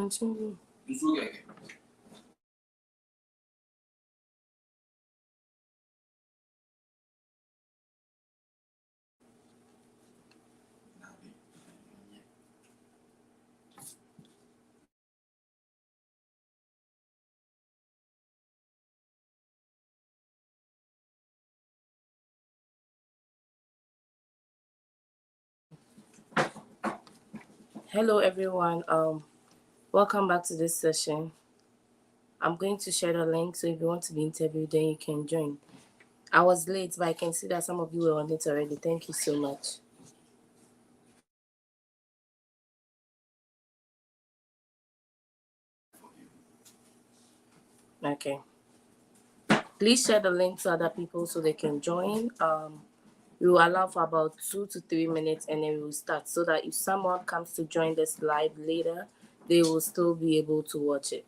continue. Hello everyone. Welcome back to this session. I'm going to share the link, so if you want to be interviewed, then you can join. I was late, but I can see that some of you were on it already. Thank you so much. Okay. Please share the link to other people so they can join. We will allow for about 2 to 3 minutes and then we will start, so that if someone comes to join this live later, they will still be able to watch it.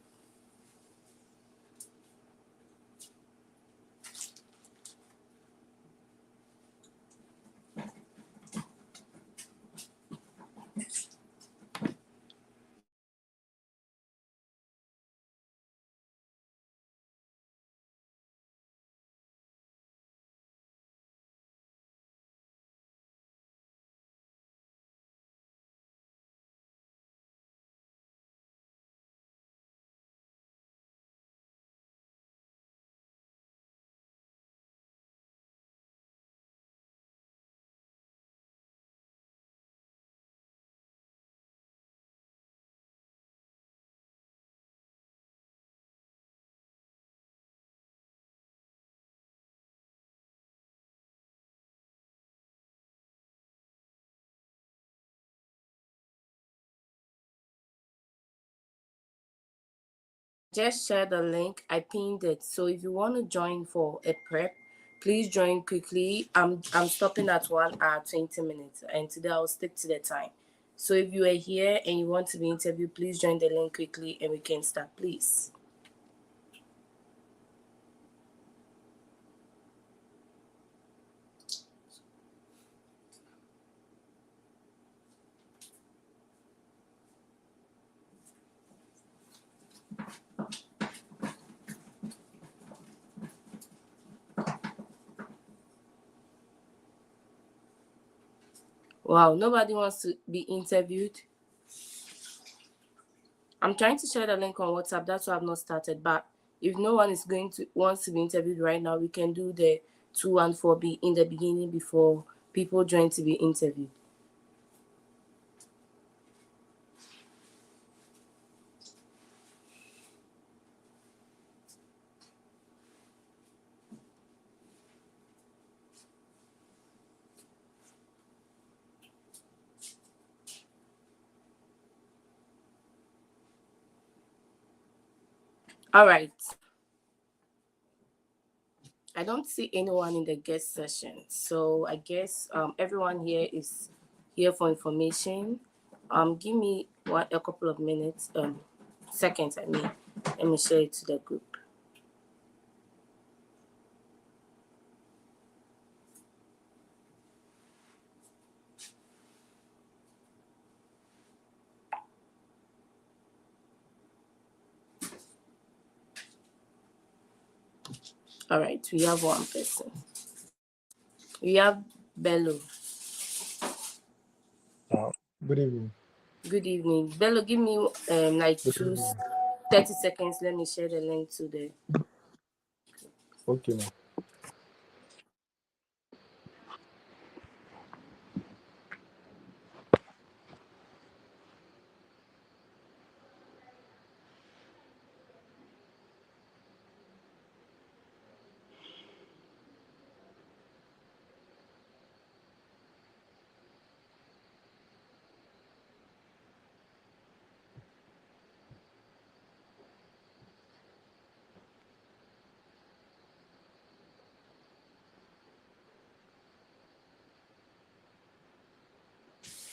Just share the link. I pinned it. So if you want to join for a prep, please join quickly. I'm stopping at 1 hour 20 minutes, and today I'll stick to the time. So if you are here and you want to be interviewed, please join the link quickly and we can start, please. Wow, nobody wants to be interviewed. I'm trying to share the link on WhatsApp. That's why I've not started. But if no one is wants to be interviewed right now, we can do the 2 and 4B in the beginning before people join to be interviewed. All right. I don't see anyone in the guest session, so I guess everyone here is here for information. Give me a couple of minutes, seconds. Let me share it to the group. All right, we have one person. We have Bello. Good evening. Good evening. Bello, give me like 30 seconds. Let me share the link to the... Okay, ma'am.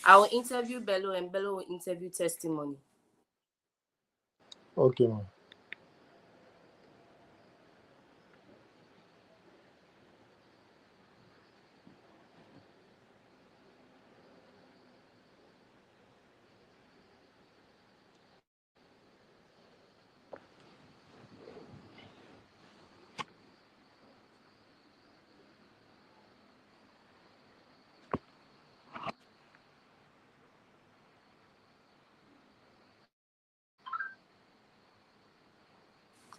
I will interview Bello and Bello will interview Testimony. Okay, ma'am.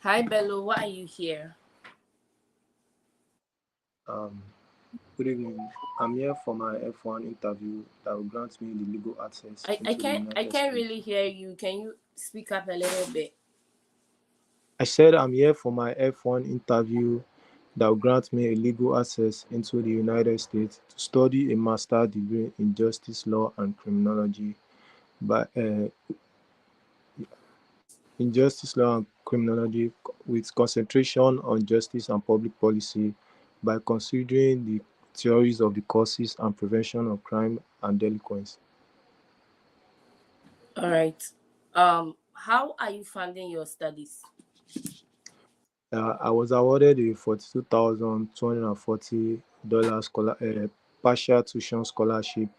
Hi, Bello. Why are you here? Um, Good evening. I'm here for my F1 interview that will grant me the legal access I, I into the can't I United can't States. really hear you. Can you speak up a little bit? I said I'm here for my F1 interview that will grant me a legal access into the United States to study a master's degree in justice law and criminology by in justice law and criminology with concentration on justice and public policy by considering the theories of the causes and prevention of crime and delinquency. All right. How are you funding your studies? I was awarded a $42,240 partial tuition scholarship,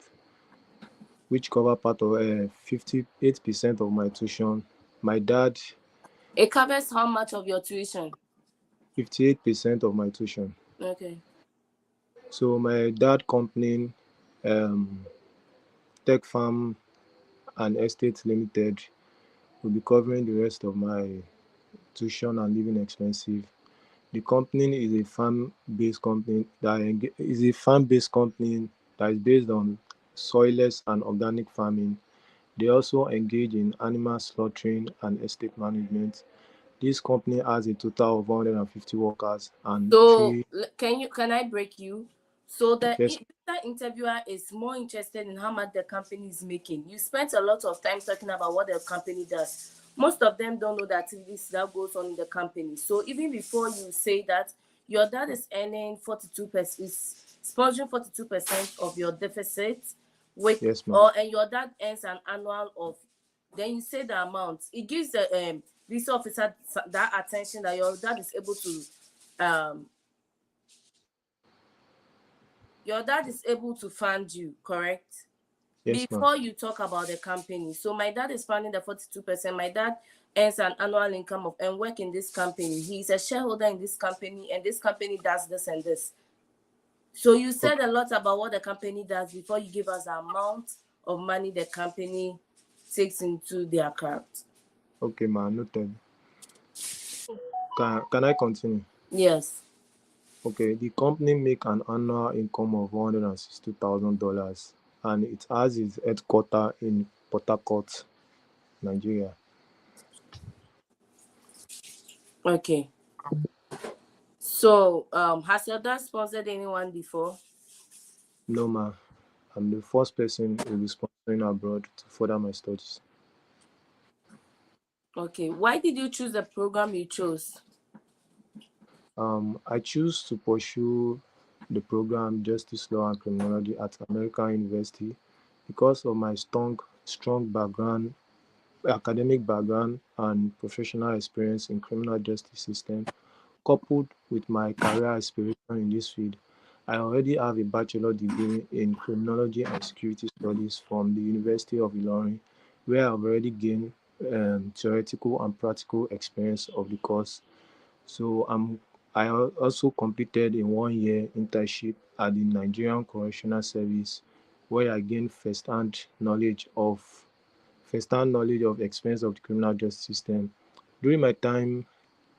which cover part of 58% of my tuition. My dad, It covers how much of your tuition? 58% of my tuition. Okay. So my dad company, um, Tech Farm and Estate Limited, will be covering the rest of my tuition and living expenses. The company is a farm-based company that is based on soilless and organic farming. They also engage in animal slaughtering and estate management. This company has a total of 150 workers and So three. can I break you? So Yes, the interviewer is more interested in how much the company is making. You spent a lot of time talking about what the company does. Most of them don't know the activities that goes on in the company. So even before you say that your dad is earning 42%, is sponsoring 42% of your deficit, with yes, ma'am. or and your dad earns an annual of, then you say the amount. It gives the visa officer that attention that your dad is able to um your dad is able to fund you, correct? Yes, ma'am. Before you talk about the company. So my dad is funding the 42%. My dad earns an annual income of and work in this company. He's a shareholder in this company, and this company does this and this. So you said Okay, a lot about what the company does before you give us the amount of money the company takes into their account. okay, ma'am. Noted. Can I continue? Yes. Okay, the company make an annual income of $160,000 and it has its headquarters in Port Harcourt, Nigeria. Okay. So has your dad sponsored anyone before? No, ma. I'm the first person who will be sponsoring abroad to further my studies. Okay. Why did you choose the program you chose? I choose to pursue the program Justice Law and Criminology at American University because of my strong background, academic background, and professional experience in criminal justice system, coupled with my career aspiration in this field. I already have a bachelor degree in criminology and security studies from the University of Ilorin, where I've already gained theoretical and practical experience of the course. So also completed a 1 year internship at the Nigerian Correctional Service, where I gained first-hand knowledge of experience of the criminal justice system. During my time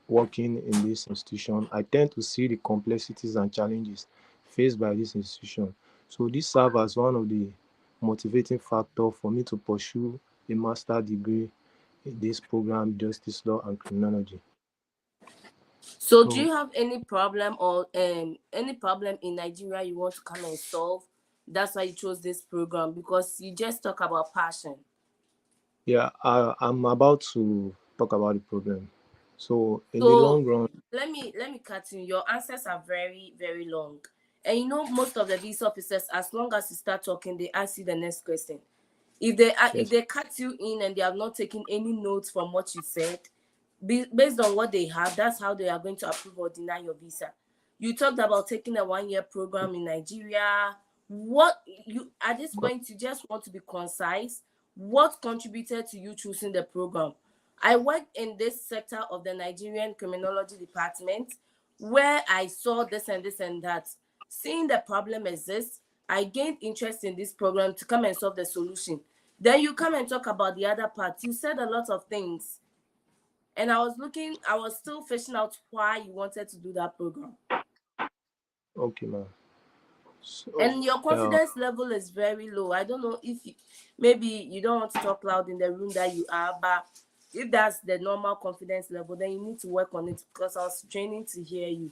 working in this institution, I tend to see the complexities and challenges faced by this institution. So this serves as one of the motivating factors for me to pursue a master's degree in this program, Justice Law and Criminology. So, do So you have any problem or any problem in Nigeria you want to come and solve? That's why you chose this program, because you just talk about passion. yeah, I'm about to talk about the problem. So in the So long run, let me cut you. Your answers are very very long, and you know most of the visa officers, as long as you start talking, they ask you the next question. If yes, they cut you in and they have not taken any notes from what you said, based on what they have, that's how they are going to approve or deny your visa. You talked about taking a 1 year program in Nigeria. What you at this point you just want to be concise. What contributed to you choosing the program? I worked in this sector of the Nigerian criminology department where I saw this and this and that. Seeing the problem exists, I gained interest in this program to come and solve the solution. Then you come and talk about the other part. You said a lot of things. And I was still fishing out why you wanted to do that program. Okay, ma'am. So, And your confidence level is very low. I don't know if maybe you don't want to talk loud in the room that you are, but if that's the normal confidence level, then you need to work on it, because I was training to hear you.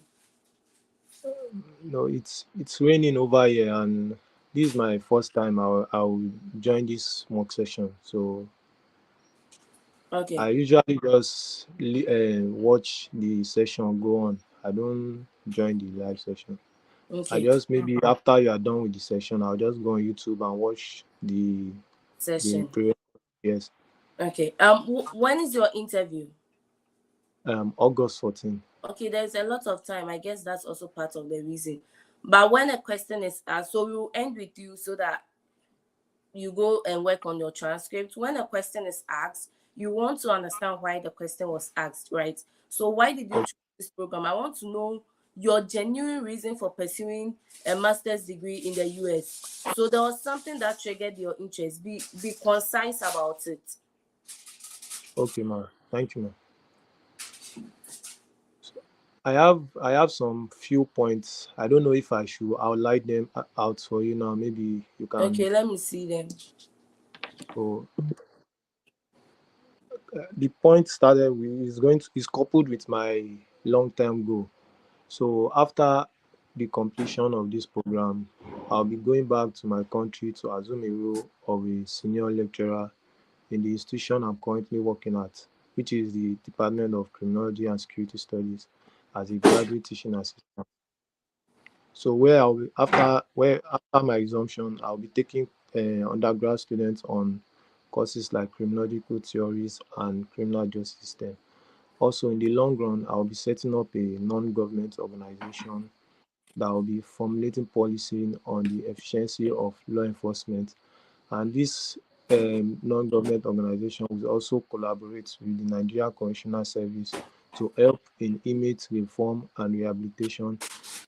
no, it's raining over here, and this is my first time I'll join this mock session. So Okay. I usually just watch the session go on. I don't join the live session. I Okay. just maybe after you are done with the session, I'll just go on YouTube and watch the Session. previous. Yes, Okay. When is your interview? August 14. Okay, there's a lot of time. I guess that's also part of the reason. But when a question is asked, so we'll end with you so that you go and work on your transcript. When a question is asked, you want to understand why the question was asked, right? So why did you Okay, choose this program? I want to know your genuine reason for pursuing a master's degree in the US. So there was something that triggered your interest. Be concise about it. okay, ma. Thank you, ma. I have some few points. I don't know if I should outline them out for you now. Maybe you can. Okay, let me see them. So the point started with is coupled with my long term goal. So after the completion of this program, I'll be going back to my country to assume a role of a senior lecturer in the institution I'm currently working at, which is the Department of Criminology and Security Studies, as a graduate teaching assistant. So where after my examination, I'll be taking undergrad students on courses like criminological theories and criminal justice system. Also, in the long run, I'll be setting up a non-government organization that will be formulating policy on the efficiency of law enforcement. And this non-government organization will also collaborate with the Nigeria Correctional Service to help in inmate reform and rehabilitation.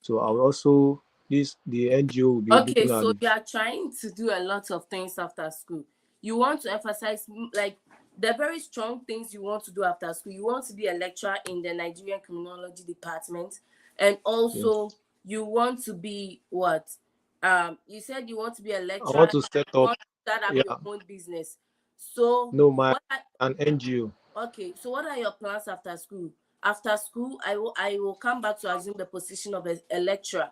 So I will also this the NGO will be Okay, looking at so the you are trying to do a lot of things after school. You want to emphasize like the very strong things you want to do after school. You want to be a lecturer in the Nigerian Criminology Department, and yes. also you want to be what? You said you want to be a I lecturer. want to set You up want to start up your yeah own business. So no my what? an NGO. Okay, so what are your plans after school? After school, I will come back to assume the position of a lecturer,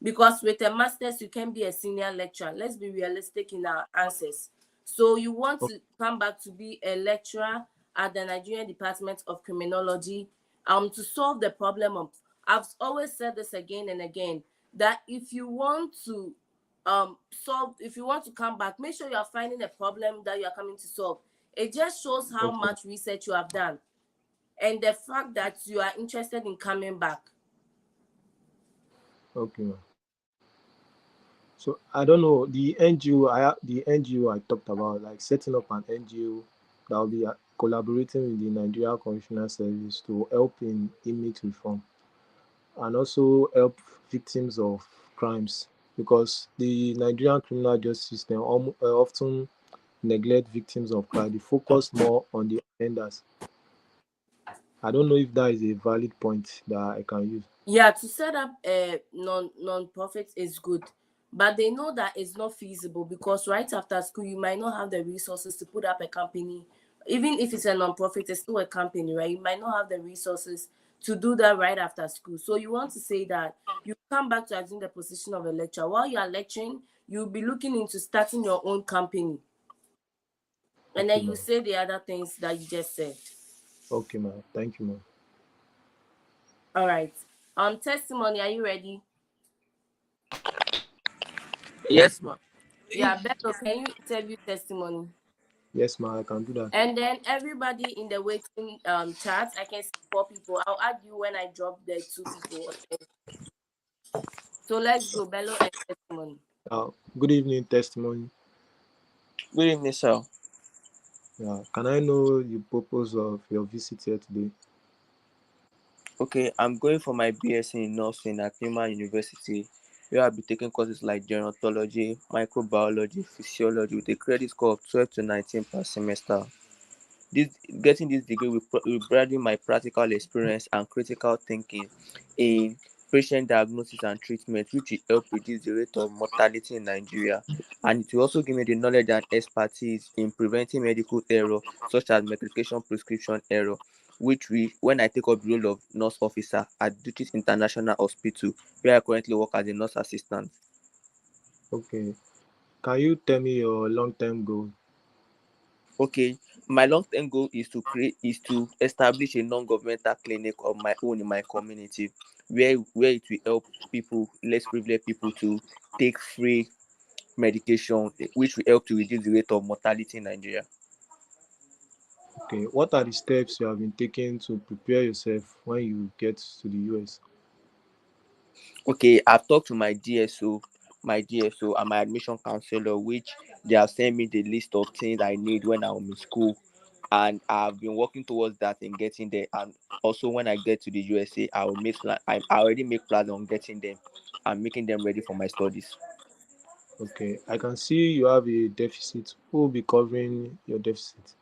because with a master's you can be a senior lecturer. Let's be realistic in our answers. So you want to come back to be a lecturer at the Nigerian Department of Criminology, to solve the problem of, I've always said this again and again, that if you want to solve, if you want to come back, make sure you are finding a problem that you are coming to solve. It just shows how Okay, much research you have done and the fact that you are interested in coming back. okay. So I don't know the NGO I talked about, like setting up an NGO that will be collaborating with the Nigeria Correctional Service to help in inmate reform and also help victims of crimes, because the Nigerian criminal justice system often neglect victims of crime. They focus more on the offenders. I don't know if that is a valid point that I can use. Yeah, to set up a non-profit is good, but they know that it's not feasible, because right after school you might not have the resources to put up a company. Even if it's a non-profit, it's still a company, right? You might not have the resources to do that right after school. So you want to say that you come back to assume the position of a lecturer. While you are lecturing, you'll be looking into starting your own company, and Okay, then you ma'am. say the other things that you just said. Okay, ma'am. Thank you, ma'am. All right. Testimony, are you ready? Yes, ma'am. Yeah, Bello, can you interview testimony? Yes, ma'am. I can do that. And then everybody in the waiting chat, I can see 4 people. I'll add you when I drop the 2 people. Okay. So let's go, Bello and testimony. Good evening, testimony. Good evening, sir. Yeah. Can I know the purpose of your visit here today? Okay, I'm going for my BSc in nursing at Newman University, where I'll be taking courses like gerontology, microbiology, physiology with a credit score of 12 to 19 per semester. This getting this degree will broaden my practical experience and critical thinking in patient diagnosis and treatment, which will help reduce the rate of mortality in Nigeria. And it will also give me the knowledge and expertise in preventing medical error, such as medication prescription error, which we when I take up the role of nurse officer at Duties International Hospital, where I currently work as a nurse assistant. Okay. Can you tell me your long-term goal? Okay, my long-term goal is to establish a non-governmental clinic of my own in my community, where it will help people, less privileged people, to take free medication, which will help to reduce the rate of mortality in Nigeria. Okay. What are the steps you have been taking to prepare yourself when you get to the US? Okay, I've talked to my DSO and my admission counselor, which they have sent me the list of things I need when I'm in school, and I've been working towards that in getting there. And also, when I get to the USA, I will make plan. I already make plans on getting them and making them ready for my studies. Okay. I can see you have a deficit. Who will be covering your deficit?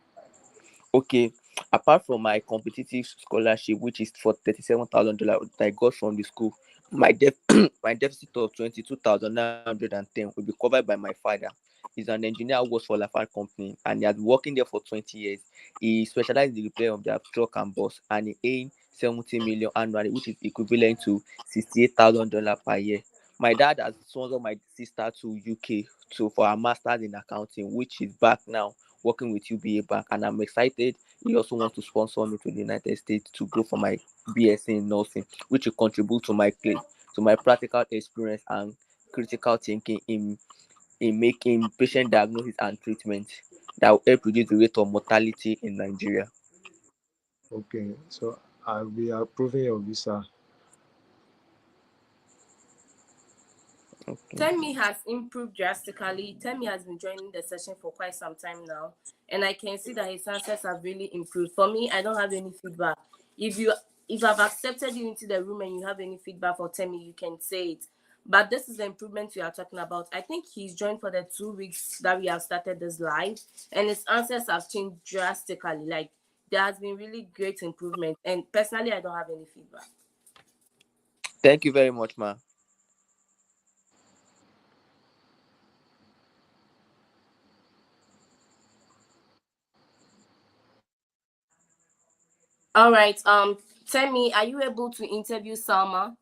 Okay, apart from my competitive scholarship, which is for $37,000 that I got from the school, my my deficit of 22,910 will be covered by my father. He's an engineer who works for Lafayette Company, and he has been working there for 20 years. He specializes in the repair of their truck and bus, and he earns 70 million annually, which is equivalent to $68,000 per year. My dad has sponsored my sister to UK for her master's in accounting, which is back now working with UBA Bank, and I'm excited. He also wants to sponsor me to the United States to go for my BSc in nursing, which will contribute to my practical experience and critical thinking in making patient diagnosis and treatment that will help reduce the rate of mortality in Nigeria. Okay. So I'll be approving your visa. Okay. Temi has improved drastically. Temi has been joining the session for quite some time now, and I can see that his answers have really improved. For me, I don't have any feedback. If you if I've accepted you into the room and you have any feedback for Temi, you can say it. But this is the improvement we are talking about. I think he's joined for the 2 weeks that we have started this live, and his answers have changed drastically. Like there has been really great improvement. And personally, I don't have any feedback. Thank you very much, ma. All right. Temi, are you able to interview Salma?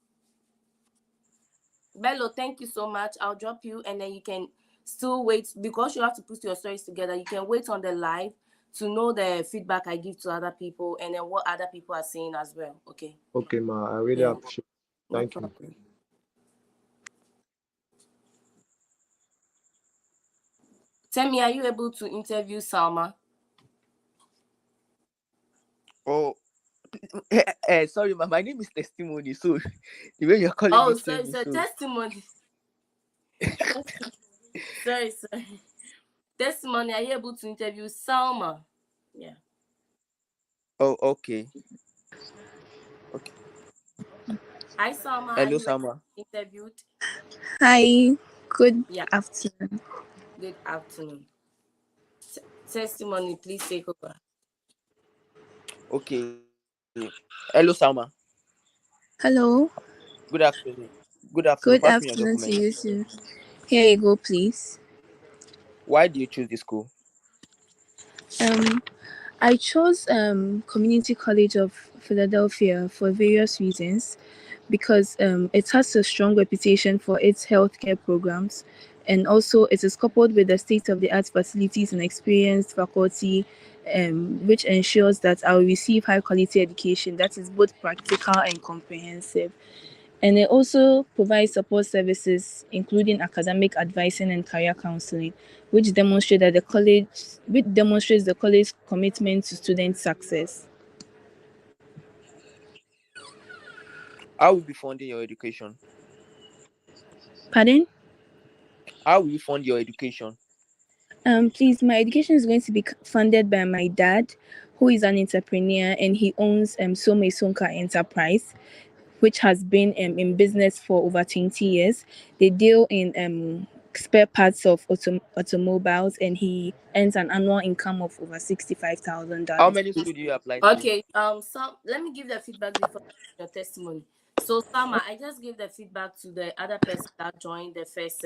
Bello, thank you so much. I'll drop you and then you can still wait because you have to put your stories together. You can wait on the live to know the feedback I give to other people and then what other people are saying as well. Okay. Okay, ma. I really Yeah, appreciate it. no Thank you. problem. Tell me, are you able to interview Salma? Oh, sorry, ma. My name is Testimony. So the way you're calling Oh, me sorry, Timmy, so so testimony. Sorry. Testimony, are you able to interview Salma? Yeah. oh, okay, okay. Hi, Salma. Are Hello, you ready Sama. to be interviewed? Hi, good Yeah. afternoon. Good afternoon. Testimony, please take over. Okay. Hello, Sama. Hello, Good afternoon. Good afternoon. Pass good me your afternoon to documents. you too. Here you go, please. Why do you choose this school? Um, I chose Community College of Philadelphia for various reasons, because it has a strong reputation for its healthcare programs, and also it is coupled with the state-of-the-art facilities and experienced faculty, which ensures that I will receive high-quality education that is both practical and comprehensive. And it also provides support services, including academic advising and career counseling, which demonstrates the college's commitment to student success. How will you be funding your education? Pardon? How will you fund your education? Please, my education is going to be funded by my dad, who is an entrepreneur and he owns Some Sonka Enterprise, which has been in business for over 20 years. They deal in spare parts of automobiles, and he earns an annual income of over How $65,000. many school do you apply to? Okay, so let me give the feedback before your testimony. So, Sama, I just gave the feedback to the other person that joined the first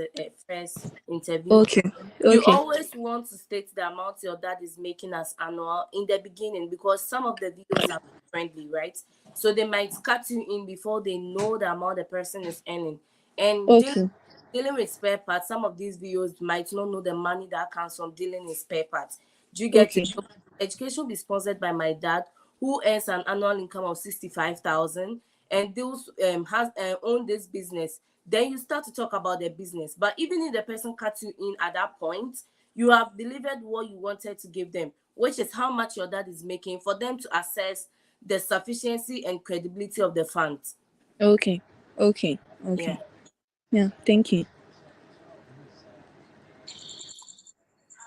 interview. Okay, You okay, always want to state the amount your dad is making as annual in the beginning, because some of the videos are friendly, right? So they might cut you in before they know the amount the person is earning. And okay, dealing with spare parts, some of these videos might not know the money that comes from dealing in spare parts. Do you get okay, it? So education will be sponsored by my dad, who earns an annual income of 65,000, and those has own this business. Then you start to talk about the business. But even if the person cuts you in at that point, you have delivered what you wanted to give them, which is how much your dad is making, for them to assess the sufficiency and credibility of the funds. okay, okay, Yeah. okay. Yeah, thank you.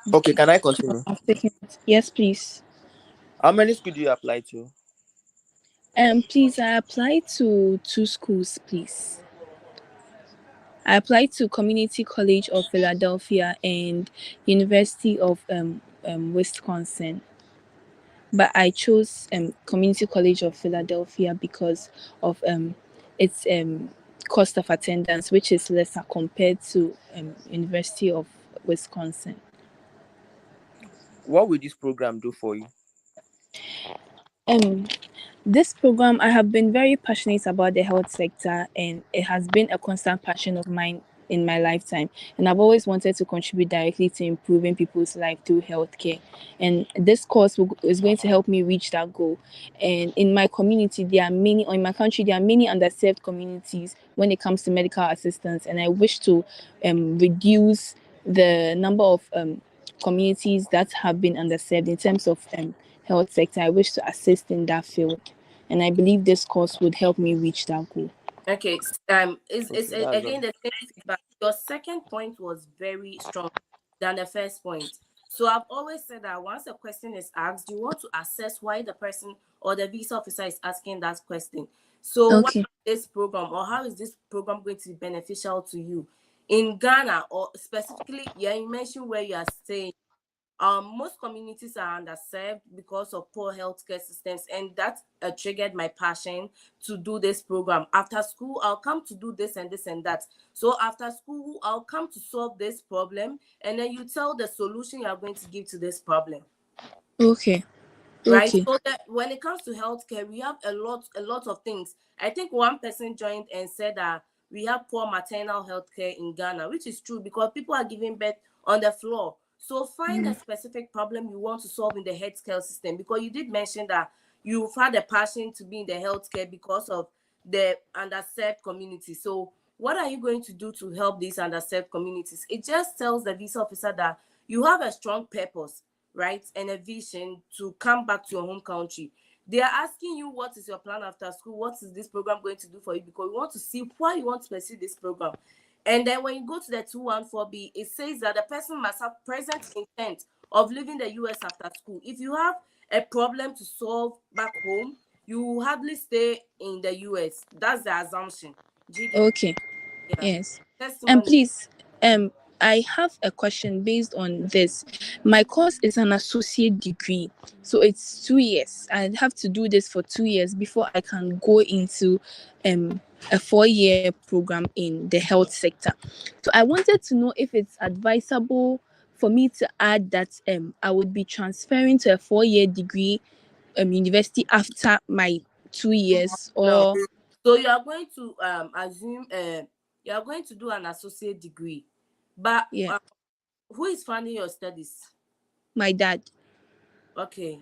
Okay, Okay, can I continue? I've taken it. Yes, please. How many school do you apply to? Please, I applied to two schools, please. I applied to Community College of Philadelphia and University of Wisconsin, but I chose Community College of Philadelphia because of its cost of attendance, which is lesser compared to University of Wisconsin. What will this program do for you? Um, This program, I have been very passionate about the health sector, and it has been a constant passion of mine in my lifetime. And I've always wanted to contribute directly to improving people's life through healthcare. And this course is going to help me reach that goal. And in my community, or in my country, there are many underserved communities when it comes to medical assistance. And I wish to reduce the number of communities that have been underserved in terms of health sector. I wish to assist in that field, and I believe this course would help me reach that goal. Okay. Is Okay, that's all. again the same feedback. Your second point was very strong than the first point. So I've always said that once a question is asked, you want to assess why the person or the visa officer is asking that question. So what Okay, is this program, or how is this program going to be beneficial to you in Ghana, or specifically? Yeah, you mentioned where you are staying. Most communities are underserved because of poor healthcare systems, and that triggered my passion to do this program. After school, I'll come to do this and this and that. So after school, I'll come to solve this problem, and then you tell the solution you are going to give to this problem, okay, right? okay, So that when it comes to healthcare, we have a lot of things. I think one person joined and said that we have poor maternal healthcare in Ghana, which is true, because people are giving birth on the floor. So find a specific problem you want to solve in the healthcare system, because you did mention that you've had a passion to be in the healthcare because of the underserved community. So what are you going to do to help these underserved communities? It just tells the visa officer that you have a strong purpose, right, and a vision to come back to your home country. They are asking you, what is your plan after school? What is this program going to do for you? Because we want to see why you want to pursue this program. And then when you go to the 214B, it says that the person must have present intent of leaving the US after school. If you have a problem to solve back home, you will hardly stay in the US. That's the assumption. Do you get? okay. Yeah. Yes. And Testimony. please, I have a question based on this. My course is an associate degree, so it's 2 years. I have to do this for 2 years before I can go into a 4-year program in the health sector. So I wanted to know if it's advisable for me to add that I would be transferring to a 4-year degree university after my 2 years, No. or So you are going to assume you are going to do an associate degree, but yeah, who is funding your studies? my dad. Okay.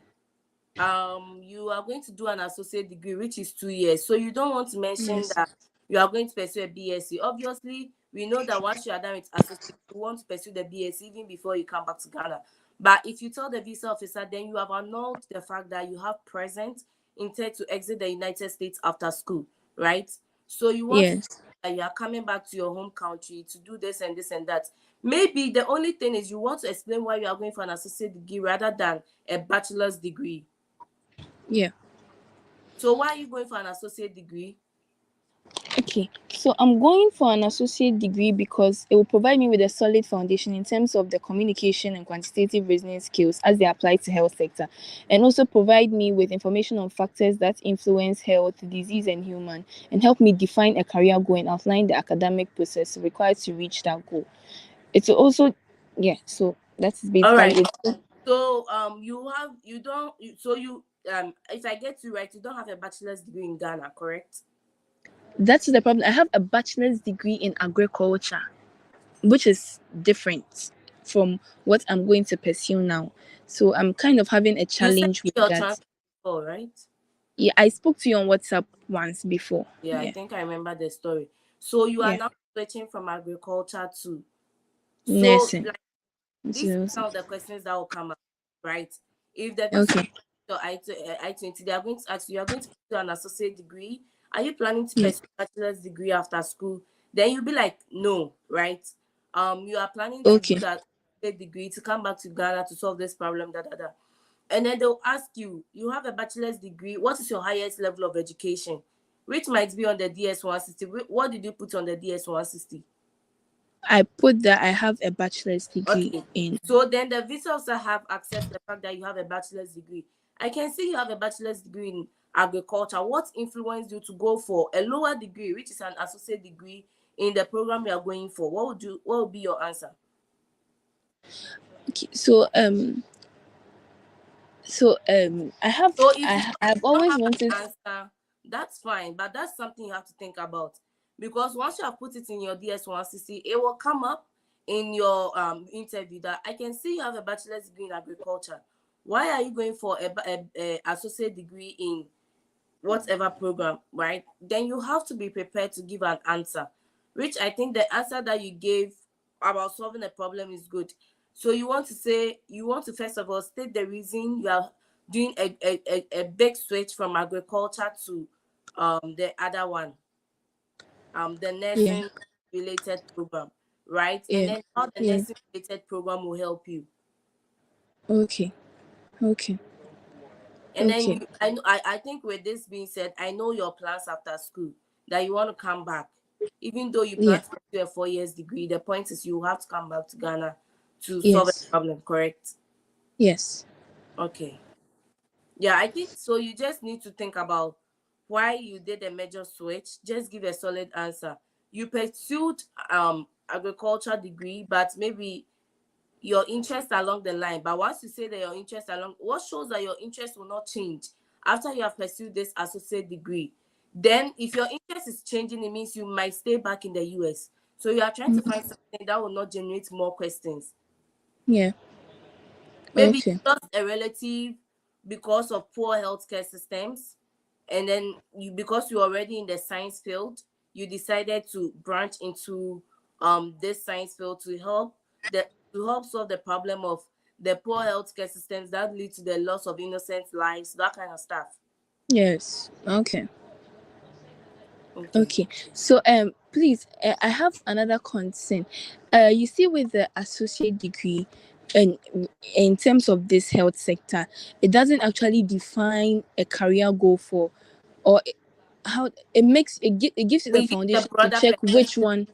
You are going to do an associate degree, which is 2 years. So you don't want to mention Yes. that you are going to pursue a BSc. Obviously, we know that once you are done with associate, you want to pursue the BSc even before you come back to Ghana. But if you tell the visa officer, then you have annulled the fact that you have present intent to exit the United States after school, right? So you want to Yes. that you are coming back to your home country to do this and this and that. Maybe the only thing is you want to explain why you are going for an associate degree rather than a bachelor's degree. Yeah. So why are you going for an associate degree? Okay. So I'm going for an associate degree because it will provide me with a solid foundation in terms of the communication and quantitative reasoning skills as they apply to health sector, and also provide me with information on factors that influence health, disease, and human, and help me define a career goal and outline the academic process required to reach that goal. It's also, yeah. So that's All basically right. it. So you don't so you if I get you right, you don't have a bachelor's degree in Ghana, correct? That's the problem. I have a bachelor's degree in agriculture, which is different from what I'm going to pursue now. So I'm kind of having a You sent challenge with your that. transcript before, right? Yeah, I spoke to you on WhatsApp once before. Yeah, I Yeah, think I remember the story. So you are yeah, now switching from agriculture to, so nursing. like these are So, some of the questions that will come up, right? If the visa okay, your I-20, they are going to ask you, you are going to pursue an associate degree. Are you planning to yeah, pursue a bachelor's degree after school? Then you'll be like, no, right? You are planning to do okay. that degree to come back to Ghana to solve this problem, da da da. And then they'll ask you, you have a bachelor's degree, what is your highest level of education? Which might be on the DS 160. What did you put on the DS 160? I put that I have a bachelor's degree Okay. in. So then the visa also have access to the fact that you have a bachelor's degree. I can see you have a bachelor's degree in agriculture. What influenced you to go for a lower degree, which is an associate degree in the program you are going for? What would be your answer? Okay, So if you I've don't always have wanted. an answer, that's fine, but that's something you have to think about, because once you have put it in your DS 160, it will come up in your interview that I can see you have a bachelor's degree in agriculture. Why are you going for a associate degree in whatever program, right? Then you have to be prepared to give an answer, which I think the answer that you gave about solving a problem is good. So you want to say, you want to first of all state the reason you are doing a big switch from agriculture to the other one, the Yeah, nursing related program, right? And yeah, then how the yeah. nursing related program will help you. Okay, okay, And then okay. I think with this being said, I know your plans after school, that you want to come back. Even though you Yeah, plan to do a 4 years degree, the point is you have to come back to Ghana to solve a yes, problem, correct? yes, Okay. Yeah, I think so. You just need to think about why you did a major switch. Just give a solid answer. You pursued agriculture degree, but maybe your interest along the line. But once you say that your interest along, what shows that your interest will not change after you have pursued this associate degree? Then, if your interest is changing, it means you might stay back in the US. So you are trying to find something that will not generate more questions. yeah, Maybe okay, you lost a relative because of poor healthcare systems, and then you, because you're already in the science field, you decided to branch into this science field to help solve the problem of the poor healthcare systems that lead to the loss of innocent lives, that kind of stuff. yes, okay. Okay. Okay, so please, I have another concern. You see, with the associate degree, and in terms of this health sector, it doesn't actually define a career goal for, or how it makes it gives you the It gives a foundation to broader check perspective.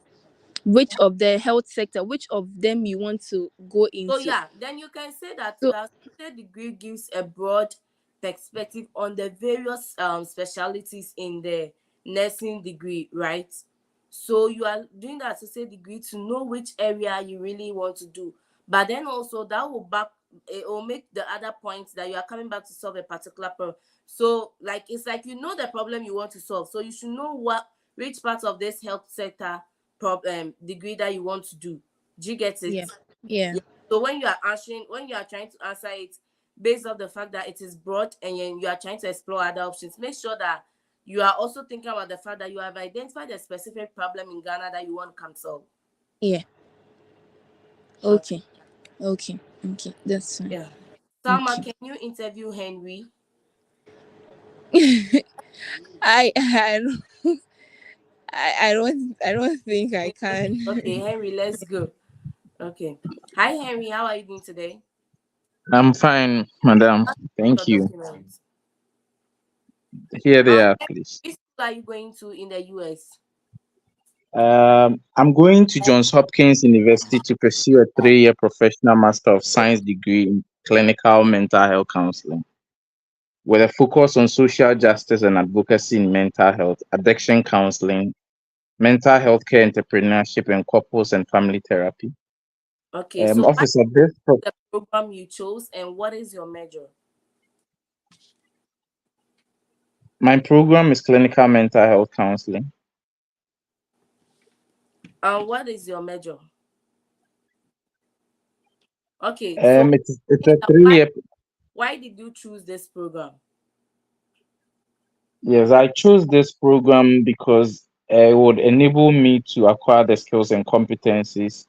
which of the health sector, which of them you want to go So into. yeah, then you can say that So the associate degree gives a broad perspective on the various specialties in the nursing degree, right? So you are doing the associate degree to know which area you really want to do. But then also that will back, it will make the other points that you are coming back to solve a particular problem. So like it's like you know the problem you want to solve. So you should know which part of this health sector problem degree that you want to do. Do you get it? yeah, yeah, Yeah. So when you are answering, when you are trying to answer it based on the fact that it is broad and you are trying to explore other options, make sure that you are also thinking about the fact that you have identified a specific problem in Ghana that you want to come solve. yeah. Okay. Okay, okay, okay. That's fine. Yeah. Salma, Okay. can you interview Henry? I don't I don't think I Okay, can. Henry, let's go. Okay. Hi, Henry. How are you doing today? I'm fine, madam. Your Thank you. documents. Here they are, Henry, please. which school are you going to in the US? I'm going to Johns Hopkins University to pursue a 3-year professional Master of Science degree in clinical mental health counseling with a focus on social justice and advocacy in mental health, addiction counseling, mental health care entrepreneurship, and couples and family therapy. Okay, so what Officer, is the program you chose and what is your major? my program is clinical mental health counseling. And what is your major? Okay, so It's a why 3-year. why did you choose this program? Yes, I chose this program because it would enable me to acquire the skills and competencies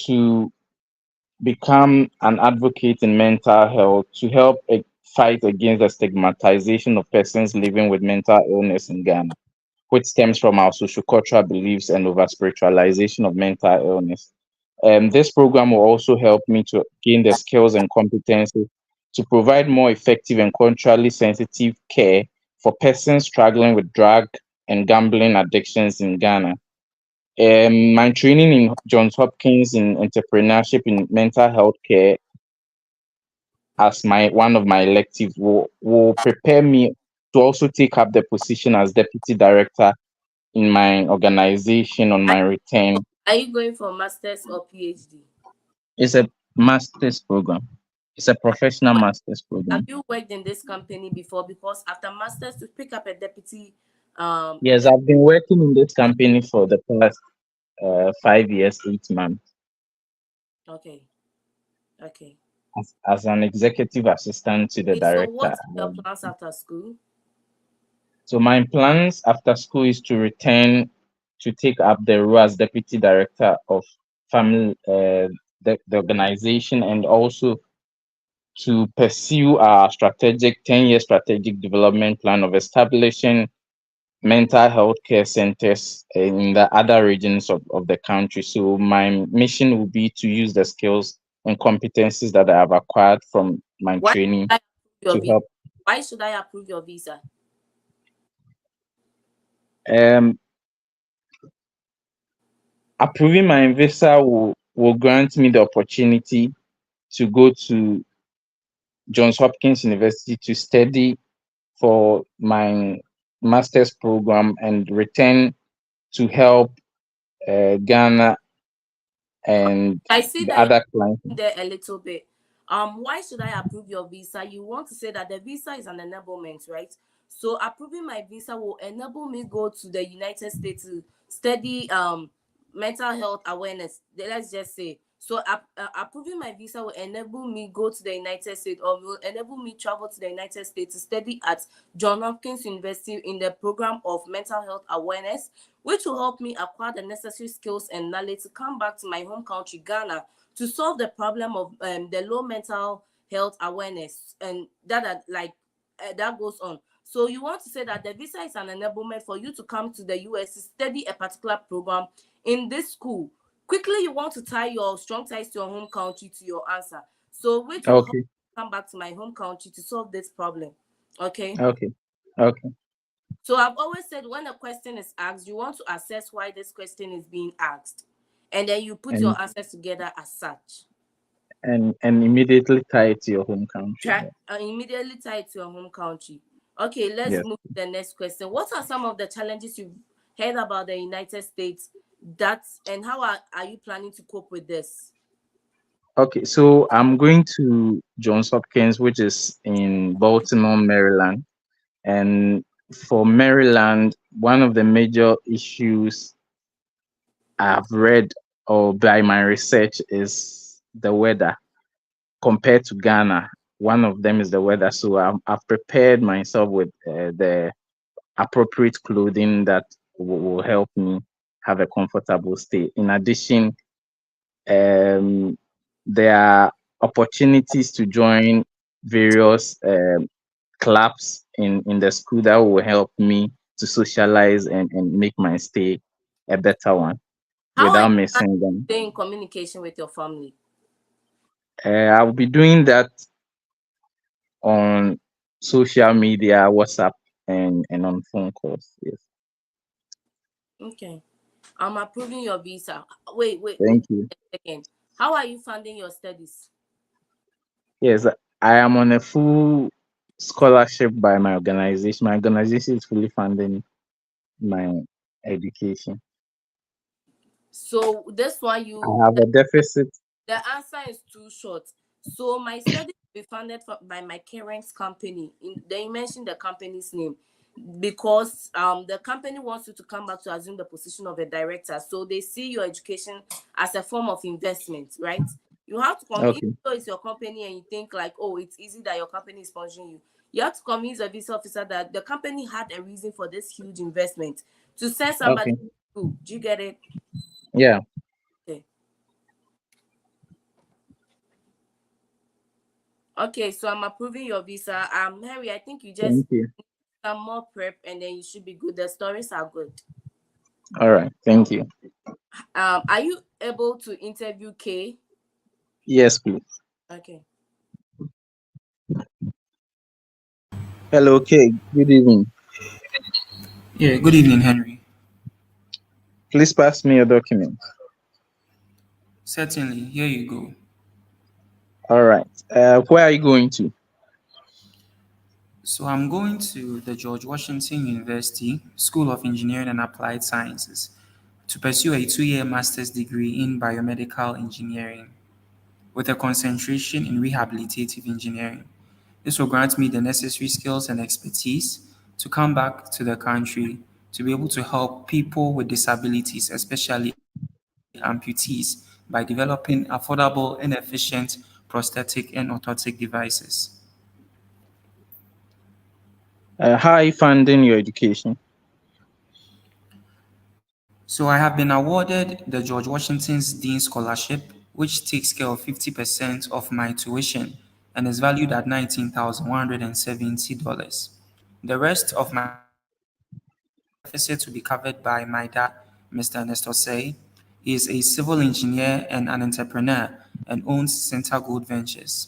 to become an advocate in mental health to help fight against the stigmatization of persons living with mental illness in Ghana, which stems from our sociocultural beliefs and over spiritualization of mental illness. This program will also help me to gain the skills and competencies to provide more effective and culturally sensitive care for persons struggling with drug and gambling addictions in Ghana. My training in Johns Hopkins in entrepreneurship in mental health care as my one of my electives will prepare me to also take up the position as deputy director in my organization on Are my return. are you going for masters or PhD? It's a master's program. It's a professional What- master's Have program. you worked in this company before? Because after masters to pick up a deputy Yes, I've been working in this company for the past 5 years, 8 months okay. Okay. as an executive assistant to the Okay, so director. what are your plans after school? So my plans after school is to return to take up the role as deputy director of family, the organization, and also to pursue our strategic 10-year strategic development plan of establishing mental health care centers in the other regions of the country. So my mission will be to use the skills and competencies that I have acquired from my Why training should I approve your to visa? help. Why should I approve your visa? Um, Approving my visa will grant me the opportunity to go to Johns Hopkins University to study for my master's program and return to help Ghana and I see the that other clients. you're there a little bit. Why should I approve your visa? You want to say that the visa is an enablement, right? So approving my visa will enable me go to the United States to study mental health awareness. Let's just say. So approving my visa will enable me go to the United States or will enable me travel to the United States to study at Johns Hopkins University in the program of mental health awareness, which will help me acquire the necessary skills and knowledge to come back to my home country, Ghana, to solve the problem of the low mental health awareness and that goes on. So you want to say that the visa is an enablement for you to come to the US to study a particular program in this school. Quickly, you want to tie your strong ties to your home country to your answer. So which will help Okay, come back to my home country to solve this problem. Okay. okay, okay. So I've always said when a question is asked, you want to assess why this question is being asked. And then you put And your answers together as such. immediately tie it to your home country. Try immediately tie it to your home country. Okay, let's Yes. move to the next question. What are some of the challenges you've heard about the United States and how are you planning to cope with this? Okay, so I'm going to Johns Hopkins, which is in Baltimore, Maryland. And for Maryland, one of the major issues I've read or by my research is the weather compared to Ghana. One of them is the weather. So I've prepared myself with the appropriate clothing that will help me have a comfortable stay. In addition, um, there are opportunities to join various clubs in the school that will help me to socialize and make my stay a better one How are without you planning missing to them. stay in communication with your family? I'll be doing that on social media, WhatsApp, and on phone calls. Yes. Okay. I'm approving your visa. Wait Thank you. a second. How are you funding your studies? Yes, I am on a full scholarship by my organization. My organization is fully funding my education. So this one I have a deficit. the answer is too short. So my study will be funded by my current company. Then you mentioned the company's name because the company wants you to come back to assume the position of a director. So they see your education as a form of investment, right? You have to convince, Okay. so it's your company and you think like, oh, it's easy that your company is sponsoring you. You have to convince the visa officer that the company had a reason for this huge investment to send somebody Okay. to school. Do you get it? Yeah. Okay. Okay, so I'm approving your visa. Henry, I think you just Thank you. some more prep and then you should be good. The stories are good. All right. Thank you. Are you able to interview K? Yes, please. Okay. Hello, Kay. Good evening. Yeah, good evening, Henry. Please pass me your document. Certainly, here you go. All right. Where are you going to? So, I'm going to the George Washington University School of Engineering and Applied Sciences to pursue a 2 year master's degree in biomedical engineering with a concentration in rehabilitative engineering. This will grant me the necessary skills and expertise to come back to the country to be able to help people with disabilities, especially amputees, by developing affordable and efficient prosthetic and orthotic devices. How are you funding your education? So I have been awarded the George Washington's Dean Scholarship, which takes care of 50% of my tuition and is valued at $19,170. The rest of my deficit will be covered by my dad, Mr. Nestor Say. He is a civil engineer and an entrepreneur and owns Center Gold Ventures.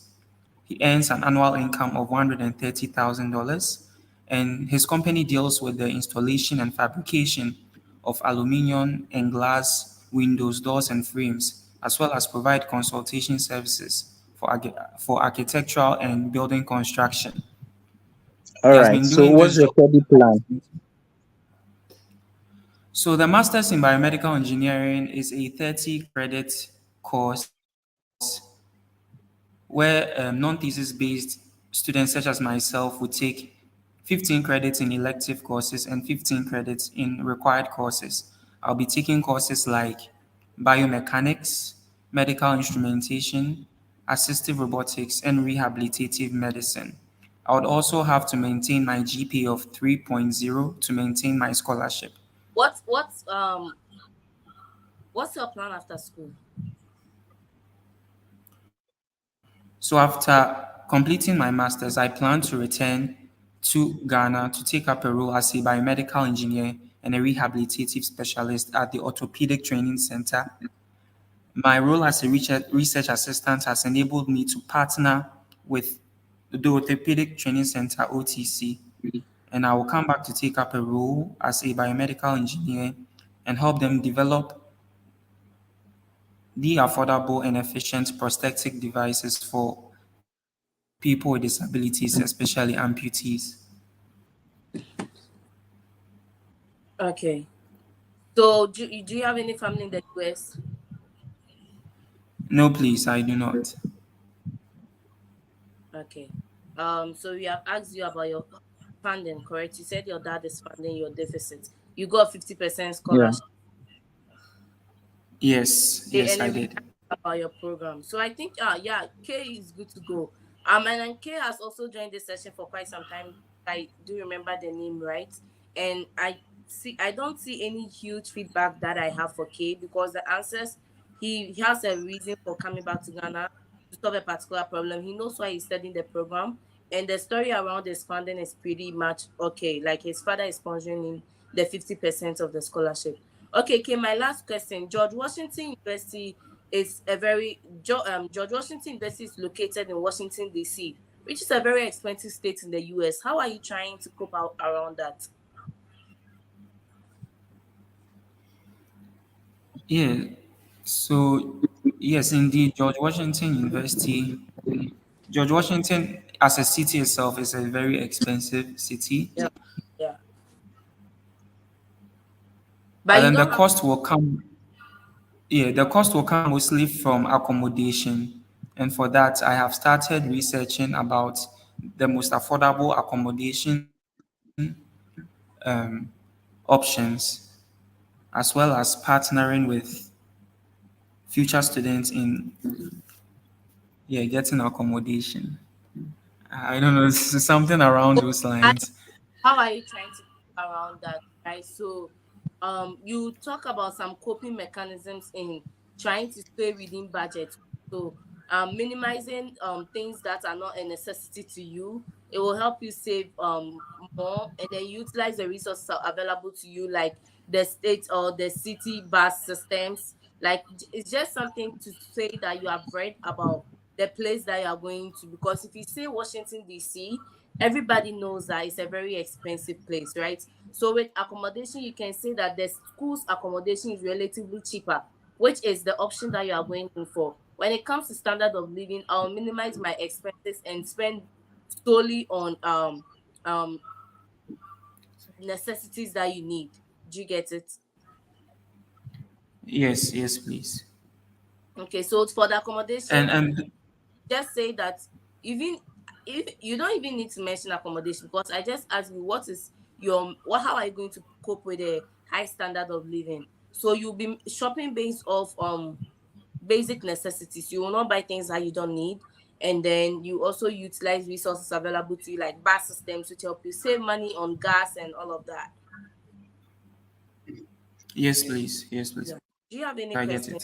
He earns an annual income of $130,000, and his company deals with the installation and fabrication of aluminum and glass windows, doors, and frames, as well as provide consultation services for architectural and building construction. All He has right. been So, doing what's this your job. study plan? So the Masters in Biomedical Engineering is a 30 credit course where non-thesis based students such as myself would take 15 credits in elective courses and 15 credits in required courses. I'll be taking courses like biomechanics, medical instrumentation, assistive robotics, and rehabilitative medicine. I would also have to maintain my GPA of 3.0 to maintain my scholarship. What's your plan after school? So after completing my master's, I plan to return to Ghana to take up a role as a biomedical engineer and a rehabilitative specialist at the Orthopedic Training Center. My role as a research assistant has enabled me to partner with the Orthopedic Training Center (OTC), and I will come back to take up a role as a biomedical engineer and help them develop the affordable and efficient prosthetic devices for people with disabilities, especially amputees. Okay. So do you have any family in the US? No, please, I do not. Okay. So we have asked you about your funding, correct? You said your dad is funding your deficit. You got 50% Yeah. scholarship. Yes, Okay, yes, and I it did. about your program. So I think yeah, K is good to go. And then K has also joined this session for quite some time. I do remember the name, right? And I don't see any huge feedback that I have for K because the answers he has a reason for coming back to Ghana to solve a particular problem. He knows why he's studying the program. And the story around his funding is pretty much okay. Like his father is sponsoring him the 50% of the scholarship. Okay, my last question. George Washington University is a very George Washington University is located in Washington D.C., which is a very expensive state in the U.S. How are you trying to cope out around that? Yeah. So yes, indeed, George Washington University. George Washington, as a city itself, is a very expensive city, Yeah. Yeah. but But you then the don't have cost will come. Yeah, the cost will come mostly from accommodation, and for that, I have started researching about the most affordable accommodation options, as well as partnering with future students in getting accommodation. I don't know, this is something around those lines. how are you trying to go around that, right? So you talk about some coping mechanisms in trying to stay within budget. So minimizing things that are not a necessity to you, it will help you save more, and then utilize the resources available to you, like the state or the city bus systems. Like it's just something to say that you have read about the place that you are going to, because if you say Washington DC, everybody knows that it's a very expensive place, right? So with accommodation, you can say that the school's accommodation is relatively cheaper, which is the option that you are going in for. When it comes to standard of living, I'll minimize my expenses and spend solely on um necessities that you need. Do you get it? Yes, yes, please. Okay, so for the And accommodation, and just say that, even if you don't even need to mention accommodation, because I just asked you what is your, what, how are you going to cope with a high standard of living. So you'll be shopping based off basic necessities. You will not buy things that you don't need, and then you also utilize resources available to you, like bus systems, which help you save money on gas and all of that. yes, please. Yes, please. Yeah. I get Do you it. have any question?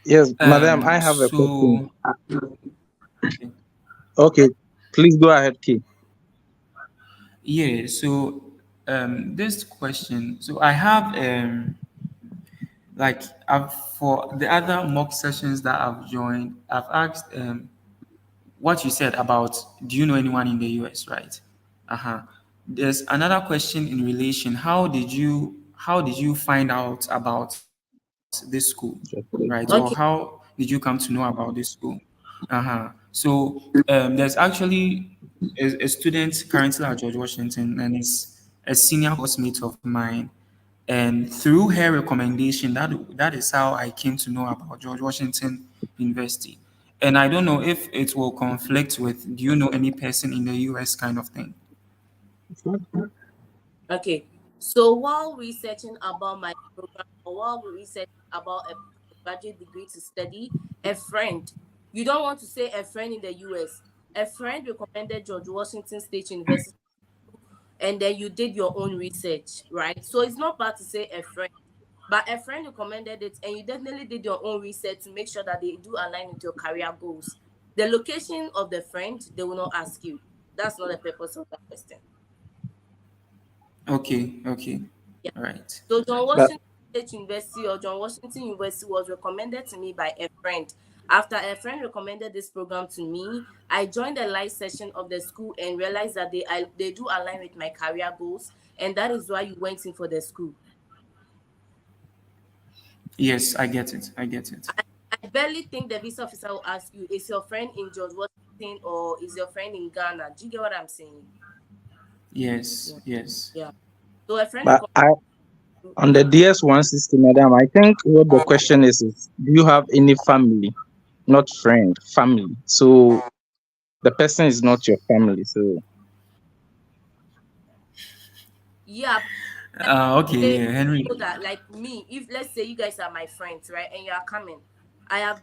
Yes, madam, I have a So question. Okay, please go ahead, Key. yeah, so this question. So I have like I've for the other mock sessions that I've joined, I've asked what you said about do you know anyone in the US, right? Uh-huh. There's another question in relation. How did you find out about this school, right? Or how Okay. did you come to know about this school? Uh-huh. So there's actually a student currently at George Washington, and is a senior coursemate of mine. And through her recommendation, that is how I came to know about George Washington University. And I don't know if it will conflict with do you know any person in the US kind of thing. Okay. So while researching about my program, or while researching about a graduate degree to study, a friend, you don't want to say a friend in the US, a friend recommended George Washington State University, and then you did your own research, right? So it's not bad to say a friend, but a friend recommended it, and you definitely did your own research to make sure that they do align with your career goals. The location of the friend, they will not ask you. That's not the purpose of that question. Okay, okay. Yeah. All right. So John But Washington State University, or John Washington University, was recommended to me by a friend. After a friend recommended this program to me, I joined the live session of the school and realized that they do align with my career goals, and that is why you went in for the school. Yes, I get it. I get it. I barely think the visa officer will ask you, is your friend in George Washington or is your friend in Ghana? Do you get what I'm saying? Yes, Yeah. yes. Yeah. So a friend but recommended I you, on the yeah. DS-160, madam, I think what the question is do you have any family, not friend, family? So the person is not your family. So Yeah, Okay, say yeah, Henry. so that, like me, if let's say you guys are my friends, right, and you are coming, I have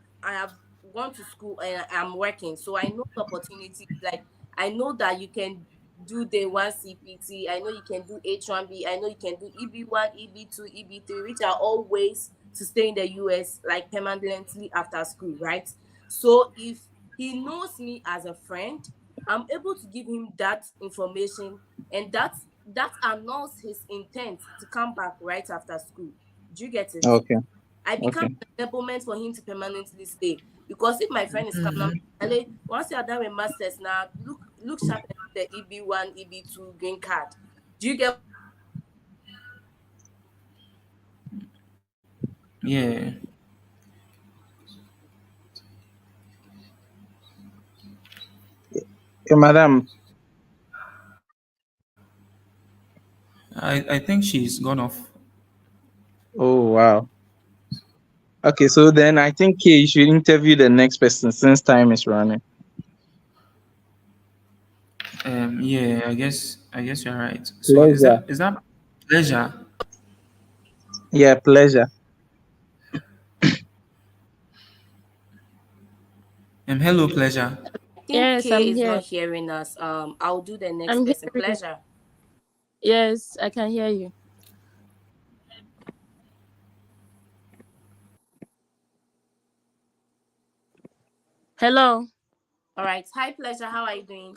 gone to school and I'm working, so I know the opportunities. Like I know that you can do the one CPT, I know you can do H1B, I know you can do EB1, EB2, EB3, which are all ways to stay in the US like permanently after school, right? So if he knows me as a friend, I'm able to give him that information, and that announce his intent to come back right after school. Do you get it? okay, I become okay, an enablement for him to permanently stay. Because if my friend is coming, I'm like, "Ale, once you are done with masters now, look sharp and do the EB1, EB2 green card." Do you get Yeah. Madam. I think she's gone off. Oh wow. Okay, so then I think you should interview the next person since time is running. Yeah, I guess you're right. So is Pleasure. that pleasure? Yeah, pleasure. Hello, pleasure. I think Yes, Kay I'm is here. not hearing us. I'll do the next I'm person. hearing you. Pleasure. Yes, I can hear you. Hello. All right. Hi, Pleasure. How are you doing?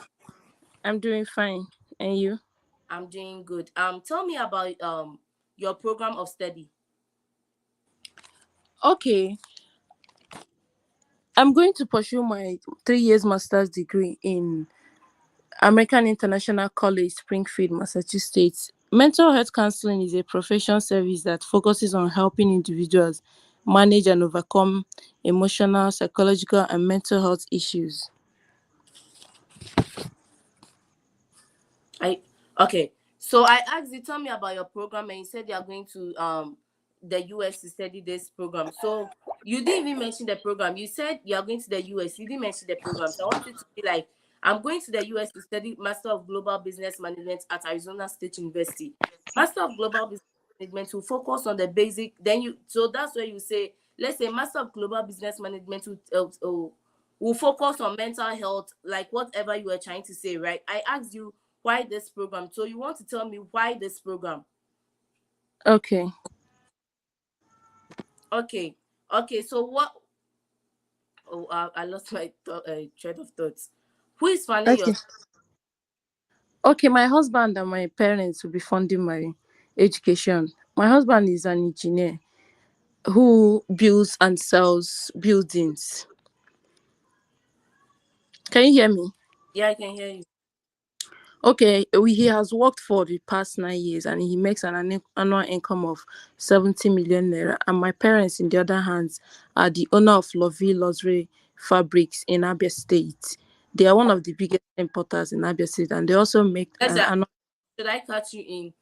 I'm doing fine. And you? I'm doing good. Tell me about your program of study. Okay. I'm going to pursue my 3 years master's degree in American International College, Springfield, Massachusetts. Mental health counseling is a professional service that focuses on helping individuals manage and overcome emotional, psychological, and mental health issues. I Okay. So I asked you, tell me about your program, and you said you are going to the US to study this program. So you didn't even mention the program. You said you are going to the US. You didn't mention the program. So I want you to be like, I'm going to the US to study Master of Global Business Management at Arizona State University. Master of Global Business Management will focus on the basic. Then you so that's where you say, let's say Master of Global Business Management will focus on mental health, like whatever you were trying to say, right? I asked you why this program. So you want to tell me why this program? Okay. Okay. Okay. So what? Oh, I lost my thread of thoughts. Who is funding your? Okay. Okay, my husband and my parents will be funding my education. My husband is an engineer who builds and sells buildings. Can you hear me? Yeah, I can hear you. Okay, he has worked for the past 9 years and he makes an annual income of 70 million naira. And my parents, in the other hands, are the owner of Lovey Luxury Fabrics in Abia State. They are one of the biggest importers in Abia State, and they also make an Pleasure. annual. Should I cut you in?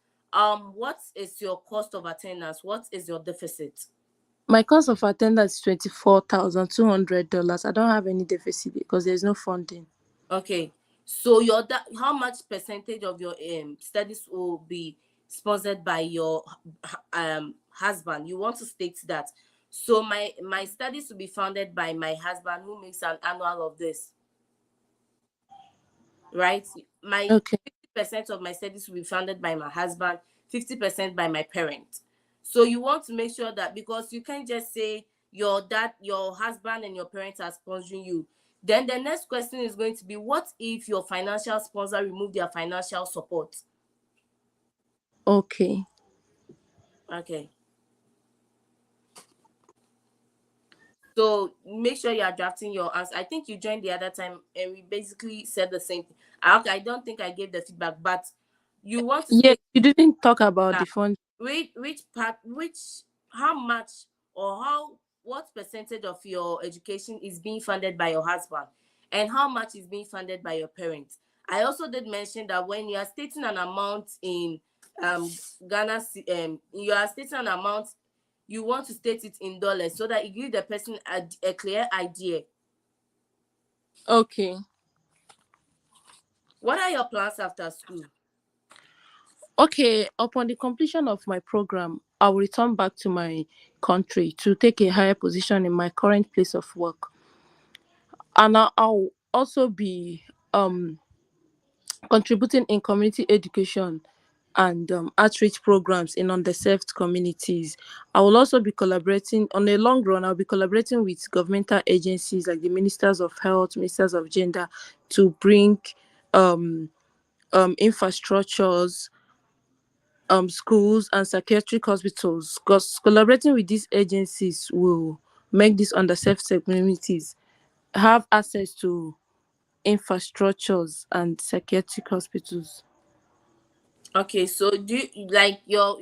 What is your cost of attendance? What is your deficit? My cost of attendance is $24,200. I don't have any deficit because there's no funding. Okay. So your how much percentage of your studies will be sponsored by your husband? You want to state that. So my studies will be funded by my husband, who makes an annual of this, right? My Okay. 50% of my studies will be funded by my husband, 50% by my parent. So you want to make sure that, because you can't just say your dad, your husband, and your parents are sponsoring you. Then the next question is going to be, what if your financial sponsor remove their financial support? Okay. Okay. So make sure you are drafting your answer. I think you joined the other time and we basically said the same thing. Okay, I don't think I gave the feedback, but you want to Yeah, state you didn't talk about the that fund. which part, which, how much, or how, what percentage of your education is being funded by your husband, and how much is being funded by your parents. I also did mention that when you are stating an amount in um Ghana, you are stating an amount, you want to state it in dollars so that it gives the person a clear idea. Okay. What are your plans after school? Okay, upon the completion of my program, I will return back to my country to take a higher position in my current place of work. And I'll also be um contributing in community education and outreach programs in underserved communities. I will also be collaborating on a long run. I'll be collaborating with governmental agencies like the Ministers of Health, Ministers of Gender, to bring um, infrastructures, schools, and psychiatric hospitals. Because collaborating with these agencies will make these underserved communities have access to infrastructures and psychiatric hospitals. Okay, so do you like your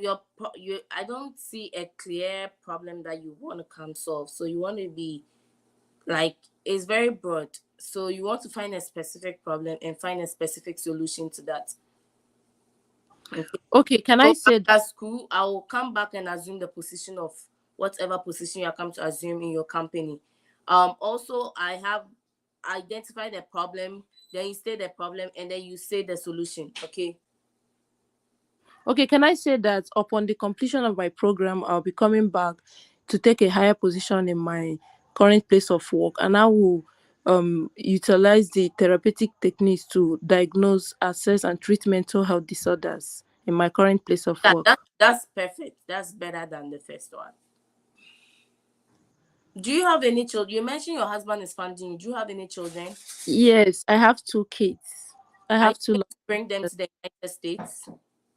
I don't see a clear problem that you want to come solve. So you want to be like, it's very broad. So you want to find a specific problem and find a specific solution to that. Okay. Okay, can I So say that? after school, I will come back and assume the position of whatever position you are come to assume in your company. Also, I have identified the problem, then you state the problem, and then you say the solution. Okay. Okay, can I say that upon the completion of my program, I'll be coming back to take a higher position in my current place of work, and I will utilize the therapeutic techniques to diagnose, assess, and treat mental health disorders in my current place of Yeah, work. that's perfect. That's better than the first one. Do you have any children? You mentioned your husband is funding you. Do you have any children? Yes, I have two kids. I Are you have two. going to bring them to the United States?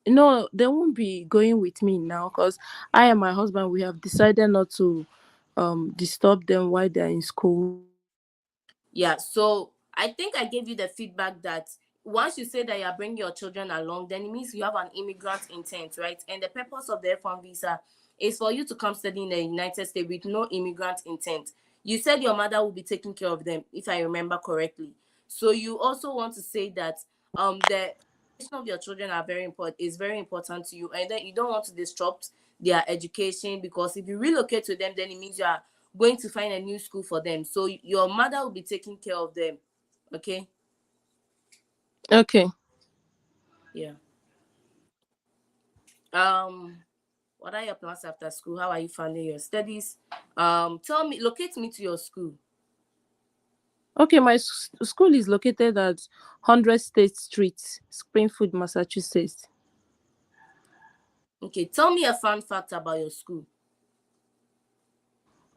No, they won't be going with me now because I and my husband we have decided not to disturb them while they're in school. Yeah, so I think I gave you the feedback that once you say that you are bringing your children along, then it means you have an immigrant intent, right? And the purpose of the F1 visa is for you to come study in the United States with no immigrant intent. You said your mother will be taking care of them, if I remember correctly. So you also want to say that the education of your children are very important is very important to you, and then you don't want to disrupt their education, because if you relocate to them, then it means you are going to find a new school for them. So your mother will be taking care of them. Okay. Okay. Yeah. Um, what are your plans after school? How are you funding your studies? Tell me, locate me to your school. Okay, my school is located at 100 State Street, Springfield, Massachusetts. Okay, tell me a fun fact about your school.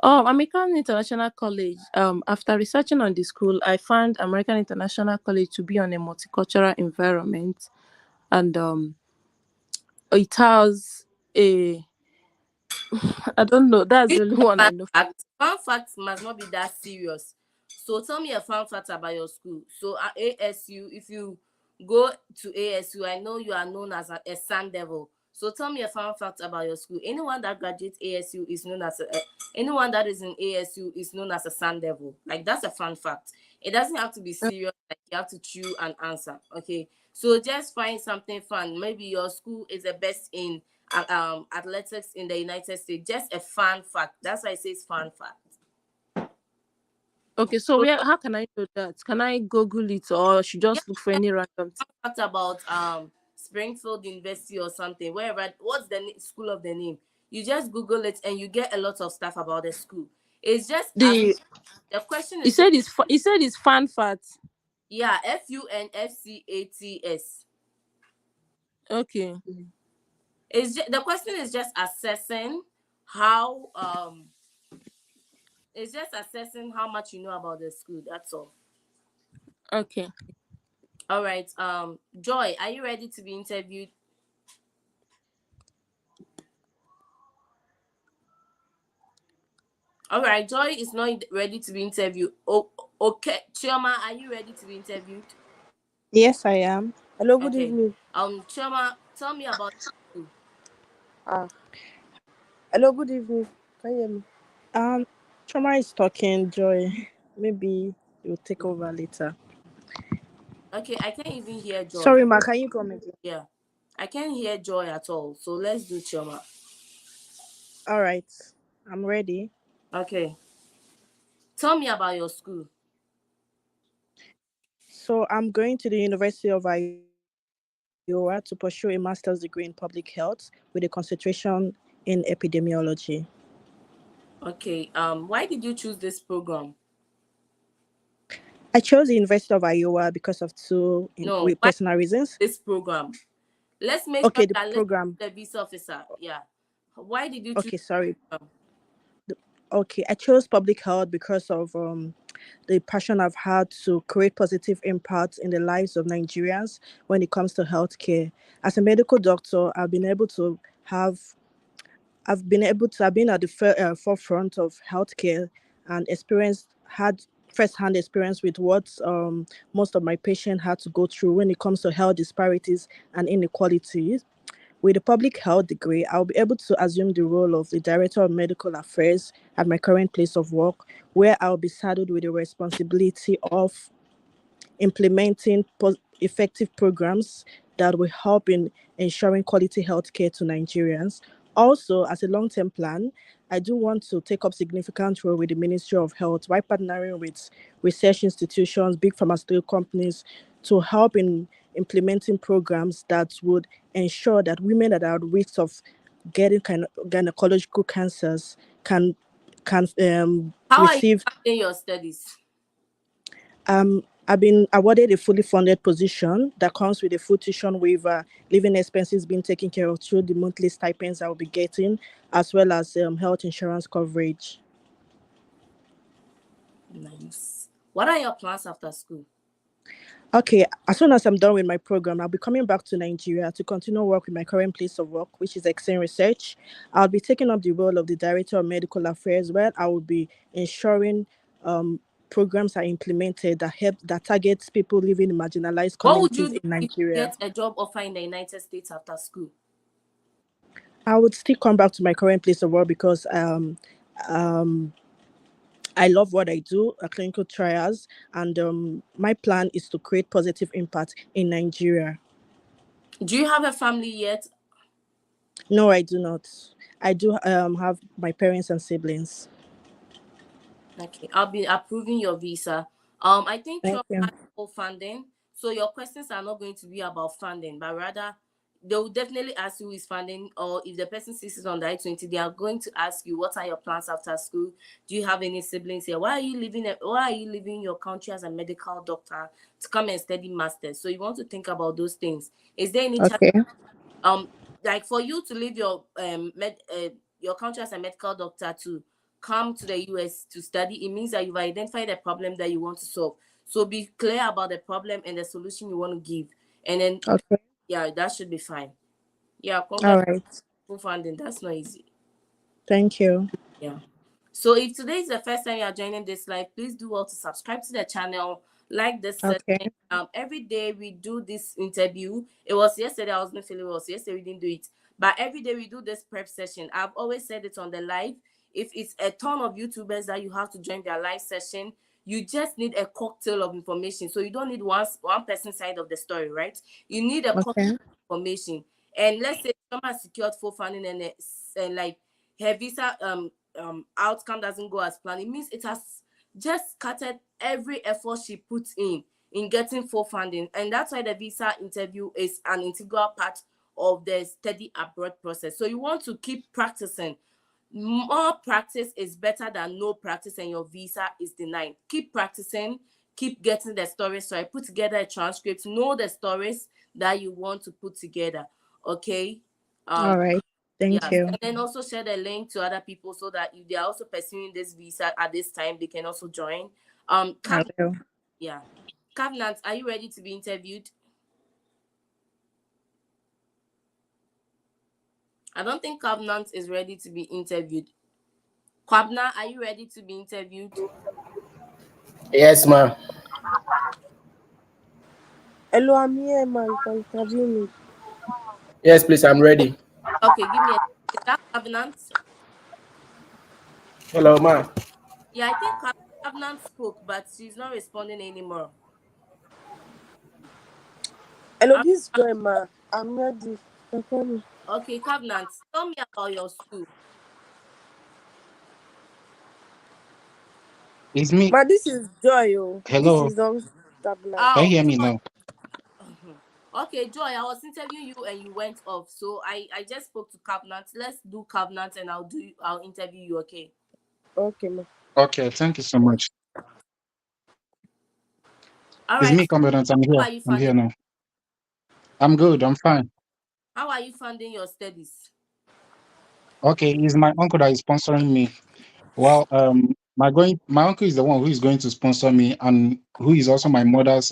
American International College. After researching on the school, I found American International College to be on a multicultural environment, and it has a I don't know. That's This the is only a one I fun know. fact. Fun facts must not be that serious. So tell me a fun fact about your school. So at ASU, if you go to ASU, I know you are known as a Sun Devil. So tell me a fun fact about your school. Anyone that graduates ASU is known as anyone that is in ASU is known as a Sun Devil. Like, that's a fun fact. It doesn't have to be serious. Like, you have to chew and answer. Okay. So just find something fun. Maybe your school is the best in athletics in the United States. Just a fun fact. That's why it says fun fact. Okay, so So where how can I know that? Can I Google it or I should yeah, just look for any random thing? fact about Springfield University or something. Wherever, what's the school of the name? You just Google it and you get a lot of stuff about the school. It's just as The the question he is just, said it's fan fat. yeah, FUNFCATS. Okay. The question is just assessing how it's just assessing how much you know about the school. That's all. Okay. All right. Joy, are you ready to be interviewed? All right. Joy is not ready to be interviewed. Oh, okay. Chioma, are you ready to be interviewed? Yes, I am. Hello, good Okay. evening. Chioma, tell me about you. Ah, hello, good evening. Can you hear me? Trauma is talking, Joy. Maybe you'll take over later. Okay, I can't even hear Joy. Sorry, Ma, can you come again? Yeah, I can't hear Joy at all. So let's do Chioma. All right, I'm ready. Okay. Tell me about your school. So I'm going to the University of Iowa to pursue a master's degree in public health with a concentration in epidemiology. Okay. Why did you choose this program? I chose the University of Iowa because of No, why personal reasons. this program? Let's make sure Okay, the that listen program. to the visa officer. Yeah. Why did you choose Okay, sorry. this program? Okay, I chose public health because of the passion I've had to create positive impact in the lives of Nigerians when it comes to healthcare. As a medical doctor, I've been at the forefront of healthcare and experienced had first-hand experience with what most of my patients had to go through when it comes to health disparities and inequalities. With a public health degree, I'll be able to assume the role of the Director of Medical Affairs at my current place of work, where I'll be saddled with the responsibility of implementing effective programs that will help in ensuring quality healthcare to Nigerians. Also, as a long-term plan, I do want to take up significant role with the Ministry of Health by partnering with research institutions, big pharmaceutical companies to help in implementing programs that would ensure that women that are at risk of getting gynecological cancers can How are you receive. funding your studies? I've been awarded a fully funded position that comes with a full tuition waiver, living expenses being taken care of through the monthly stipends I will be getting, as well as health insurance coverage. Nice. What are your plans after school? Okay, as soon as I'm done with my program, I'll be coming back to Nigeria to continue work with my current place of work, which is XCELE Research. I'll be taking up the role of the Director of Medical Affairs, where I will be ensuring programs are implemented that targets people living in marginalized What would communities you in do if you Nigeria. get a job offer in the United States after school? I would still come back to my current place of work because I love what I do, clinical trials, and my plan is to create positive impact in Nigeria. Do you have a family yet? No, I do not. I do have my parents and siblings. Okay, I'll be approving your visa. I think Thank Trump you. has full funding, so your questions are not going to be about funding, but rather they will definitely ask you who is funding, or if the person sees it on the I-20, they are going to ask you what are your plans after school. Do you have any siblings here? Why are you leaving your country as a medical doctor to come and study masters? So you want to think about those things. Is there any chance, Okay. like for you to leave your country as a medical doctor to come to the US to study? It means that you've identified a problem that you want to solve. So be clear about the problem and the solution you want to give, and then Okay. yeah, that should be fine. Yeah, All congratulations right. for funding. That's not easy. Thank you. Yeah. So if today is the first time you are joining this live, please do well to subscribe to the channel, like this Okay. session. Every day we do this interview. It was yesterday, I wasn't feeling well, so yesterday we didn't do it. But every day we do this prep session. I've always said it on the live. If it's a ton of YouTubers that you have to join their live session, you just need a cocktail of information. So you don't need one person's side of the story, right? You need a cocktail Okay. of information. And let's say someone secured full funding and like her visa outcome doesn't go as planned. It means it has just scattered every effort she puts in getting full funding, and that's why the visa interview is an integral part of the study abroad process. So you want to keep practicing. More practice is better than no practice and your visa is denied. Keep practicing, keep getting the stories right. Put together a transcript, know the stories that you want to put together. Okay. All right. Thank Yes, you. and then also share the link to other people so that if they are also pursuing this visa at this time, they can also join. I will. Yeah, Covenant, are you ready to be interviewed? I don't think Covenant is ready to be interviewed. Kwabna, are you ready to be interviewed? Yes, ma'am. Hello, I'm here, ma. You can interview me. Yes, please, I'm ready. Okay, give me a. Is that Covenant? Hello, ma'am. Yeah, I think Covenant spoke, but she's not responding anymore. Hello, Um, this is Joy, ma. I'm ready. You can call me. okay, Covenant, tell me about your school. It's me. Ma, this is Joy, oh. This Hello. is not Tabla. Can you Oh, hear me Joy. now? Okay, Joy, I was interviewing you and you went off. So I just spoke to Covenant. Let's do Covenant and I'll interview you, okay? Okay, ma. Okay, thank you so much. All It's right. me, Commandant. I'm How here. are you I'm funding here now. I'm good. I'm fine. how are you funding your studies? Okay, it's my uncle that is sponsoring me. Well, my uncle is the one who is going to sponsor me, and who is also my mother's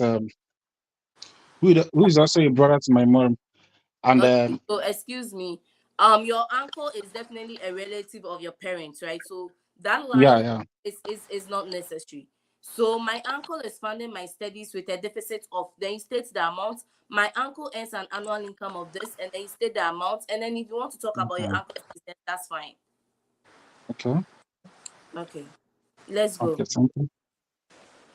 who is also a brother to my mom. And Okay, so excuse me. Your uncle is definitely a relative of your parents, right? So that line yeah, yeah. is not necessary. So my uncle is funding my studies with a deficit of, then he states the amount. My uncle earns an annual income of this, and then you state the amount. And then if you want to talk about your Okay. uncle's business, that's fine. Okay. Okay, let's go. Okay. Thank you.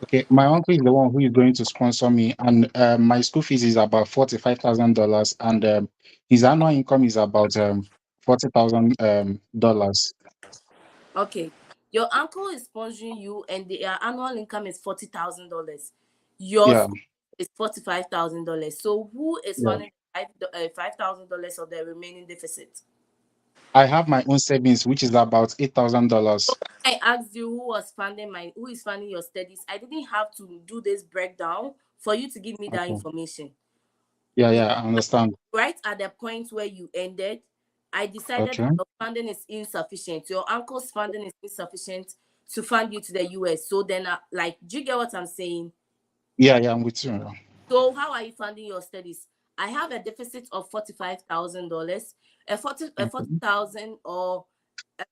Okay, my uncle is the one who is going to sponsor me, and my school fees is about $45,000, and his annual income is about $40,000. Okay, your uncle is sponsoring you, and their annual income is $40,000. Your Yeah, school is $45,000. So who is yeah. funding $5,000 of the remaining deficit? I have my own savings, which is about $8,000. I asked you who is funding your studies. I didn't have to do this breakdown for you to give me that Okay. information. Yeah, yeah, I understand. Right at the point where you ended, I decided that Okay. your funding is insufficient. Your uncle's funding is insufficient to fund you to the US. So then, like, do you get what I'm saying? Yeah, yeah, I'm with you. So how are you funding your studies? I have a deficit of $45,000, a Okay. 40,000 or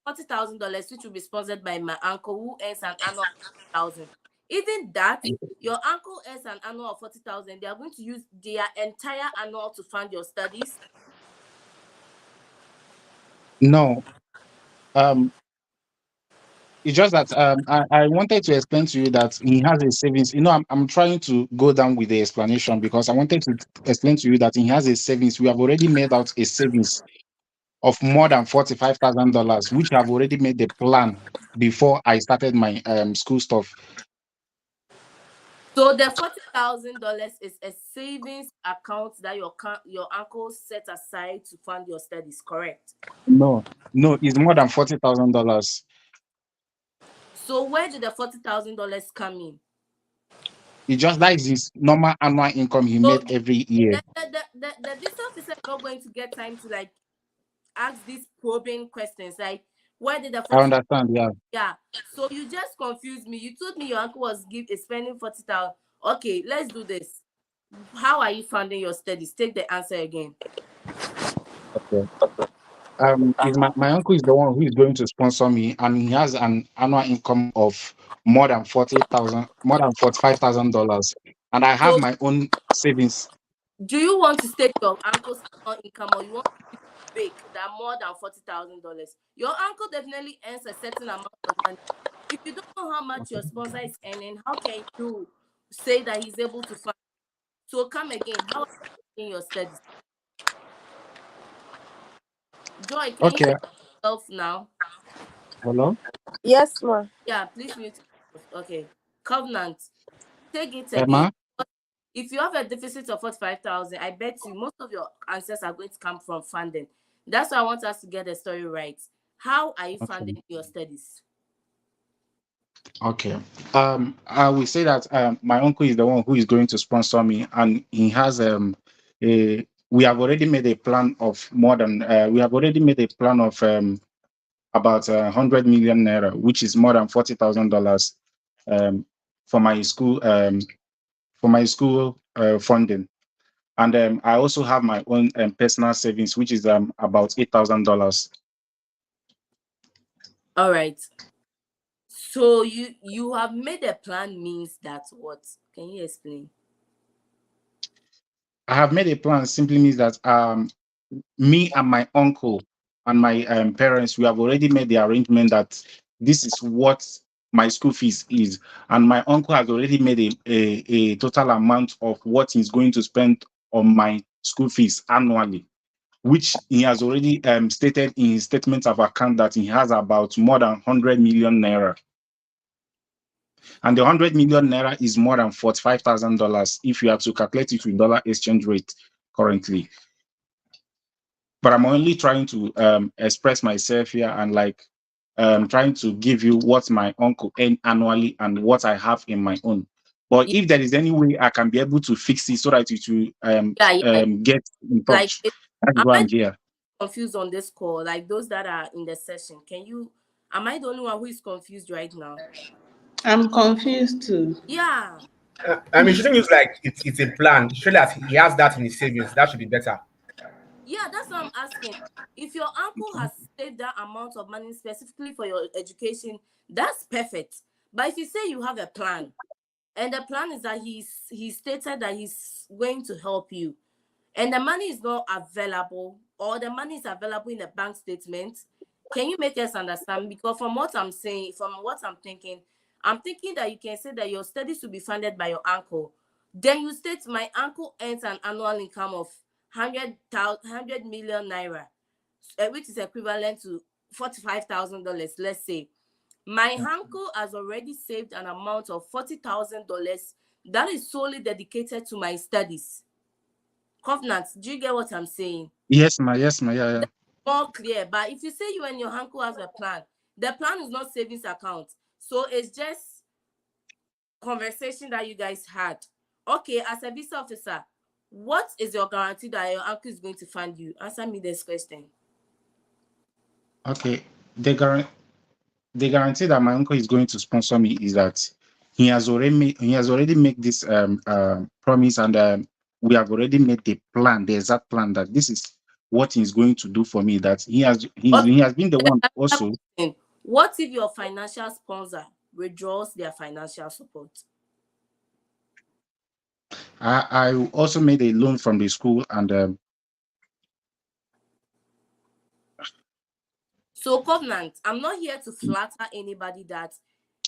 $40,000, which will be sponsored by my uncle, who earns an annual 40,000. Even that, your uncle earns an annual of 40,000. They are going to use their entire annual to fund your studies. No, um, it's just that I wanted to explain to you that he has a savings. I'm trying to go down with the explanation because I wanted to explain to you that he has a savings. We have already made out a savings of more than $45,000, which I've already made the plan before I started my school stuff. So the $40,000 is a savings account that your uncle set aside to fund your studies, correct? No, no, it's more than $40,000. So where did the $40,000 come in? It just that is his normal annual income he So made every year. the visa officer is not going to get time to like ask these probing questions like where did the I 40, understand, yeah. yeah. So you just confused me. You told me your uncle is spending 40,000. Okay, let's do this. How are you funding your studies? Take the answer again. Okay. Is my uncle is the one who is going to sponsor me, and he has an annual income of more than $45,000, and I have So my own savings. do you want to state your uncle's annual income, or you want to keep it big that more than $40,000? Your uncle definitely earns a certain amount of money. If you don't know how much your sponsor is earning, how can you say that he's able to fund? So come again. How are you funding your studies? Joy, can you Okay. hear yourself now? Hello, Yes, ma. Yeah, please mute yourself. Okay. Covenant, take it again. Emma. If you have a deficit of 45,000, I bet you most of your answers are going to come from funding. That's why I want us to get the story right. How are you Okay. funding your studies? Okay. I will say that my uncle is the one who is going to sponsor me, and he has a. We have already made a plan of more than. We have already made a plan of about 100 million naira, which is more than $40,000 um, for my school funding. And I also have my own personal savings, which is about $8,000. All right. So you have made a plan means that what? Can you explain? I have made a plan simply means that me and my uncle and my parents, we have already made the arrangement that this is what my school fees is, and my uncle has already made a total amount of what he's going to spend on my school fees annually, which he has already stated in his statement of account that he has about more than 100 million naira. And the 100 million naira is more than $45,000 if you have to calculate it with dollar exchange rate currently. But I'm only trying to express myself here and like trying to give you what my uncle earned annually and what I have in my own. But Yeah, if there is any way I can be able to fix it so that it will yeah. get in Like, touch, that's am why I I'm here. confused on this call? Like those that are in the session, am I the only one who is confused right now? I'm confused too. Yeah. I mean, shouldn't use like it's a plan. Surely that he has that in his savings. That should be better. Yeah, that's what I'm asking. If your uncle has saved that amount of money specifically for your education, that's perfect. But if you say you have a plan, and the plan is that he stated that he's going to help you, and the money is not available, or the money is available in a bank statement, can you make us understand? Because from what I'm saying, from what I'm thinking that you can say that your studies will be funded by your uncle. Then you state my uncle earns an annual income of 100 million naira, which is equivalent to $45,000. Let's say my uncle has already saved an amount of $40,000 that is solely dedicated to my studies. Covenant, do you get what I'm saying? Yes, ma. Yes, ma. Yeah, yeah. That's more clear. But if you say you and your uncle has a plan, the plan is not savings account. So it's just conversation that you guys had. Okay, as a visa officer, what is your guarantee that your uncle is going to fund you? Answer me this question. Okay. The guarantee that my uncle is going to sponsor me is that he has already made this promise, and we have already made the exact plan that this is what he's going to do for me. That Okay, he has been the and one another also. question. What if your financial sponsor withdraws their financial support? I also made a loan from the school, and So, Covenant, I'm not here to flatter anybody that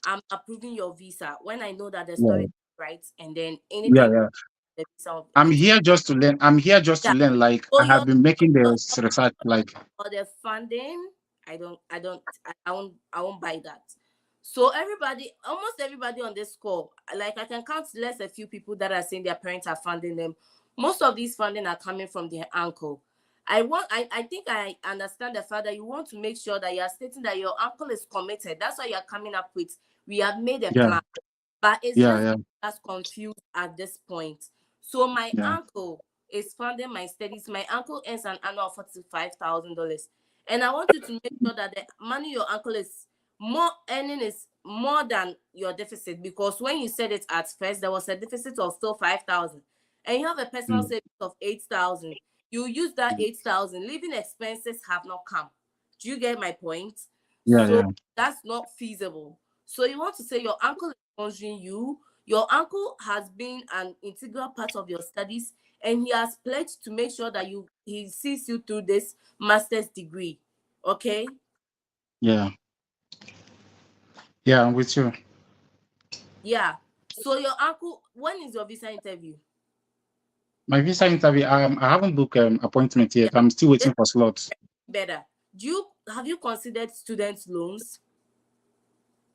I'm approving your visa when I know that the story yeah, is right, and then yeah, anything yeah. the visa of I'm anything. here just to learn. I'm here just to Yeah. learn. Like So I have your been making the your research. Like or the funding, I won't buy that. So everybody, almost everybody on this call, like I can count less a few people that are saying their parents are funding them. Most of these funding are coming from their uncle. I think I understand the fact that you want to make sure that you are stating that your uncle is committed. That's why you are coming up with, we have made a yeah, plan. But it's yeah, just yeah, as confused at this point. So my yeah, uncle is funding my studies. My uncle earns an annual $45,000, and I want you to make sure that the money your uncle is more earning is more than your deficit. Because when you said it at first, there was a deficit of still 5,000, and you have a personal mm, savings of 8,000. You use that 8,000. Living expenses have not come. Do you get my point? yeah, So yeah, that's not feasible. So you want to say your uncle is sponsoring you. Your uncle has been an integral part of your studies, and he has pledged to make sure that he sees you through this master's degree. Okay? yeah, yeah. I'm with you. Yeah. So your uncle, when is your visa interview? My visa interview. I haven't booked appointment Yeah. yet. I'm still This waiting for slots. better. Have you considered student loans?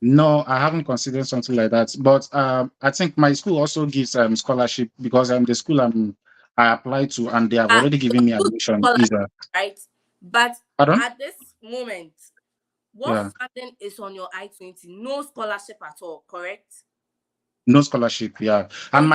No, I haven't considered something like that. But I think my school also gives scholarship because the school I applied to, and they have already Your given me school admission. scholarship, Is a right? But pardon? at this moment, what Yeah, funding is on your I-20? No scholarship at all, correct? no scholarship. Yeah, So and you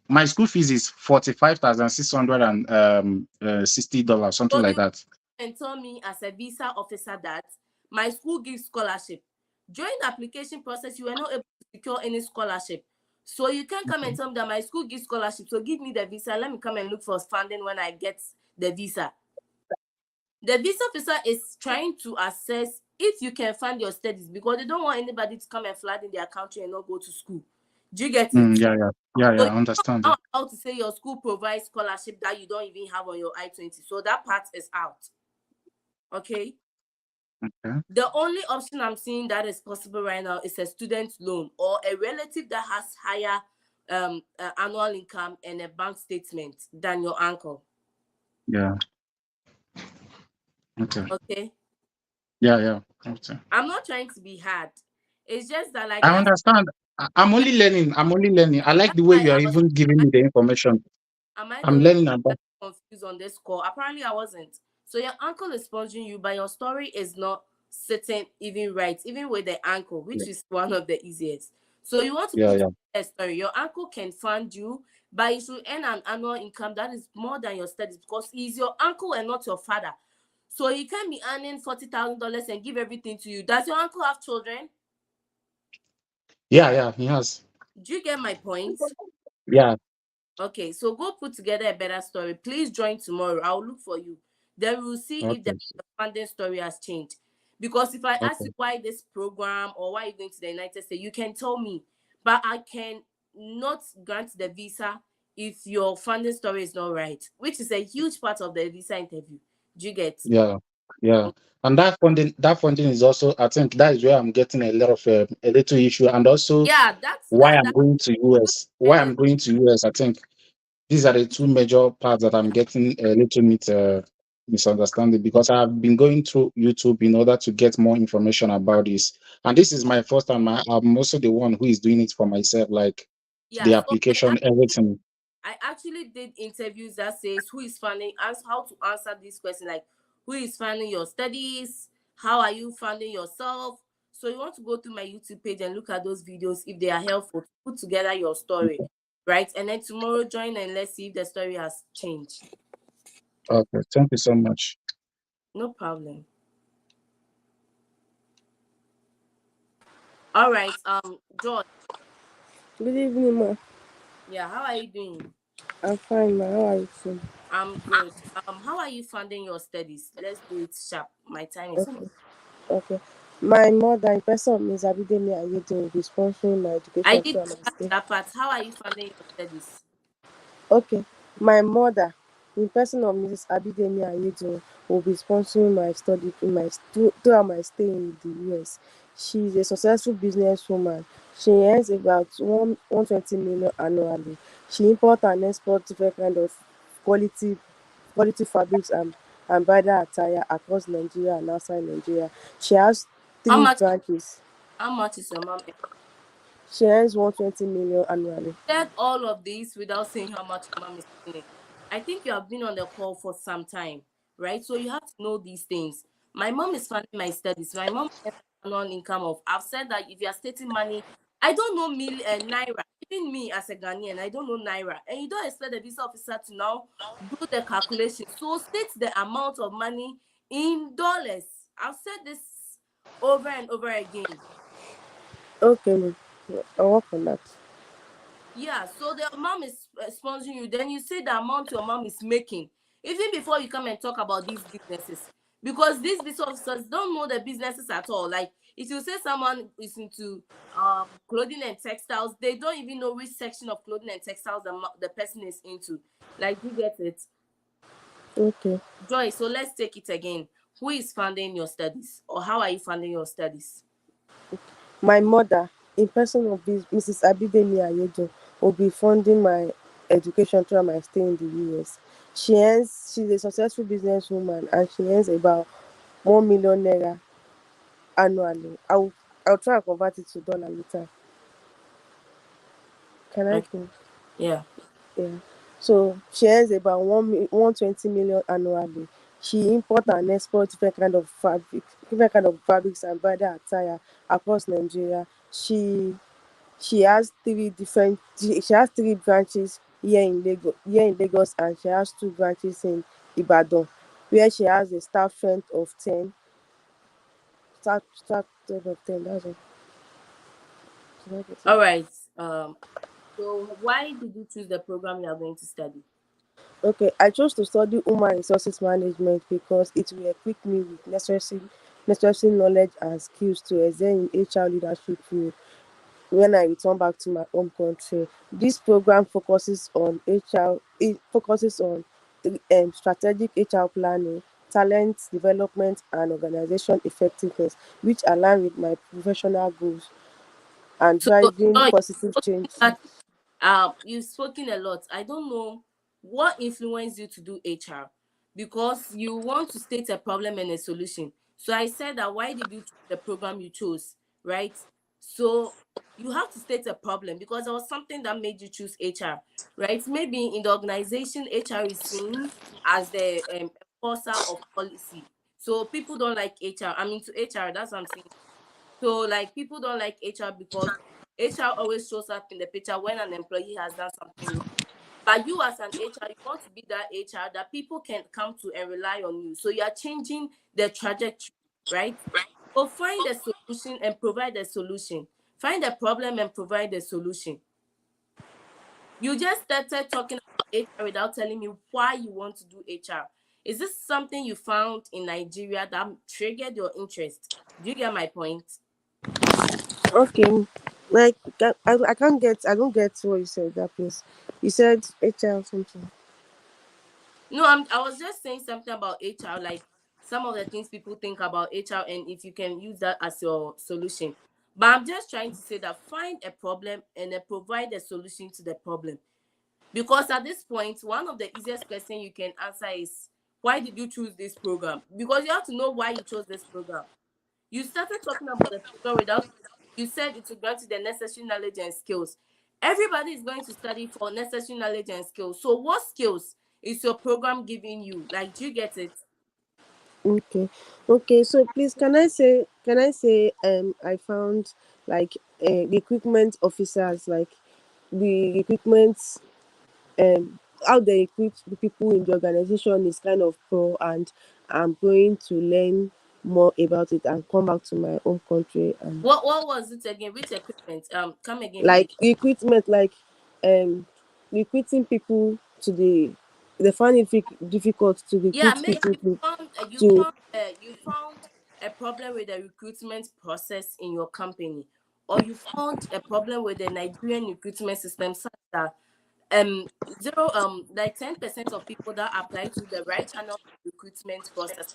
my school fees is $45,660, something so like you that. can tell me as a visa officer that my school gives scholarship. During the application process, you were not able to secure any scholarship. So you can come and tell me that my school gives scholarship. So give me the visa. Let me come and look for funding when I get the visa. The visa officer is trying to assess if you can fund your studies because they don't want anybody to come and flood in their country and not go to school. Do you get it? Yeah, yeah, yeah, So yeah. I you're understand. Yeah. not allowed to say your school provides scholarship that you don't even have on your I-20. So that part is out. Okay. Okay. The only option I'm seeing that is possible right now is a student loan or a relative that has higher annual income and a bank statement than your uncle. Yeah. Okay. Okay. Yeah, yeah. Okay. I'm not trying to be hard. It's just that like I that's understand. I'm yeah, only learning. I'm only learning. I like that's the way why you are I was even giving me the information. am I the I'm only learning about. person confused on this call? Apparently I wasn't. So your uncle is sponsoring you, but your story is not sitting even right, even with the uncle, Yeah, which is one of the easiest. So you want to yeah, put yeah. a story. Your uncle can fund you, but you should earn an annual income that is more than your studies because he's your uncle and not your father. So he can be earning $40,000 and give everything to you. Does your uncle have children? Yeah, yeah. He has. Do you get my point? Yeah. Okay, so go put together a better story. Please join tomorrow. I'll look for you. Then we'll see if the Okay. funding story has changed. Because if I ask you Okay. why this program or why you going to the United States, you can tell me, but I can not grant the visa if your funding story is not right, which is a huge part of the visa interview. Do you get? Yeah. Yeah. And that funding is also, I think that is where I'm getting a lot of a little issue, and also Yeah, that's why that I'm that going to US. Why I'm going to US, I think these are the two major parts that I'm getting a little bit misunderstanding, because I've been going through YouTube in order to get more information about this. And this is my first time. I'm also the one who is doing it for myself, like yeah. the So application, everything. I actually did interviews that says who is funding, ask how to answer this question, like who is funding your studies, how are you funding yourself. So you want to go to my YouTube page and look at those videos if they are helpful to put together your story, right? And then tomorrow join and let's see if the story has changed. Okay, thank you so much. No problem. All right. George. Good evening, ma. Yeah, how are you doing? I'm fine, ma. How are you too? I'm good. How are you funding your studies? Let's do it sharp. My time is Okay, okay. My mother, in person of Ms. Abidemi Ayedo, will be sponsoring my I education did through my catch stay. that part. How are you funding your studies? Okay. My mother, in person of Mrs. Abidemi Ayedo, will be sponsoring my study throughout my stay in the US. She is a successful businesswoman. She earns about 120 million annually. She imports and exports different kind of quality quality fabrics and bridal attire across Nigeria and outside Nigeria. She has How three much? branches. How much is your mom? She earns 120 million annually. Said all of this without saying how much your mom is earning. I think you have been on the call for some time, right? So you have to know these things. My mom is funding my studies. My mom has an annual income of. I've said that if you are stating money, I don't know naira. Even me as a Ghanaian, I don't know naira, and you don't expect the visa officer to now do the calculation. So state the amount of money in dollars. I've said this over and over again. Okay, ma'am. I'll work on that. Yeah, so the mom is sponsoring you, then you say the amount your mom is making, even before you come and talk about these businesses. Because these business officers don't know the businesses at all. Like, if you say someone is into clothing and textiles, they don't even know which section of clothing and textiles the person is into. Like, you get it? Okay. Joy, so let's take it again. Who is funding your studies? Or how are you funding your studies? My mother, in person of Mrs. Abidemi Ayedo, will be funding my education throughout my stay in the US. She's a successful businesswoman and she earns about 1 million naira annually. I'll try and convert it to dollar later. Can I Okay. go? Yeah. Yeah. So she earns about 120 million annually. She imports and exports different kind of fabrics and bridal attire across Nigeria. She has she has three branches here in Lagos, and she has two branches in Ibadan, where she has a staff strength of 10. That's all. Did I get it? All right. So why did you choose the program you are going to study? Okay, I chose to study human resources management because it will equip me with necessary knowledge and skills to excel in HR leadership field when I return back to my home country. This program focuses on HR. It focuses on strategic HR planning, talent development, and organization effectiveness, which align with my professional goals and So driving Joy, positive change. you've spoken a lot. I don't know what influenced you to do HR, because you want to state a problem and a solution. So I said that why did you choose the program you chose, right? So you have to state a problem because there was something that made you choose HR, right? Maybe in the organization, HR is seen as the enforcer of policy. So people don't like HR. I'm into HR. That's what I'm saying. So like people don't like HR because HR always shows up in the picture when an employee has done something wrong. But you as an HR, you want to be that HR that people can come to and rely on you. So you are changing the trajectory, right? So find a solution and provide a solution. Find a problem and provide a solution. You just started talking about HR without telling me why you want to do HR. Is this something you found in Nigeria that triggered your interest? Do you get my point? Okay, like I can't get, I don't get what you said that place. You said HR something. No, I was just saying something about HR, like some of the things people think about HR, and if you can use that as your solution. But I'm just trying to say that find a problem and then provide a solution to the problem. Because at this point, one of the easiest questions you can answer is, why did you choose this program? Because you have to know why you chose this program. You started talking about the program without, you said it will grant you the necessary knowledge and skills. Everybody is going to study for necessary knowledge and skills. So what skills is your program giving you? Like, do you get it? Okay, okay. So please, can I say I found like the equipment officers, like the equipment how they equip the people in the organization is kind of poor, and I'm going to learn more about it and come back to my own country. And What was it again? Which equipment? Come again, please. like the equipment, like recruiting people to the, they find it difficult to Yeah, recruit maybe people to you found a problem with the recruitment process in your company, or you found a problem with the Nigerian recruitment system, such that um zero like 10% of people that apply to the right channel recruitment process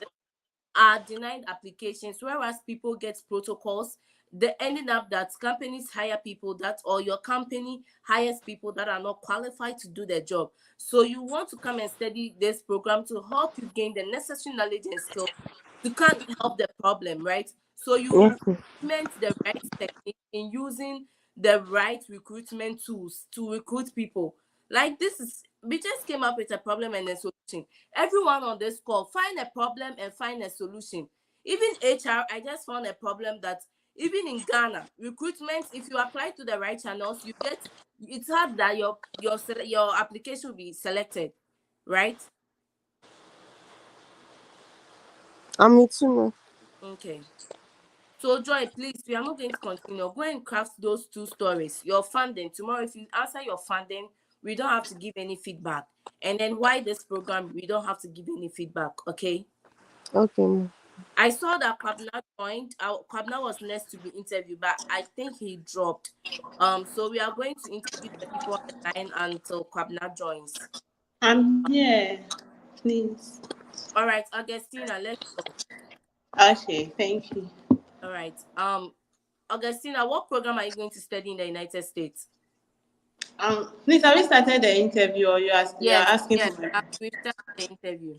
are denied applications, whereas people get protocols. They ended up that companies hire people that, or your company hires people that are not qualified to do their job. So you want to come and study this program to help you gain the necessary knowledge and skills to can help the problem, right? So you okay. implement the right technique in using the right recruitment tools to recruit people. Like this is, we just came up with a problem and a solution. Everyone on this call, find a problem and find a solution. Even HR, I just found a problem that even in Ghana, recruitment, if you apply to the right channels, you get, it's hard that your application will be selected, right? I'm with you now. Okay. So Joy, please, we are not going to continue. Go and craft those two stories. Your funding. Tomorrow, if you answer your funding, we don't have to give any feedback. And then why this program, we don't have to give any feedback. Okay. Okay, ma. I saw that Kwabna joined. Kwabna was next to be interviewed, but I think he dropped. So we are going to interview the people on the line until Kwabna joins. I'm here, please. All right, Augustina, let's go. Okay, thank you. All right. Augustina, what program are you going to study in the United States? Please, have you started the interview, or you are Yes, asking yes. for my? We've started the interview.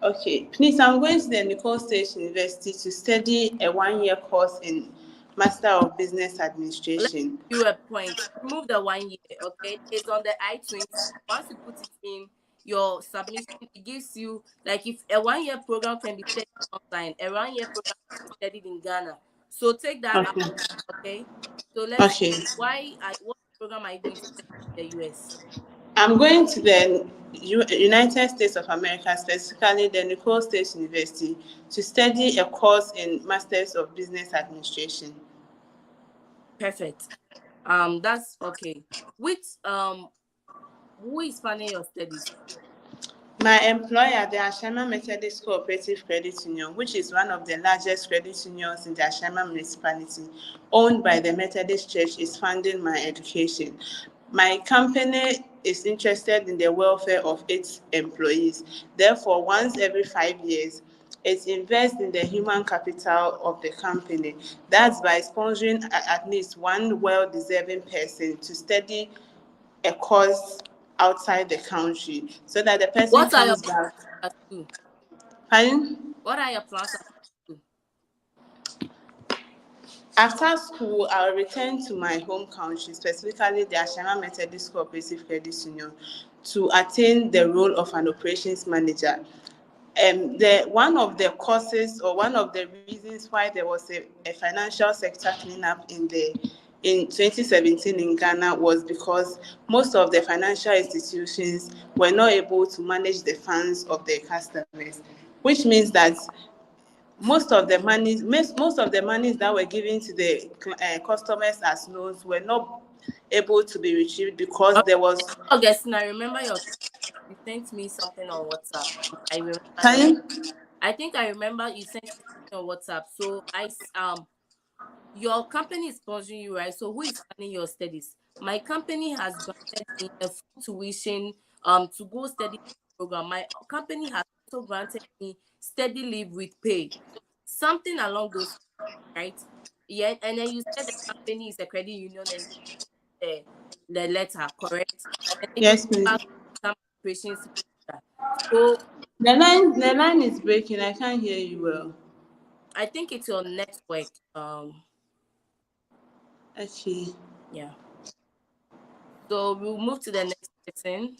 Okay, please, I'm going to the Nicole State University to study a 1-year course in Master of Business Let me Administration. give you a point. Remove the 1 year, okay? It's on the I-20. Once you put it in your submission, it gives you, like, if a 1 year program can be studied online, a 1 year program can be studied in Ghana. So take that Okay. out, okay? So let's Okay. what program are you going to study in the US? I'm going to the United States of America, specifically the Nicole State University, to study a course in Masters of Business Administration. Perfect. That's okay. With who is funding your studies? My employer, the Ashama Methodist Cooperative Credit Union, which is one of the largest credit unions in the Ashama municipality, owned by the Methodist Church, is funding my education. My company is interested in the welfare of its employees. Therefore, once every 5 years, it invests in the human capital of the company. That's by sponsoring at least one well-deserving person to study a course outside the country so that the person What are your comes back. plans to? Pardon? What are your plans to? After school, I'll return to my home country, specifically the Ashama Methodist Cooperative Credit Union, to attain the role of an operations manager. One of the causes, or one of the reasons why there was a financial sector cleanup in 2017 in Ghana was because most of the financial institutions were not able to manage the funds of their customers, which means that most of the monies that were given to the customers as loans were not able to be retrieved because Okay, there was. Augustine, I remember your. You sent me something on WhatsApp. I remember Can that. you? I think I remember you sent me something on WhatsApp. So your company is sponsoring you, right? So who is funding your studies? My company has granted me a full tuition to go study program. My company has also granted me study leave with pay. Something along those, right? Yeah, and then you said the company is a credit union and the letter, correct? And then you Yes, please. have some operations manager. So The line is breaking. I can't hear you well. I think it's your network. Okay. Yeah. So we'll move to the next person.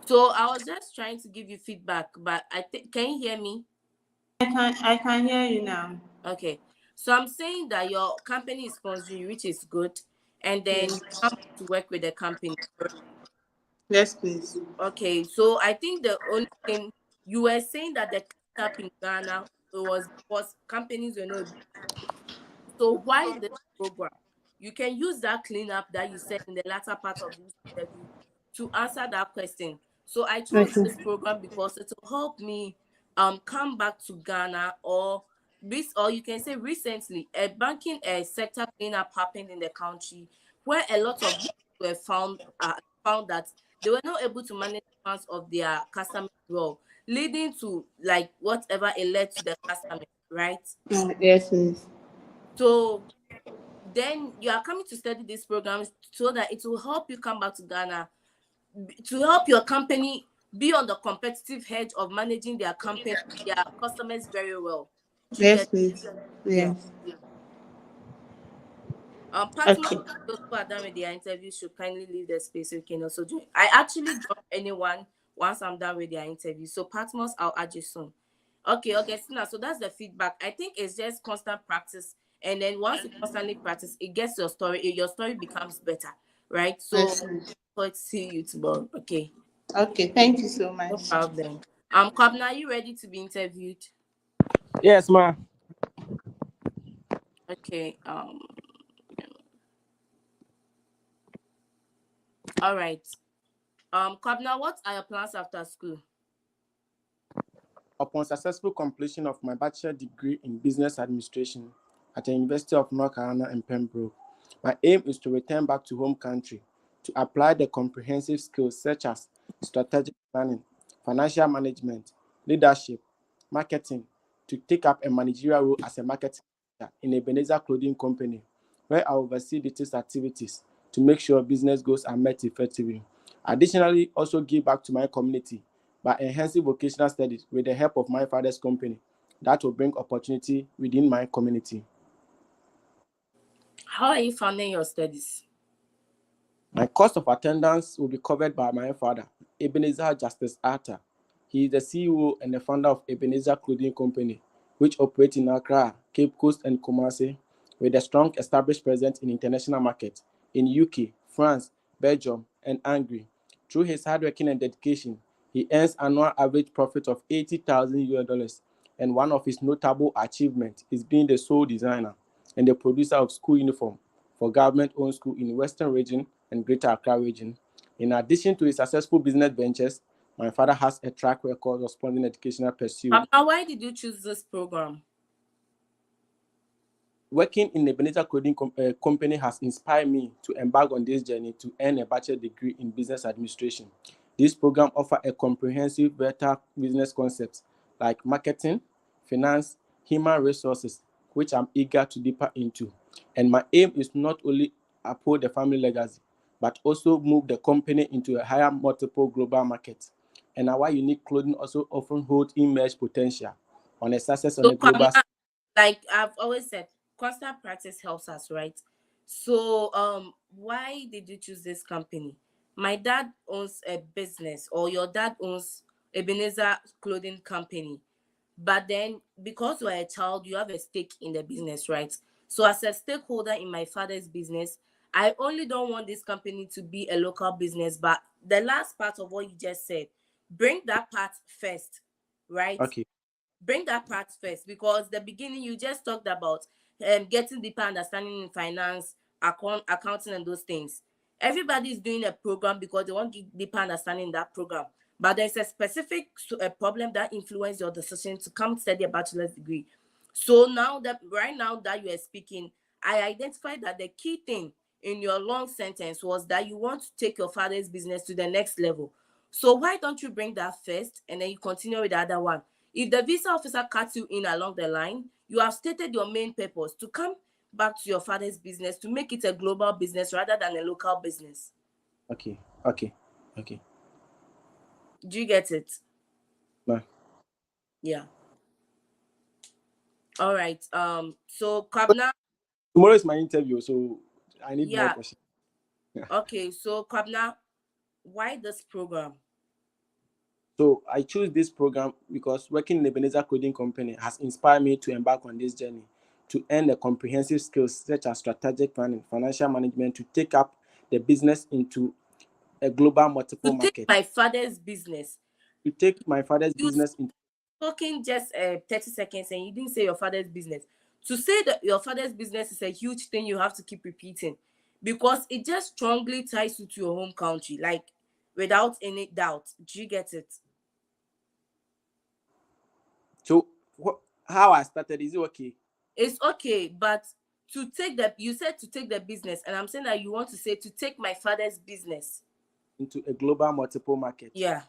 So I was just trying to give you feedback, but I think, can you hear me? I can hear you now. Okay. So I'm saying that your company is sponsoring you, which is good, and then Yes. you come to work with the company. Yes, please. Okay. So I think the only thing you were saying that the cleanup in Ghana it was because companies were not. So why this program? You can use that cleanup that you said in the latter part of this interview to answer that question. So I chose Okay. this program because it will help me come back to Ghana or you can say recently a banking sector cleanup happened in the country where a lot of banks were found that they were not able to manage funds of their customers well, leading to like whatever it led to the customers, right? Yes, please. So then you are coming to study this program so that it will help you come back to Ghana to help your company be on the competitive edge of managing their customers very well. Do you Yes, get? please. Yeah. Yes. Patmos, Okay. those who are done with their interview should kindly leave the space so you can also join. I actually drop anyone once I'm done with their interview. So Patmos, I'll add you soon. Okay, Augustina. So that's the feedback. I think it's just constant practice, and then once you constantly practice, it gets your story. Your story becomes better, right? So Yes, please. let's see you tomorrow. Okay, Okay. Thank you so no much. problem. Kwabna, are you ready to be interviewed? Yes, ma. Okay. All right. Kwabna, what are your plans after school? Upon successful completion of my bachelor degree in business administration at the University of North Carolina in Pembroke, my aim is to return back to home country to apply the comprehensive skills such as strategic planning, financial management, leadership, marketing, to take up a managerial role as a marketing manager in a Ebenezer clothing company, where I oversee business activities to make sure business goals are met effectively. Additionally, also give back to my community by enhancing vocational studies with the help of my father's company that will bring opportunity within my community. How are you funding your studies? My cost of attendance will be covered by my father, Ebenezer Justice Arthur. He is the CEO and the founder of Ebenezer Clothing Company, which operates in Accra, Cape Coast, and Kumasi, with a strong established presence in international markets in UK, France, Belgium, and Hungary. Through his hard working and dedication, he earns annual average profit of 80,000 US dollars, and one of his notable achievements is being the sole designer and the producer of school uniform for government-owned school in Western Region and Greater Accra Region. In addition to his successful business ventures, my father has a track record of sponsoring educational pursuits. Kwabna, why did you choose this program? Working in the Ebenezer Clothing Company has inspired me to embark on this journey to earn a bachelor degree in business administration. This program offers a comprehensive vertical business concepts like marketing, finance, human resources, which I'm eager to deeper into. And my aim is not only uphold the family legacy, but also move the company into a higher multiple global market. And our unique clothing also often hold immense potential on a success on So a global scale. Kwabna, like I've always said, constant practice helps us, right? So why did you choose this company? My dad owns a business, or your dad owns Ebenezer clothing company. But then because you are a child, you have a stake in the business, right? So as a stakeholder in my father's business, I only don't want this company to be a local business. But the last part of what you just said, bring that part first, right? Okay. Bring that part first, because the beginning you just talked about getting deeper understanding in finance, accounting, and those things. Everybody's doing a program because they want to get deeper understanding in that program. But there's a specific problem that influences your decision to come study a bachelor's degree. So now that right now that you are speaking, I identified that the key thing in your long sentence was that you want to take your father's business to the next level. So why don't you bring that first and then you continue with the other one? If the visa officer cuts you in along the line, you have stated your main purpose to come back to your father's business to make it a global business rather than a local business. Okay. Do you get it? Ma. Yeah. All right. So Kwabna, Tomorrow is my interview, so I need more yeah. questions. Okay. So Kwabna, why this program? So I choose this program because working in a Ebenezer clothing company has inspired me to embark on this journey to earn the comprehensive skills such as strategic planning, financial management, to take up the business into a global multiple To take market. my father's business. To take my father's You business into talking just 30 seconds and you didn't say your father's business. To say that your father's business is a huge thing, you have to keep repeating because it just strongly ties you to your home country, like without any doubt. Do you get it? so how I started, is it okay? It's okay, but you said to take the business, and I'm saying that you want to say to take my father's business Into a global multiple market. Yeah.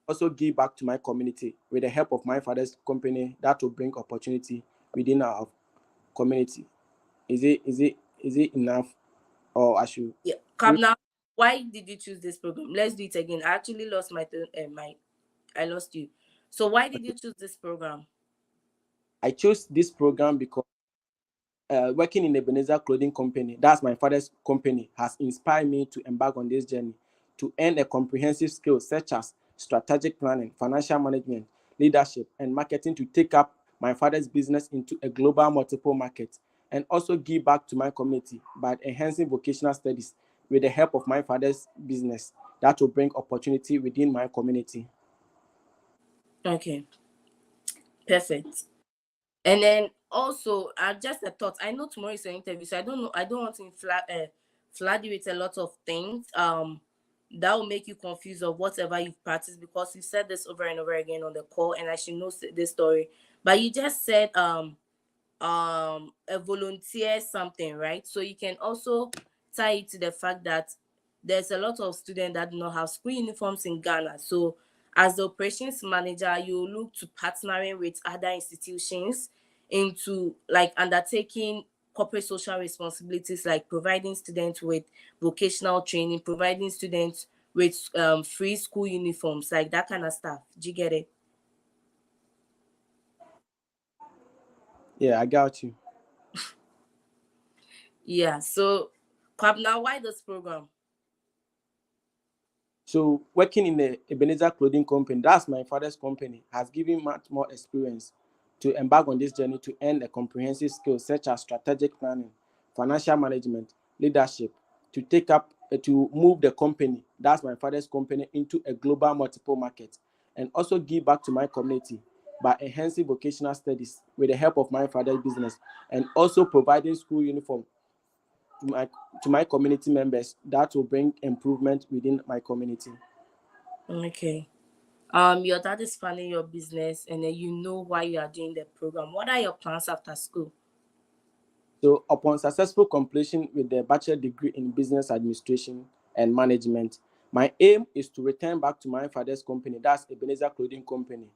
Also give back to my community with the help of my father's company that will bring opportunity within our community. Is it enough, or I should? Yeah. Kabna, why did you choose this program? Let's do it again. I actually lost I lost you. So why did you choose this program? I chose this program because working in Ebenezer clothing company, that's my father's company, has inspired me to embark on this journey to earn a comprehensive skill such as strategic planning, financial management, leadership, and marketing to take up my father's business into a global multiple market, and also give back to my community by enhancing vocational studies with the help of my father's business that will bring opportunity within my community. Okay. Perfect. And then also, just a thought. I know tomorrow is your interview, so I don't know. I don't want to flood you with a lot of things. That will make you confused of whatever you've practiced because you said this over and over again on the call, and I should know this story. But you just said a volunteer something, right? So you can also tie it to the fact that there's a lot of students that do not have school uniforms in Ghana. So as the operations manager, you look to partnering with other institutions into like undertaking corporate social responsibilities, like providing students with vocational training, providing students with free school uniforms, like that kind of stuff. Do you get it? Yeah, I got you. Yeah. So Kwabna, why this program? So working in the Ebenezer clothing company, that's my father's company, has given much more experience to embark on this journey to earn a comprehensive skills such as strategic planning, financial management, leadership, to take up to move the company, that's my father's company, into a global multiple market, and also give back to my community by enhancing vocational studies with the help of my father's business, and also providing school uniform to my community members that will bring improvement within my community. Okay. Your dad is funding your business, and then you know why you are doing the program. What are your plans after school? So upon successful completion with the bachelor degree in business administration and management, my aim is to return back to my father's company, that's Ebenezer Clothing Company,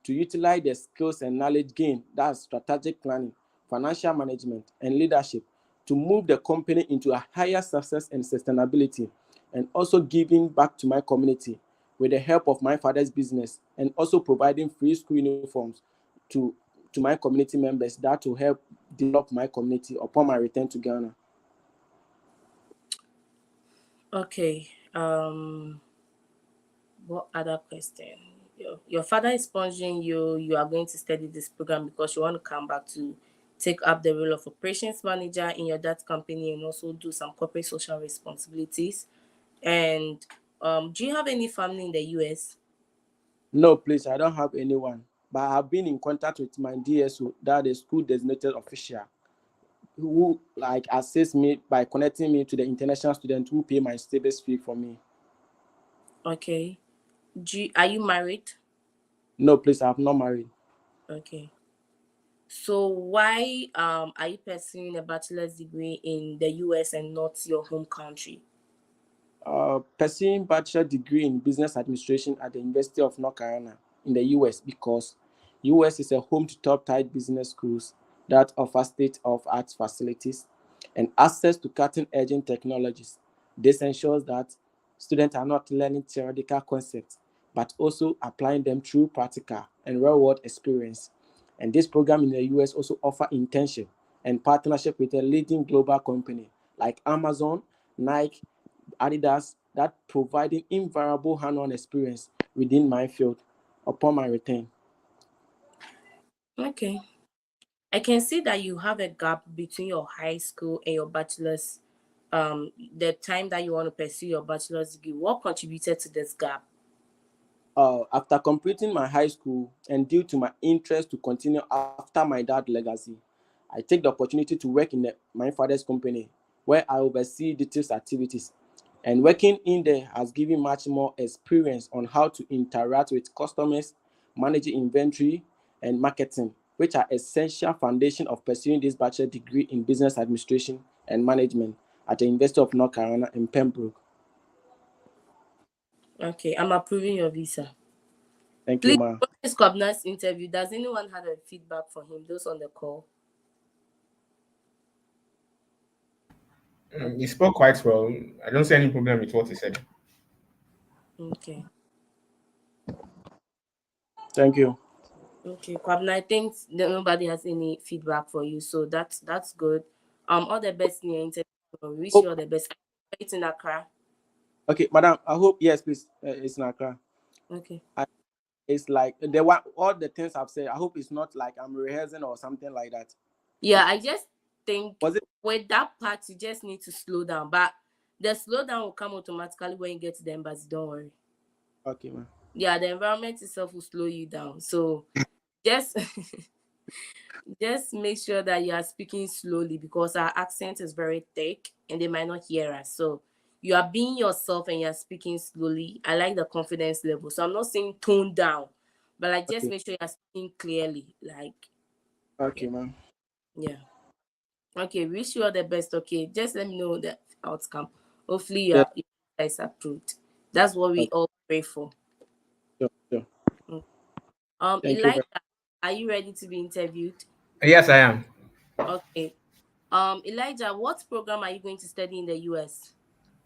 to utilize the skills and knowledge gained, that's strategic planning, financial management, and leadership, to move the company into a higher success and sustainability, and also giving back to my community with the help of my father's business, and also providing free school uniforms to my community members that will help develop my community upon my return to Ghana. Okay. What other question? Your father is sponsoring you. You are going to study this program because you want to come back to take up the role of operations manager in your dad's company and also do some corporate social responsibilities. And do you have any family in the US? No, please, I don't have anyone, but I've been in contact with my DSO, that is school designated official. who like assist me by connecting me to the international student who pay my service fee for me. Okay. Are you married? No, please, I have not married. Okay. So why are you pursuing a bachelor's degree in the US and not your home country? Pursuing bachelor degree in business administration at the University of North Carolina in the US because US is a home to top tier business schools that offer state of art facilities and access to cutting edge technologies. This ensures that students are not learning theoretical concepts but also applying them through practical and real world experience. And this program in the US also offer internship and partnership with a leading global company like Amazon, Nike, Adidas that providing invaluable hands-on experience within my field upon my return. Okay. I can see that you have a gap between your high school and your bachelor's, the time that you want to pursue your bachelor's degree. What contributed to this gap? After completing my high school and due to my interest to continue after my dad's legacy, I take the opportunity to work in my father's company where I oversee details activities. And working in there has given much more experience on how to interact with customers, manage inventory, and marketing, which are essential foundation of pursuing this bachelor degree in business administration and management at the University of North Carolina in Pembroke. Okay, I'm approving your visa. Thank you, Please, ma. for this Kobna's interview, does anyone have a feedback for him? Those on the call. He spoke quite well. I don't see any problem with what he said. Okay. Thank you. Okay, Kwabna, I think that nobody has any feedback for you, so that's good. All the best in your interview. We wish Oh, you all the best. It's in Accra. okay, madam. I hope yes, please. It's in Accra. Okay. It's like the one all the things I've said. I hope it's not like I'm rehearsing or something like that. Yeah, I just think Was it with that part you just need to slow down, but the slowdown will come automatically when you get to the embassy. Don't worry. okay, man? Yeah, the environment itself will slow you down. So just just make sure that you are speaking slowly because our accent is very thick and they might not hear us. So you are being yourself and you're speaking slowly. I like the confidence level. So I'm not saying tone down, but like just Okay, make sure you're speaking clearly. Like, yeah, okay, man. yeah. Okay, wish you all the best. Okay, just let me know the outcome. Hopefully, Yes, you guys approved. That's what we okay, all pray for. sure, sure. Mm. Thank you Elijah, very are you ready to be interviewed? Yes, I am. Okay. Elijah, what program are you going to study in the US?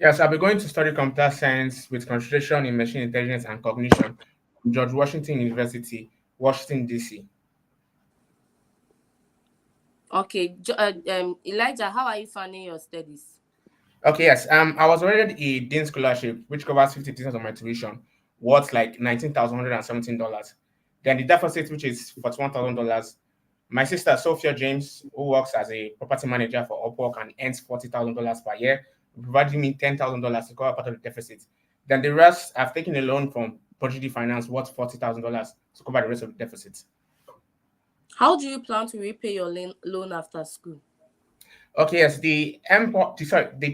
Yes, I'll be going to study computer science with concentration in machine intelligence and cognition from George Washington University, Washington, D.C. Okay. Elijah, how are you funding your studies? Okay, yes. I was awarded a Dean scholarship, which covers 50% of my tuition, worth like $19,117. Then the deficit, which is $41,000. My sister Sophia James, who works as a property manager for Upwork and earns $40,000 per year, providing me $10,000 to cover part of the deficit. Then the rest, I've taken a loan from Prodigy Finance worth $40,000 to cover the rest of the deficit. How do you plan to repay your loan after school? Okay, yes, the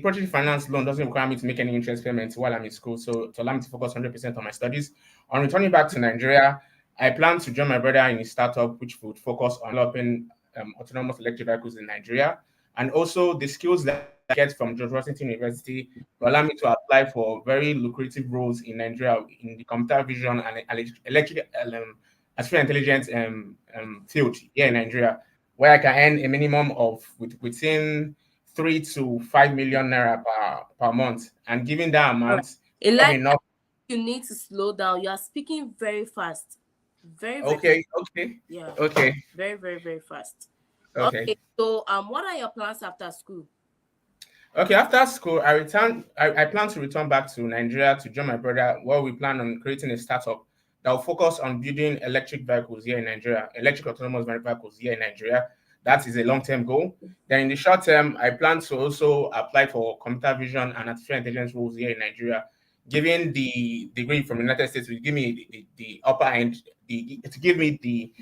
project finance loan doesn't require me to make any interest payments while I'm in school, so to allow me to focus 100% on my studies. On returning back to Nigeria, I plan to join my brother in a startup which would focus on developing autonomous electric vehicles in Nigeria, and also the skills that I get from George Washington University will allow me to apply for very lucrative roles in Nigeria in the computer vision and electric artificial intelligence field here in Nigeria where I can earn a minimum of within 3 to 5 million naira per month. And given that All right. amount, I have Elijah, enough. you need to slow down. You are speaking very fast. Very, very, Okay, okay, yeah. okay, Very, very, very fast. okay. Okay, so what are your plans after school? Okay, after school, I plan to return back to Nigeria to join my brother where we plan on creating a startup that will focus on building electric vehicles here in Nigeria, electric autonomous vehicles here in Nigeria. That is a long-term goal. Then in the short term, I plan to also apply for computer vision and artificial intelligence roles here in Nigeria. Given the degree from the United States will give me the upper end, to give me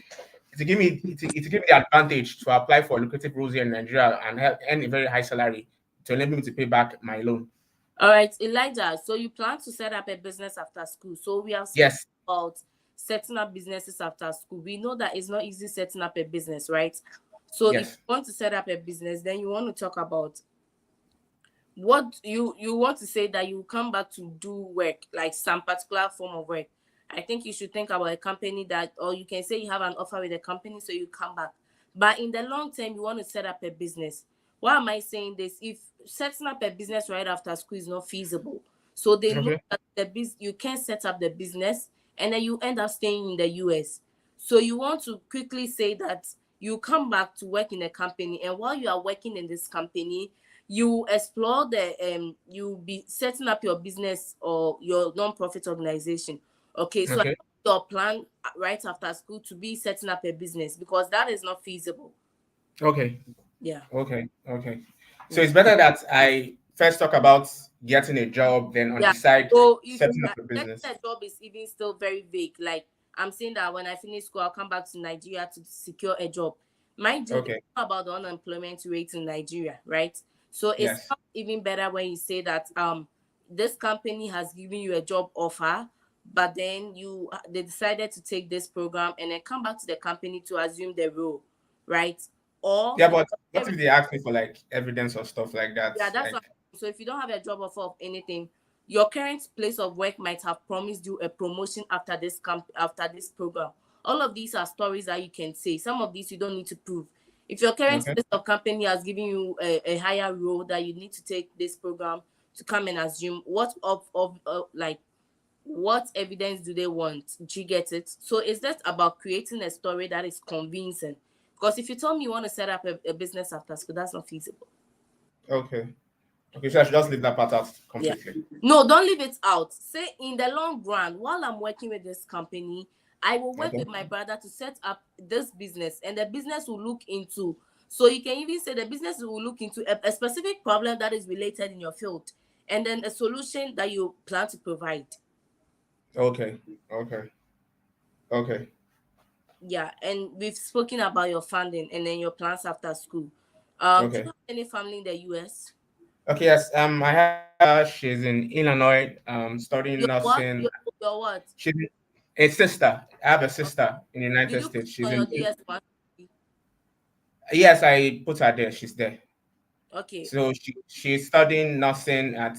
it give me the advantage to apply for lucrative roles here in Nigeria and earn a very high salary to enable me to pay back my loan. All right, Elijah. So you plan to set up a business after school. So we have spoken Yes, about setting up businesses after school. We know that it's not easy setting up a business, right? So if you yes. want to set up a business, then you want to talk about what you want to say that you come back to do work, like some particular form of work. I think you should think about a company that, or you can say you have an offer with a company, so you come back. But in the long term, you want to set up a business. Why am I saying this? If setting up a business right after school is not feasible, so they know Okay, that you can set up the business and then you end up staying in the US. So you want to quickly say that you come back to work in a company, and while you are working in this company, you explore you be setting up your business or your non-profit organization. Okay, so I okay, want your plan right after school to be setting up a business, because that is not feasible. okay, Yeah. okay. So Yeah. it's better that I first talk about getting a job, then on Yeah. the side So if setting up a getting business. a job is even still very vague. Like, I'm saying that when I finish school, I'll come back to Nigeria to secure a job. Mind you, it's Okay, not about the unemployment rate in Nigeria, right? So it's yes. not even better when you say that this company has given you a job offer, but then they decided to take this program and then come back to the company to assume the role, right? Or Yeah, you but what if they ask me for like evidence or stuff like that? yeah, that's what. Like, So if you don't have a job offer of anything, your current place of work might have promised you a promotion after after this program. All of these are stories that you can say. Some of these you don't need to prove. If your current okay, place of company has given you a higher role that you need to take this program to come and assume, what like what evidence do they want? Do you get it? So it's just about creating a story that is convincing. Because if you tell me you want to set up a business after school, that's not feasible. okay, okay. So I should just leave that part out Yeah. completely. No, don't leave it out. Say in the long run, while I'm working with this company, I will work Okay, with my brother to set up this business, and the business will look into. So you can even say the business will look into a specific problem that is related in your field, and then a solution that you plan to provide. okay, okay, okay, Yeah, and we've spoken about your funding and then your plans after school. Do you okay. have any family in the US? Okay, yes. I have she's in Illinois, studying Your what? nursing. Your what? She's a sister. I have a Okay. sister in the Did United you put States. it She's on your in DS1? yes, I put her there. She's there. Okay. So she's studying nursing at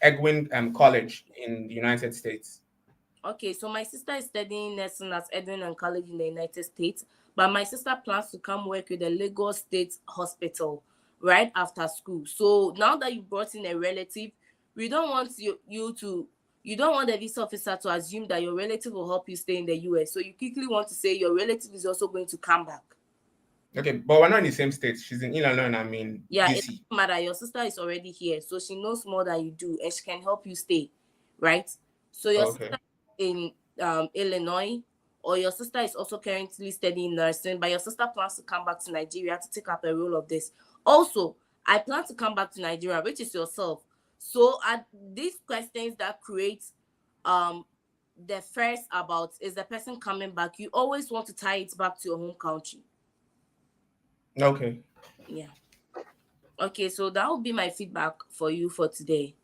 Edwin College in the United States. Okay, so my sister is studying nursing at Edwin and College in the United States, but my sister plans to come work with the Lagos State Hospital right after school. So now that you brought in a relative, we don't want you don't want the visa officer to assume that your relative will help you stay in the US. So you quickly want to say your relative is also going to come back. Okay, but we're not in the same state. She's in Illinois and I'm in Yeah, it DC. doesn't matter. Your sister is already here, so she knows more than you do, and she can help you stay, right? So your Okay. sister in Illinois, or your sister is also currently studying nursing, but your sister plans to come back to Nigeria to take up a role of this. Also, I plan to come back to Nigeria, which is yourself. So at these questions that create um the first about is the person coming back, you always want to tie it back to your home country. Okay. Yeah. Okay, so that will be my feedback for you for today.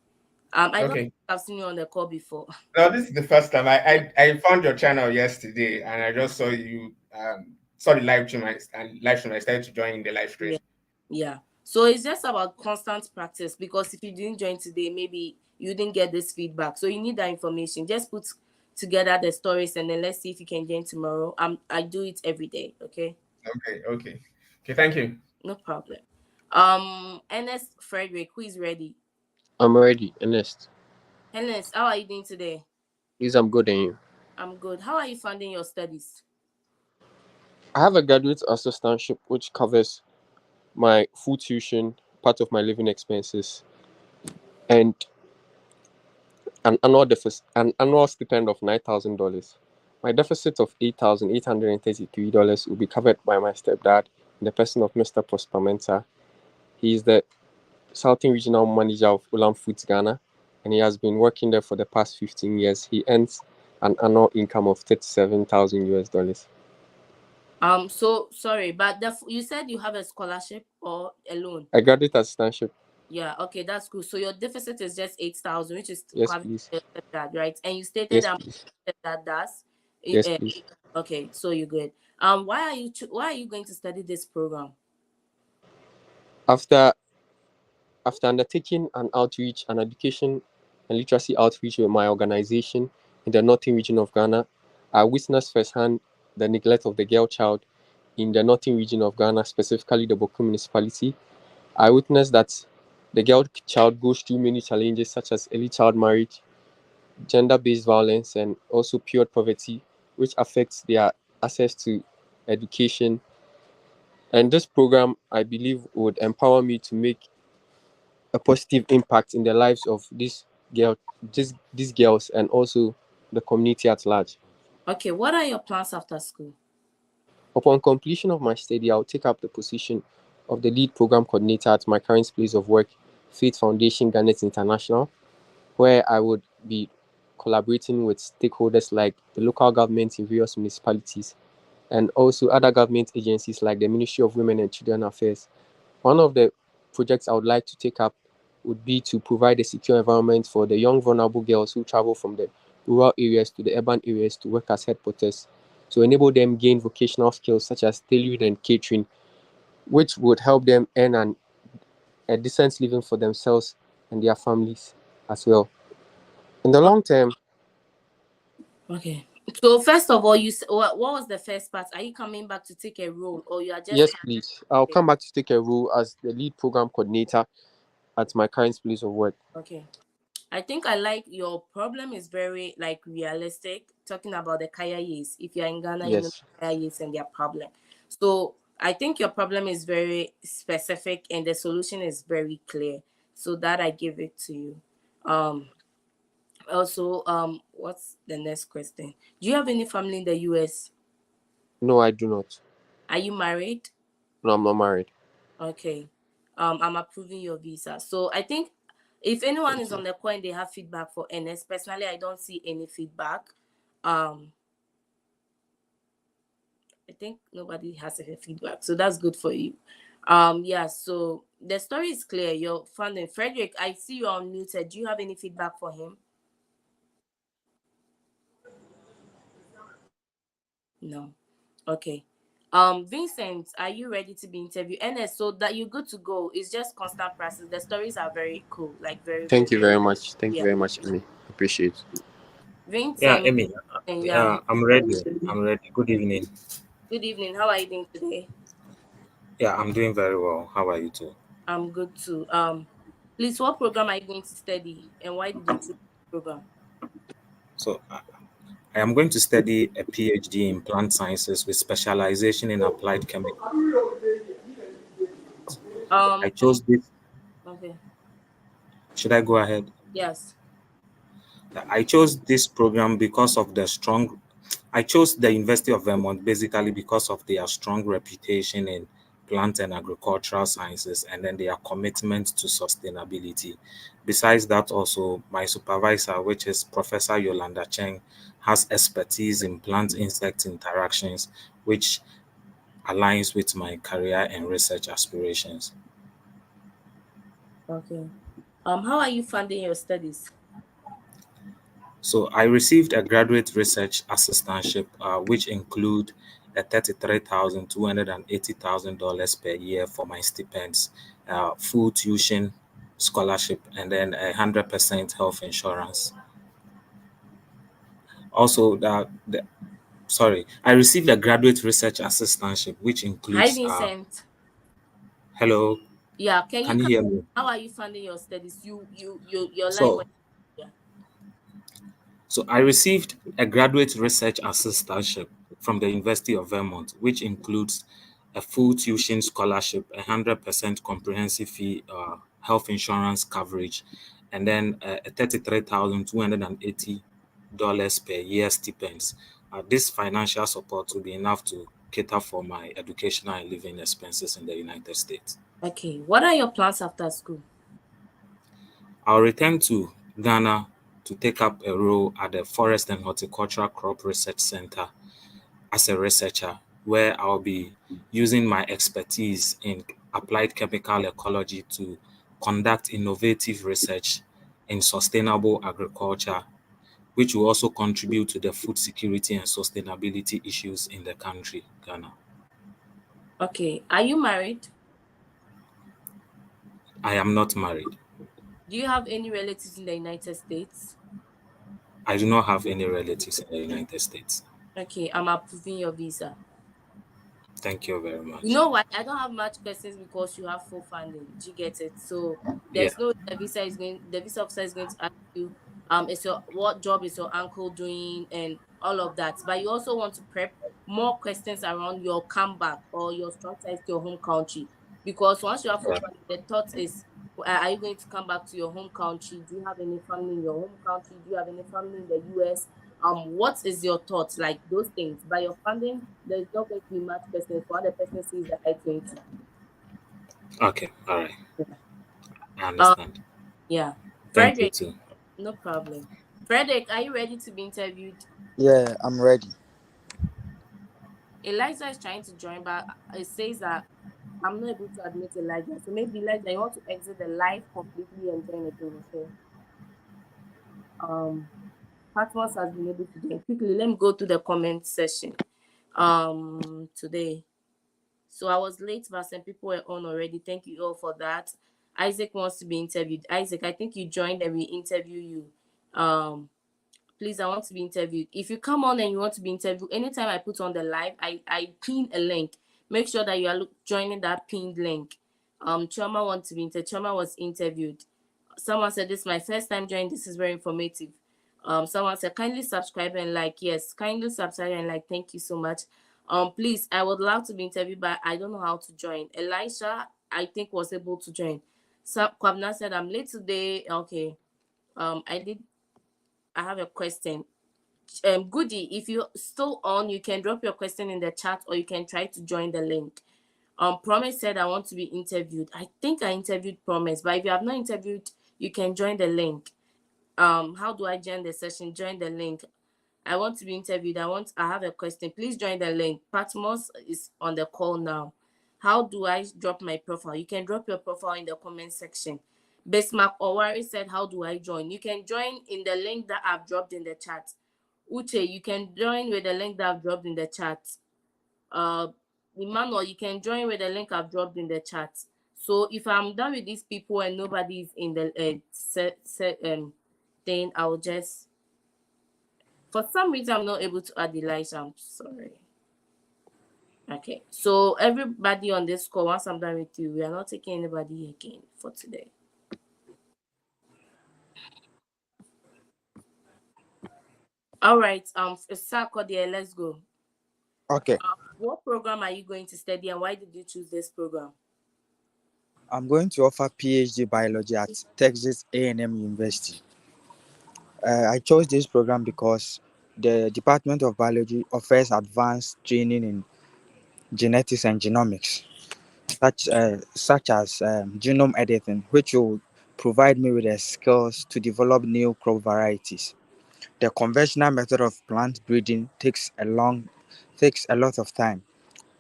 I don't think Okay. I've seen you on the call before. No, this is the first time Yeah, I found your channel yesterday and I just saw you saw the live stream and live stream. I started to join the live stream. yeah, yeah. So it's just about constant practice, because if you didn't join today, maybe you didn't get this feedback. So you need that information. Just put together the stories and then let's see if you can join tomorrow. I do it every day. Okay, Okay, okay. Okay, thank you. no problem. Ernest Frederick, who is ready? I'm ready, Ernest. Ernest, how are you doing today? Please, I'm good, and you? I'm good. How are you funding your studies? I have a graduate assistantship which covers my full tuition, part of my living expenses, and an annual stipend of $9,000. My deficit of $8,833 will be covered by my stepdad in the person of Mr. Prosper Mensah. He is the Southern Regional Manager of Ulam Foods Ghana, and he has been working there for the past 15 years. He earns an annual income of 37,000 US dollars. So sorry, but you said you have a scholarship or a loan. A graduate assistantship. Yeah, okay, that's cool. So your deficit is just 8,000, which is Yes, quite please. that, right? And you stated Yes, please. that does. Yes, please. Okay, so you're good. Why are you going to study this program? After After undertaking an outreach, an education and literacy outreach with my organization in the northern region of Ghana, I witnessed firsthand the neglect of the girl child in the northern region of Ghana, specifically the Boku municipality. I witnessed that the girl child goes through many challenges such as early child marriage, gender-based violence, and also pure poverty, which affects their access to education. And this program, I believe, would empower me to make a positive impact in the lives of girl, these girls, and also the community at large. Okay, what are your plans after school? Upon completion of my study, I'll take up the position of the lead program coordinator at my current place of work, Faith Foundation Garnet International, where I would be collaborating with stakeholders like the local government in various municipalities and also other government agencies like the Ministry of Women and Children Affairs. One of the projects I would like to take up would be to provide a secure environment for the young vulnerable girls who travel from the rural areas to the urban areas to work as headquarters, to enable them gain vocational skills such as tailoring and catering, which would help them earn a decent living for themselves and their families as well. In the long term, Okay. So first of all, what was the first part? Are you coming back to take a role, or you are just yes, please, I'll come back to take a role as the lead program coordinator at my current place of work. okay? I think I like your problem is very like realistic. Talking about the Kayayes. If you're in Ghana, you know Yes. Kayayes and their problem. So I think your problem is very specific and the solution is very clear. So that I give it to you. Um Also, what's the next question? Do you have any family in the US? No, I do not. Are you married? No, I'm not married. Okay. I'm approving your visa. So I think if anyone Thank is you. on the coin, they have feedback for NS. Personally, I don't see any feedback. Um, I think nobody has any feedback. So that's good for you. Yeah, so the story is clear. You're funding Fredick. I see you're unmuted. Do you have any feedback for him? No. Okay. Vincent, are you ready to be interviewed? NS, so that you're good to go. It's just constant process. The stories are very cool, like very, very Thank you very much. Thank you yeah. very much, Amy. Appreciate it. Yeah, Vincent, Emmy. yeah. Yeah, I'm ready. I'm ready. Good evening. Good evening. How are you doing today? Yeah, I'm doing very well. How are you too? I'm good too. Please, what program are you going to study, and why did you choose the program? So, I am going to study a PhD in plant sciences with specialization in applied chemical. I Um, chose this. okay. Should I go ahead? Yes. I chose this program because of the strong. I chose the University of Vermont basically because of their strong reputation in plant and agricultural sciences and then their commitment to sustainability. Besides that, also, my supervisor, which is Professor Yolanda Cheng, has expertise in plant insect interactions, which aligns with my career and research aspirations. Okay. How are you funding your studies? So I received a graduate research assistantship, which include a $33,280,000 per year for my stipends, full tuition scholarship, and then 100% health insurance. Also, I received a graduate research assistantship, which Hi, includes, Vincent. hello, Yeah, can you can you come? hear me? How are you funding your studies? Your line So went. Yeah. So I received a graduate research assistantship from the University of Vermont, which includes a full tuition scholarship, 100% comprehensive fee, health insurance coverage, and then a $33,280 per year stipends. This financial support will be enough to cater for my educational and living expenses in the United States. Okay. What are your plans after school? I'll return to Ghana to take up a role at the Forest and Horticultural Crop Research Center as a researcher. where I'll be using my expertise in applied chemical ecology to conduct innovative research in sustainable agriculture, which will also contribute to the food security and sustainability issues in the country, Ghana. Okay. Are you married? I am not married. Do you have any relatives in the United States? I do not have any relatives in the United States. Okay, I'm approving your visa. Thank you very You much. know what? I don't have much questions because you have full funding. Do you get it? So Yeah. there's no the visa officer is going to ask you is your what job is your uncle doing and all of that. But you also want to prep more questions around your comeback or your strong ties to your home country. Because once you have full Right. funding, the thought is are you going to come back to your home country? Do you have any family in your home country? Do you have any family in the US? What is your thoughts like those things by your funding? There's not going to be much questions for other person sees the I-20. Okay. All right. Yeah. I um understand. yeah. Thank you Frederick, too. no problem. Frederick, are you ready to be interviewed? Yeah, I'm ready. Eliza is trying to join, but it says that I'm not able to admit Elijah, so maybe Elijah, you want to exit the live completely and join again. Okay. Patmos has been able to join quickly. Let me go to the comment section today. So I was late, but some people were on already. Thank you all for that. Isaac wants to be interviewed. Isaac, I think you joined and we interview you. Please, I want to be interviewed. If you come on and you want to be interviewed, anytime I put on the live, I pin a link. Make sure that you are joining that pinned link. Choma wants to be interviewed. Choma was interviewed. Someone said this is my first time joining. This is very informative. Someone said kindly subscribe and like. Yes, kindly subscribe and like. Thank you so much. Please, I would love to be interviewed, but I don't know how to join. Elisha, I think, was able to join. So Kwabna said I'm late today. Okay. I have a question. Goody, if you're still on, you can drop your question in the chat or you can try to join the link. Promise said I want to be interviewed. I think I interviewed Promise, but if you have not interviewed, you can join the link. How do I join the session? Join the link. I want to be interviewed. I have a question. Please join the link. Patmos is on the call now. How do I drop my profile? You can drop your profile in the comment section. Bismarck Owari said, how do I join? You can join in the link that I've dropped in the chat. Uche, you can join with the link that I've dropped in the chat. Emmanuel, you can join with the link I've dropped in the chat. So if I'm done with these people and nobody's in the thing, I'll just, for some reason, I'm not able to add Elijah. I'm sorry. Okay, so everybody on this call, once I'm done with you, we are not taking anybody again for today. All right, Sakodia, let's go. Okay, What program are you going to study and why did you choose this program? I'm going to offer PhD biology at Texas A&M University. I chose this program because the Department of Biology offers advanced training in genetics and genomics, such as genome editing, which will provide me with the skills to develop new crop varieties. The conventional method of plant breeding takes a lot of time,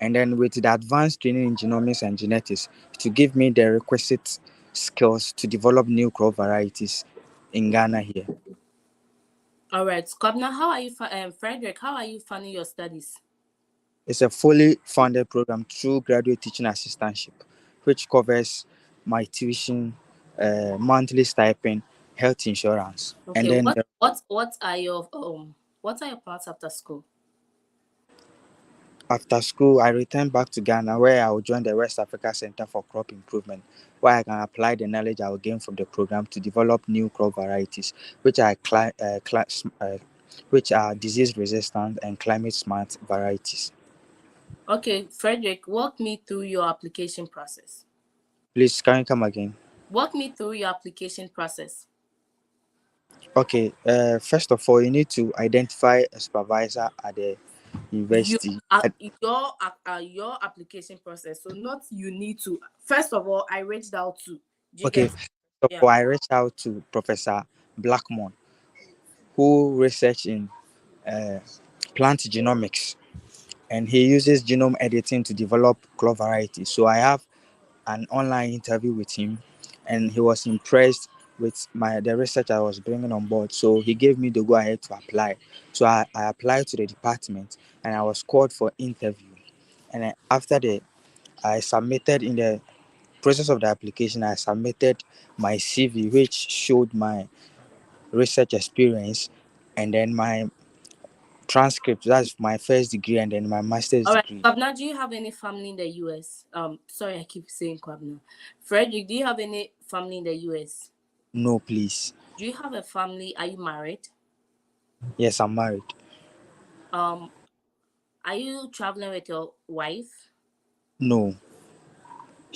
and then with the advanced training in genomics and genetics to give me the requisite skills to develop new crop varieties in Ghana here. All right, Skobna, how are you, Frederick, how are you funding your studies? It's a fully funded program through graduate teaching assistantship, which covers my tuition, monthly stipend, health insurance, and Okay, then what are your plans after school? after school, I return back to Ghana where I will join the West Africa Center for Crop Improvement, where I can apply the knowledge I will gain from the program to develop new crop varieties, which are disease resistant and climate smart varieties. Okay, Frederick, walk me through your application process. Please, can you come again? Walk me through your application process. Okay, first of all, you need to identify a supervisor at the You university. your application process. So not you need to. First of all, I reached out to. Do you Okay, get? first of Yeah. all, I reached out to Professor Blackmon, who research in uh, plant genomics. and he uses genome editing to develop crop varieties. So I have an online interview with him, and he was impressed with the research I was bringing on board. So he gave me the go ahead to apply. So I applied to the department, and I was called for interview. And then after the I submitted in the process of the application, I submitted my CV, which showed my research experience, and then my transcript. That's my first degree, and then my master's All right, degree. Kwabna, do you have any family in the US? Sorry, I keep saying Kwabna. Fredick, do you have any family in the US? No, please. Do you have a family? Are you married? Yes, I'm married. Um, are you traveling with your wife? No,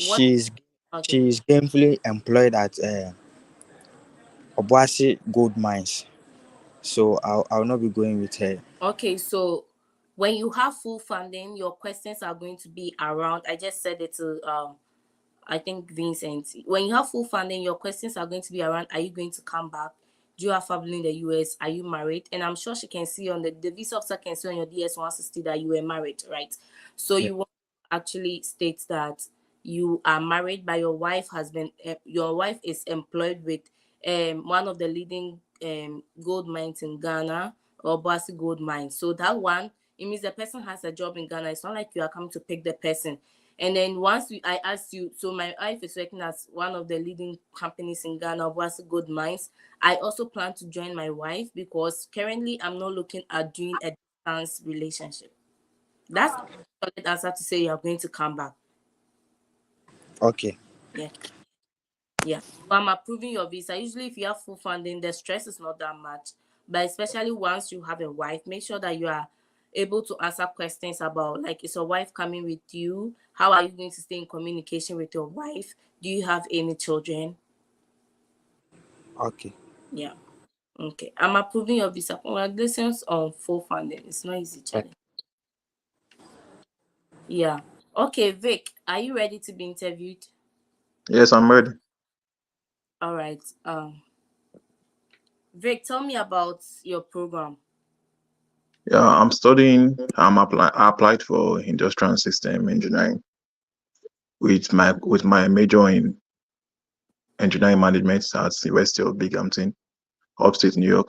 What? she's Okay. she's gainfully employed at Obuasi Gold Mines. So I'll not be going with her. Okay, so when you have full funding, your questions are going to be around. I just said it to I think Vincent. When you have full funding, your questions are going to be around: are you going to come back? Do you have family in the US? Are you married? And I'm sure she can see on the visa officer can see on your DS-160 that you were married, right? So Yeah. you want to actually state that you are married, but your wife is employed with one of the leading gold mines in Ghana, or Boasi Gold Mine. So that one, it means the person has a job in Ghana. It's not like you are coming to pick the person. And then I asked you, so my wife is working as one of the leading companies in Ghana, Boasi Gold Mines. I also plan to join my wife because currently I'm not looking at doing a distance relationship. That's the solid answer to say you're going to come back. Okay. Yeah. Yeah. So I'm approving your visa. Usually, if you have full funding, the stress is not that much. But especially once you have a wife, make sure that you are able to answer questions about, like, is your wife coming with you? How are you going to stay in communication with your wife? Do you have any children? Okay. Yeah. Okay. I'm approving your visa. Congratulations on full funding. It's not easy, Charlie. Yeah. Okay, Vic, are you ready to be interviewed? Yes, I'm ready. All right. Vic, tell me about your program. Yeah, I'm studying. I applied for industrial and system engineering with my major in engineering management at the University of Binghamton, upstate New York.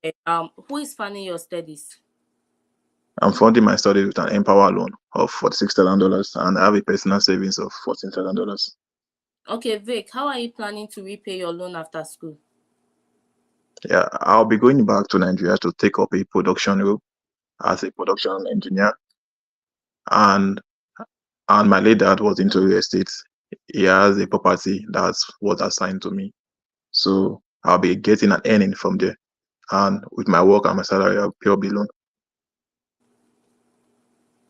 Okay. Who is funding your studies? I'm funding my studies with an Empower loan of $46,000, and I have a personal savings of $14,000. Okay, Vic, how are you planning to repay your loan after school? Yeah, I'll be going back to Nigeria to take up a production role as a production engineer, and my late dad was into real estate. He has a property that was assigned to me, so I'll be getting an earning from there, and with my work and my salary, I'll pay up the loan.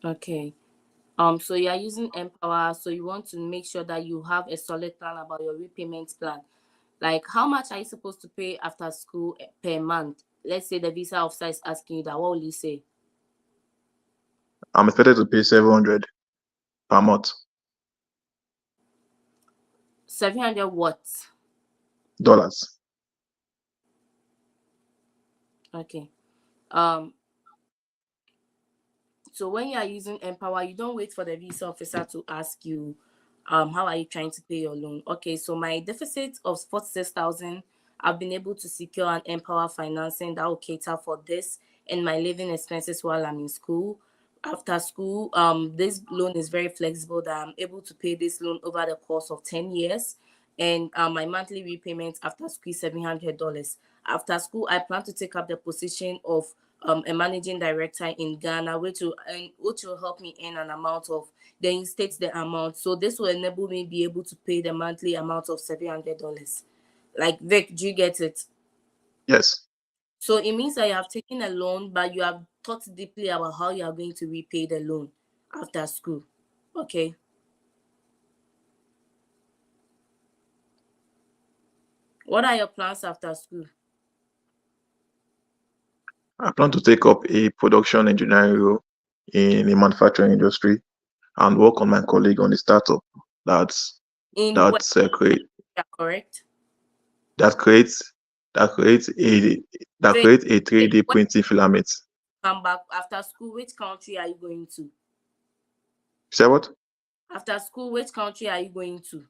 Okay. So you are using Empower, so you want to make sure that you have a solid plan about your repayment plan. Like, how much are you supposed to pay after school per month? Let's say the visa officer is asking you that. What will you say? I'm expected to pay 700 per month. 700 what? Dollars. Okay. So when you are using Empower, you don't wait for the visa officer to ask you, how are you trying to pay your loan? Okay, so my deficit of 46,000, I've been able to secure an Empower financing that will cater for this and my living expenses while I'm in school. After school, this loan is very flexible that I'm able to pay this loan over the course of 10 years. And my monthly repayment after school is $700. After school, I plan to take up the position of a managing director in Ghana, which will help me earn an amount of, then you state the amount. So this will enable me be able to pay the monthly amount of $700. Like, Vic, do you get it? Yes. So it means that you have taken a loan, but you have thought deeply about how you are going to repay the loan after school. Okay. What are your plans after school? I plan to take up a production engineering role in the manufacturing industry and work on my colleague on the startup that's In that's uh, create Nigeria, correct? that creates that creates a that Faith, create a 3D when printing filament. you come back after school, which country are you going to? Say what? After school, which country are you going to?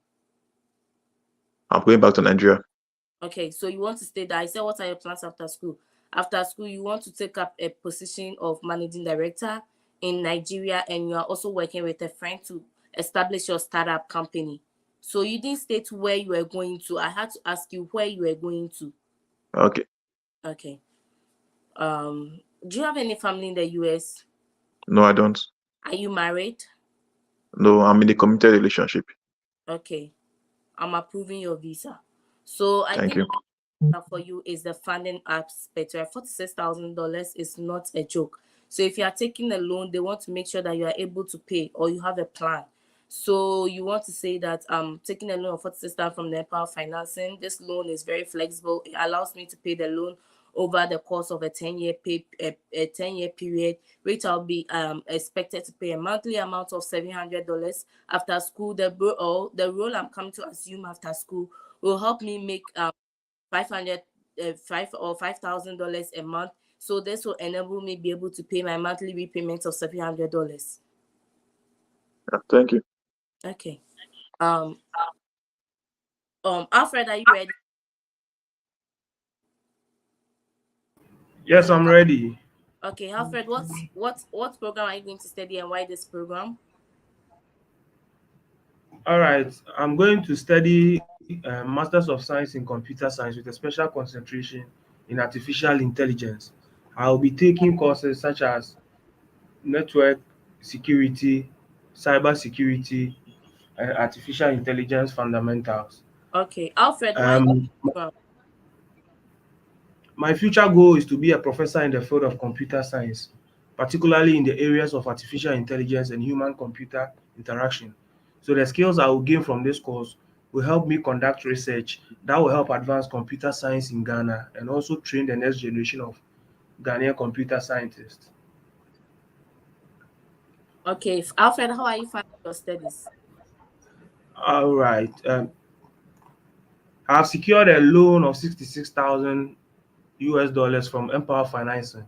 I'm going back to Nigeria. Okay, so you want to stay there. I said, what are your plans after school? After school, you want to take up a position of managing director in Nigeria, and you are also working with a friend to establish your startup company. So you didn't state where you were going to. I had to ask you where you were going to. Okay. Okay. Do you have any family in the US? No, I don't. Are you married? No, I'm in a committed relationship. Okay. I'm approving your visa. So I Thank think you. for you is the funding aspect. Right? $46,000 is not a joke. So if you are taking a loan, they want to make sure that you are able to pay or you have a plan. So you want to say that taking a loan of 46,000 from the Empower Financing, this loan is very flexible. It allows me to pay the loan over the course of a 10-year period, which I'll be expected to pay a monthly amount of $700 after school. The role I'm coming to assume after school will help me make 5,000 a month. So this will enable me be able to pay my monthly repayments of $700. Thank you. Okay. Um. Alfred, are you ready? Yes, I'm ready. Okay, Alfred, what program are you going to study and why this program? All right, I'm going to study Masters of Science in Computer Science with a special concentration in artificial intelligence. I'll be taking courses such as network security, cyber security, and artificial intelligence fundamentals. Okay, Alfred, why this Um, program? my future goal is to be a professor in the field of computer science, particularly in the areas of artificial intelligence and human-computer interaction. So the skills I will gain from this course will help me conduct research that will help advance computer science in Ghana and also train the next generation of Ghanaian computer scientists. Okay, Alfred, how are you finding your studies? All right. I've secured a loan of 66,000 US dollars from Empower Financing,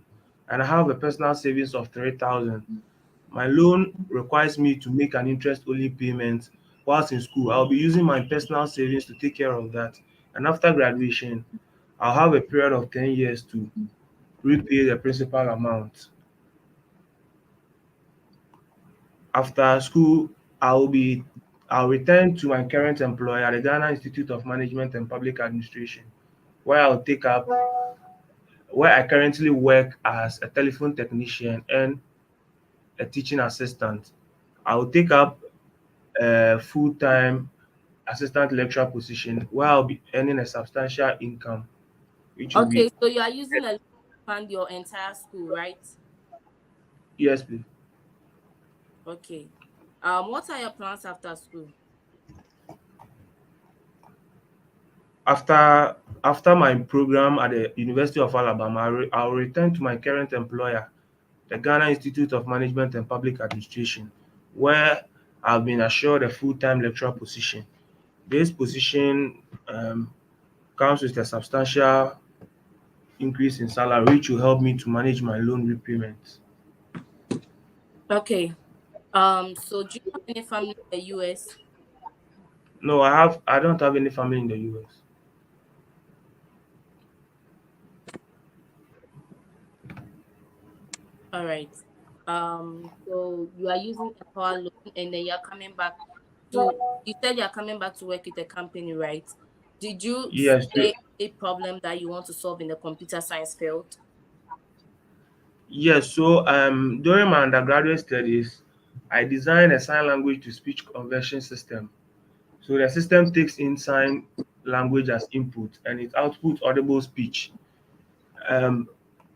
and I have a personal savings of 3,000. My loan requires me to make an interest-only payment whilst in school. I'll be using my personal savings to take care of that. And after graduation, I'll have a period of 10 years to repay the principal amount. After school, I'll be I'll return to my current employer, the Ghana Institute of Management and Public Administration, where I'll take up where I currently work as a telephone technician and a teaching assistant. I will take up a full-time assistant lecturer position where I'll be earning a substantial income, which will be Okay, so you are using a loan to fund your entire school, right? yes, please. Okay. What are your plans after school? After my program at the University of Alabama, I'll return to my current employer, the Ghana Institute of Management and Public Administration, where I've been assured a full-time lecturer position. This position comes with a substantial increase in salary, which will help me to manage my loan repayments. Okay. So do you have any family in the US? No, I don't have any family in the US. All right. So you are using a power loan and then you're coming back you said you're coming back to work with the company, right? Did you Yes, say a problem that you want to solve in the computer science field? yes. So during my undergraduate studies, I designed a sign language to speech conversion system. So the system takes in sign language as input and it outputs audible speech. Um,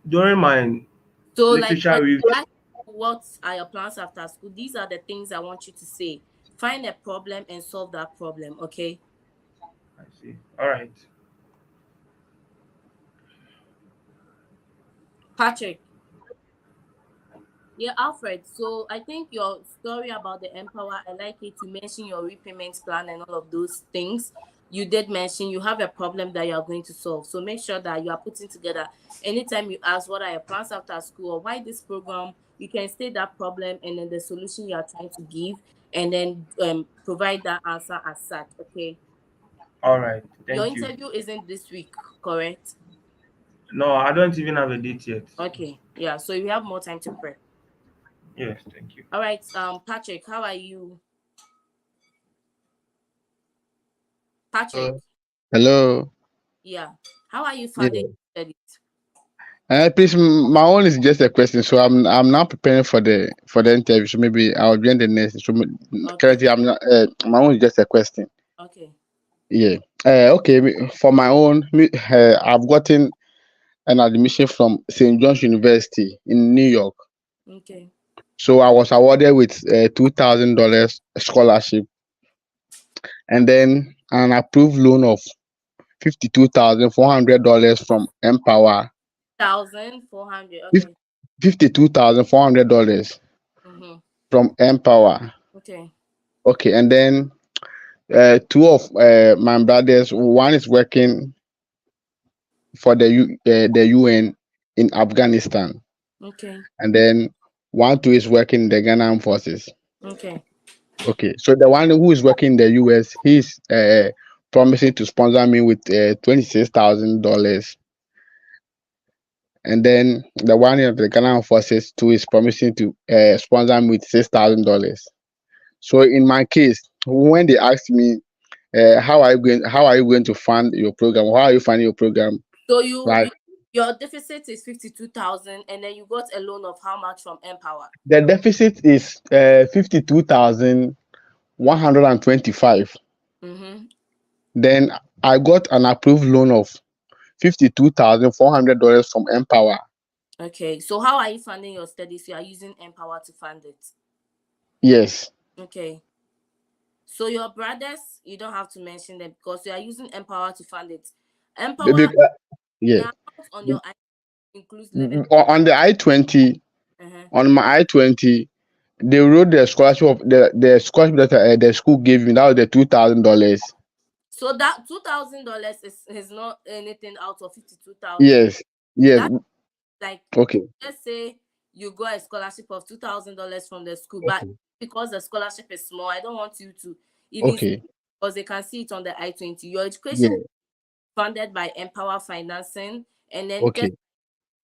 during my So like literature when review, I ask you what are your plans after school, these are the things I want you to say. Find a problem and solve that problem, okay? I see. All right. Patrick. Yeah, Alfred. So I think your story about the Empower, I like it. You mentioned your repayment plan and all of those things. you did mention you have a problem that you are going to solve. So make sure that you are putting together. Anytime you ask what are your plans after school or why this program, you can state that problem and then the solution you are trying to give, and then provide that answer as such. Okay. All right. Your Thank you. interview isn't this week, correct? No, I don't even have a date yet. Okay. Yeah. So you have more time to prep. Yes, thank you. All right. Patrick, how are you? Patrick. Hello. Yeah. How are you Yeah. finding studies? Please, my own is just a question. So I'm now preparing for the interview. So maybe I'll join the next. So Okay. currently I'm not. My own is just a question. Okay. Yeah. Okay. For my own, I've gotten an admission from St. John's University in New York. Okay. So I was awarded with $2,000 scholarship, and then an approved loan of $52,400 from Empower. 1,400. Okay. $52,400 Mm-hmm. from Empower. Okay. Okay, and then two of my brothers, one is working for the UN in Afghanistan, Okay. and then one too is working in the Ghana Armed Forces. Okay. Okay, so the one who is working in the US, he's promising to sponsor me with $26,000, and then the one in the Ghana Armed Forces too is promising to sponsor me with $6,000. So in my case, when they asked me how are you going to fund your program, how are you funding your program, So like your deficit is 52,000, and then you got a loan of how much from Empower? the deficit is 52,125. Mm-hmm. Then I got an approved loan of $52,400 from Empower. Okay. So how are you funding your studies? You are using Empower to fund it. Yes. Okay. So your brothers, you don't have to mention them because you are using Empower to fund it. Be- be- Empower, yeah. the amount on your ID includes living. On the I-20, Uh-huh. on my I-20, they wrote the scholarship of the scholarship that the school gave me. That was the $2,000. So that $2,000 is not anything out of 52,000. Yes. Yes. That, like, Okay. let's say you got a scholarship of $2,000 from the school, but Okay. because the scholarship is small, I don't want you to even Okay. because they can see it on the I-20. Your education Yeah. funded by Empower Financing, and then just Okay.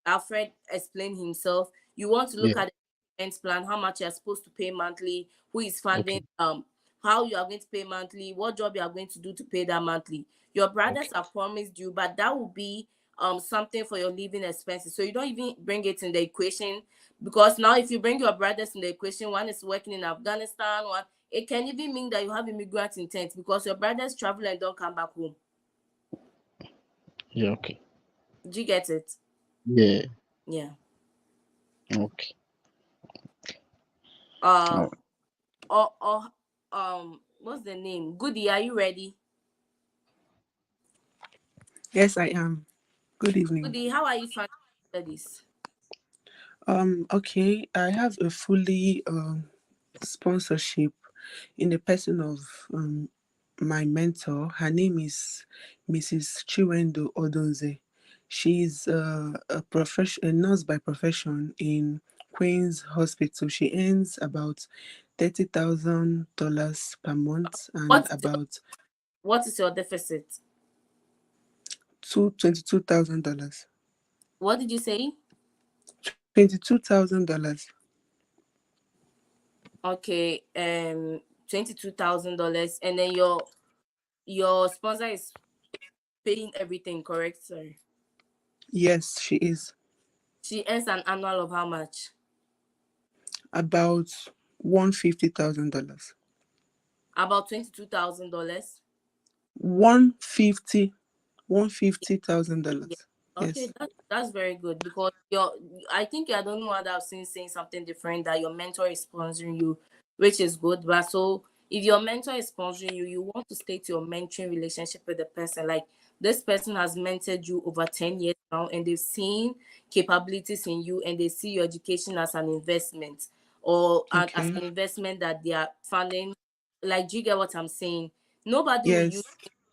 Alfred explained himself. You want to look Yeah. at the payments plan, how much you're supposed to pay monthly, who is funding, Okay. how you are going to pay monthly, what job you are going to do to pay that monthly. Your brothers Okay. have promised you, but that will be something for your living expenses. So you don't even bring it in the equation, because now if you bring your brothers in the equation, one is working in Afghanistan, one it can even mean that you have immigrant intent because your brothers travel and don't come back home. Yeah. Okay. Do you get it? Yeah. Yeah. Okay. Uh All or what's the name? Goody, are you ready? Yes, I am. Good evening. Goody, how are you finding studies? Okay, I have a fully sponsorship in the person of my mentor. Her name is Mrs. Chiwendo Odonze. She's a nurse by profession in Queen's Hospital. She earns about $30,000 per month and What is your, about what is your deficit? $22,000. What did you say? $22,000. Okay, $22,000, and then your sponsor is paying everything, correct? Sorry. Yes, she is. She earns an annual of how much? About $150,000. About $22,000. 150 Yeah. $150,000. Okay, Yes. that's very good because I think I don't know what I've seen saying something different that your mentor is sponsoring you, which is good. But so if your mentor is sponsoring you, you want to state your mentoring relationship with the person. Like this person has mentored you over 10 years now, and they've seen capabilities in you, and they see your education as an investment or as Okay. an investment that they are funding. Like, do you get what I'm saying? Nobody will use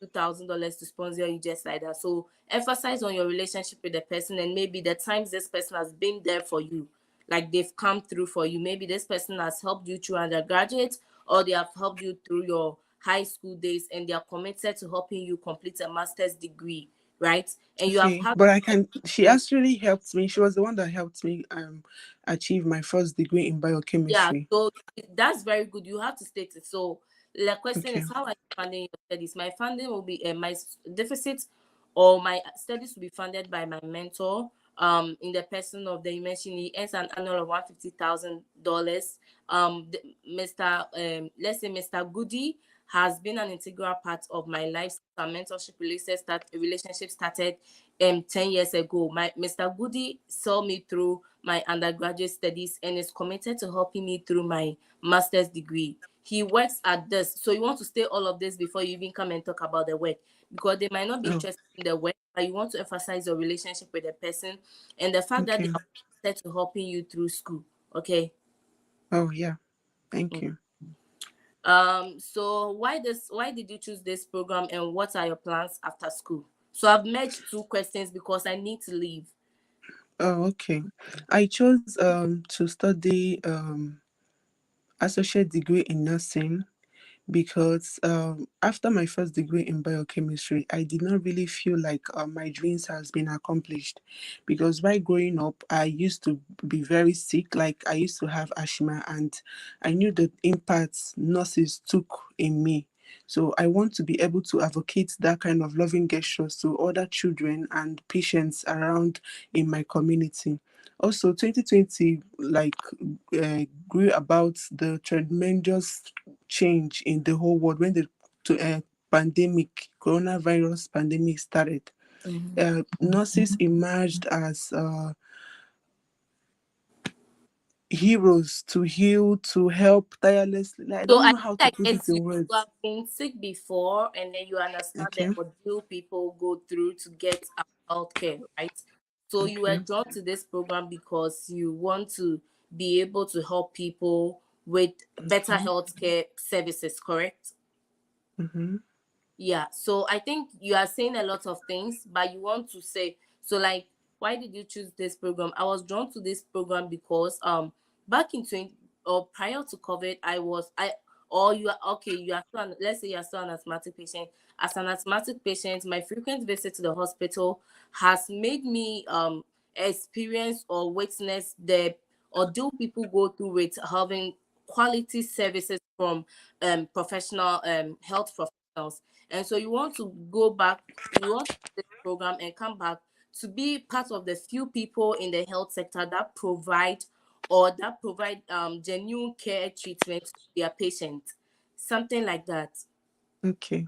Yes. $2,000 to sponsor you just like that. So emphasize on your relationship with the person, and maybe the times this person has been there for you, like they've come through for you. Maybe this person has helped you through undergraduate, or they have helped you through your high school days, and they are committed to helping you complete a master's degree, right? And you have Okay, had, but she actually helped me. She was the one that helped me achieve my first degree in yeah, biochemistry. so that's very good. You have to state it. So the question Okay. is, how are you funding your studies? My funding will be my deficit, or my studies will be funded by my mentor. In the person of the you mentioned, he earns an annual of $150,000. Mr. Let's say Mr. Goody has been an integral part of my life. Our mentorship relationship started 10 years ago. My Mr. Goody saw me through my undergraduate studies and is committed to helping me through my master's degree. He works at this. So you want to state all of this before you even come and talk about the work, because they might not be Oh, interested in the work, but you want to emphasize your relationship with the person and the fact that they okay. are committed to helping you through school. Okay. Oh, yeah. Thank you. So why did you choose this program, and what are your plans after school? So I've merged two questions because I need to leave. Oh, okay. I chose to study associate degree in nursing because after my first degree in biochemistry, I did not really feel like my dreams has been accomplished, because while growing up, I used to be very sick. Like I used to have asthma, and I knew the impact nurses took in me. So I want to be able to advocate that kind of loving gestures to other children and patients around in my community. Also, 2020 grew about the tremendous change in the whole world when the pandemic, coronavirus pandemic started. Mhm. Nurses emerged as heroes to heal, to help tirelessly. Like, I So don't I know how think to I put get it you. in You have words. been sick before, and then you understand the Okay, ordeal people go through to get healthcare, right? So you were okay, drawn to this program because you want to be able to help people with better okay. healthcare services, correct? Mm-hmm. Yeah, so I think you are saying a lot of things, but you want to say, so like, why did you choose this program? I was drawn to this program because back in 20 or prior to COVID, I or you are okay, you are still let's say you are still an asthmatic patient. As an asthmatic patient, my frequent visit to the hospital has made me experience or witness the ordeal people go through with having quality services from professional health professionals. And so you want to go back, you want to do this program and come back to be part of the few people in the health sector that provide genuine care treatment to their patients, something like that, Okay.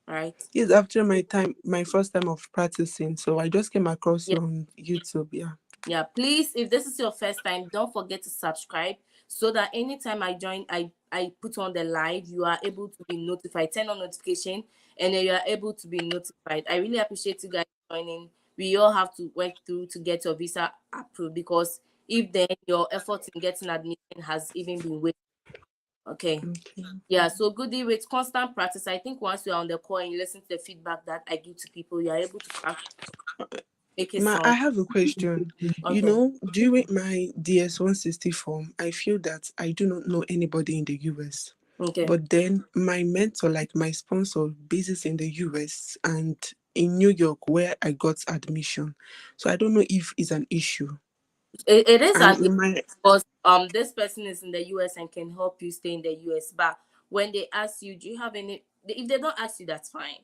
right? Yes, after my first time of practicing, so I just came across Yeah. you on YouTube. Yeah. Yeah, please, if this is your first time, don't forget to subscribe so that anytime I join, I put on the live, you are able to be notified. Turn on notification, and then you are able to be notified. I really appreciate you guys joining. We all have to work through to get your visa approved, because if then your effort in getting admission has even been wasted. Okay. Okay. Yeah, so good deal with constant practice. I think once you're on the call and you listen to the feedback that I give to people, you are able to practice, make it I sound. have a question. Okay. During my DS-160 form, I feel that I do not know anybody in the US. Okay. But then my mentor, like my sponsor, bases in the US and in New York, where I got admission. So I don't know if it's an issue. It is And an in my because this person is in the US and can help you stay in the US. But when they ask you, do you have any? If they don't ask you, that's fine.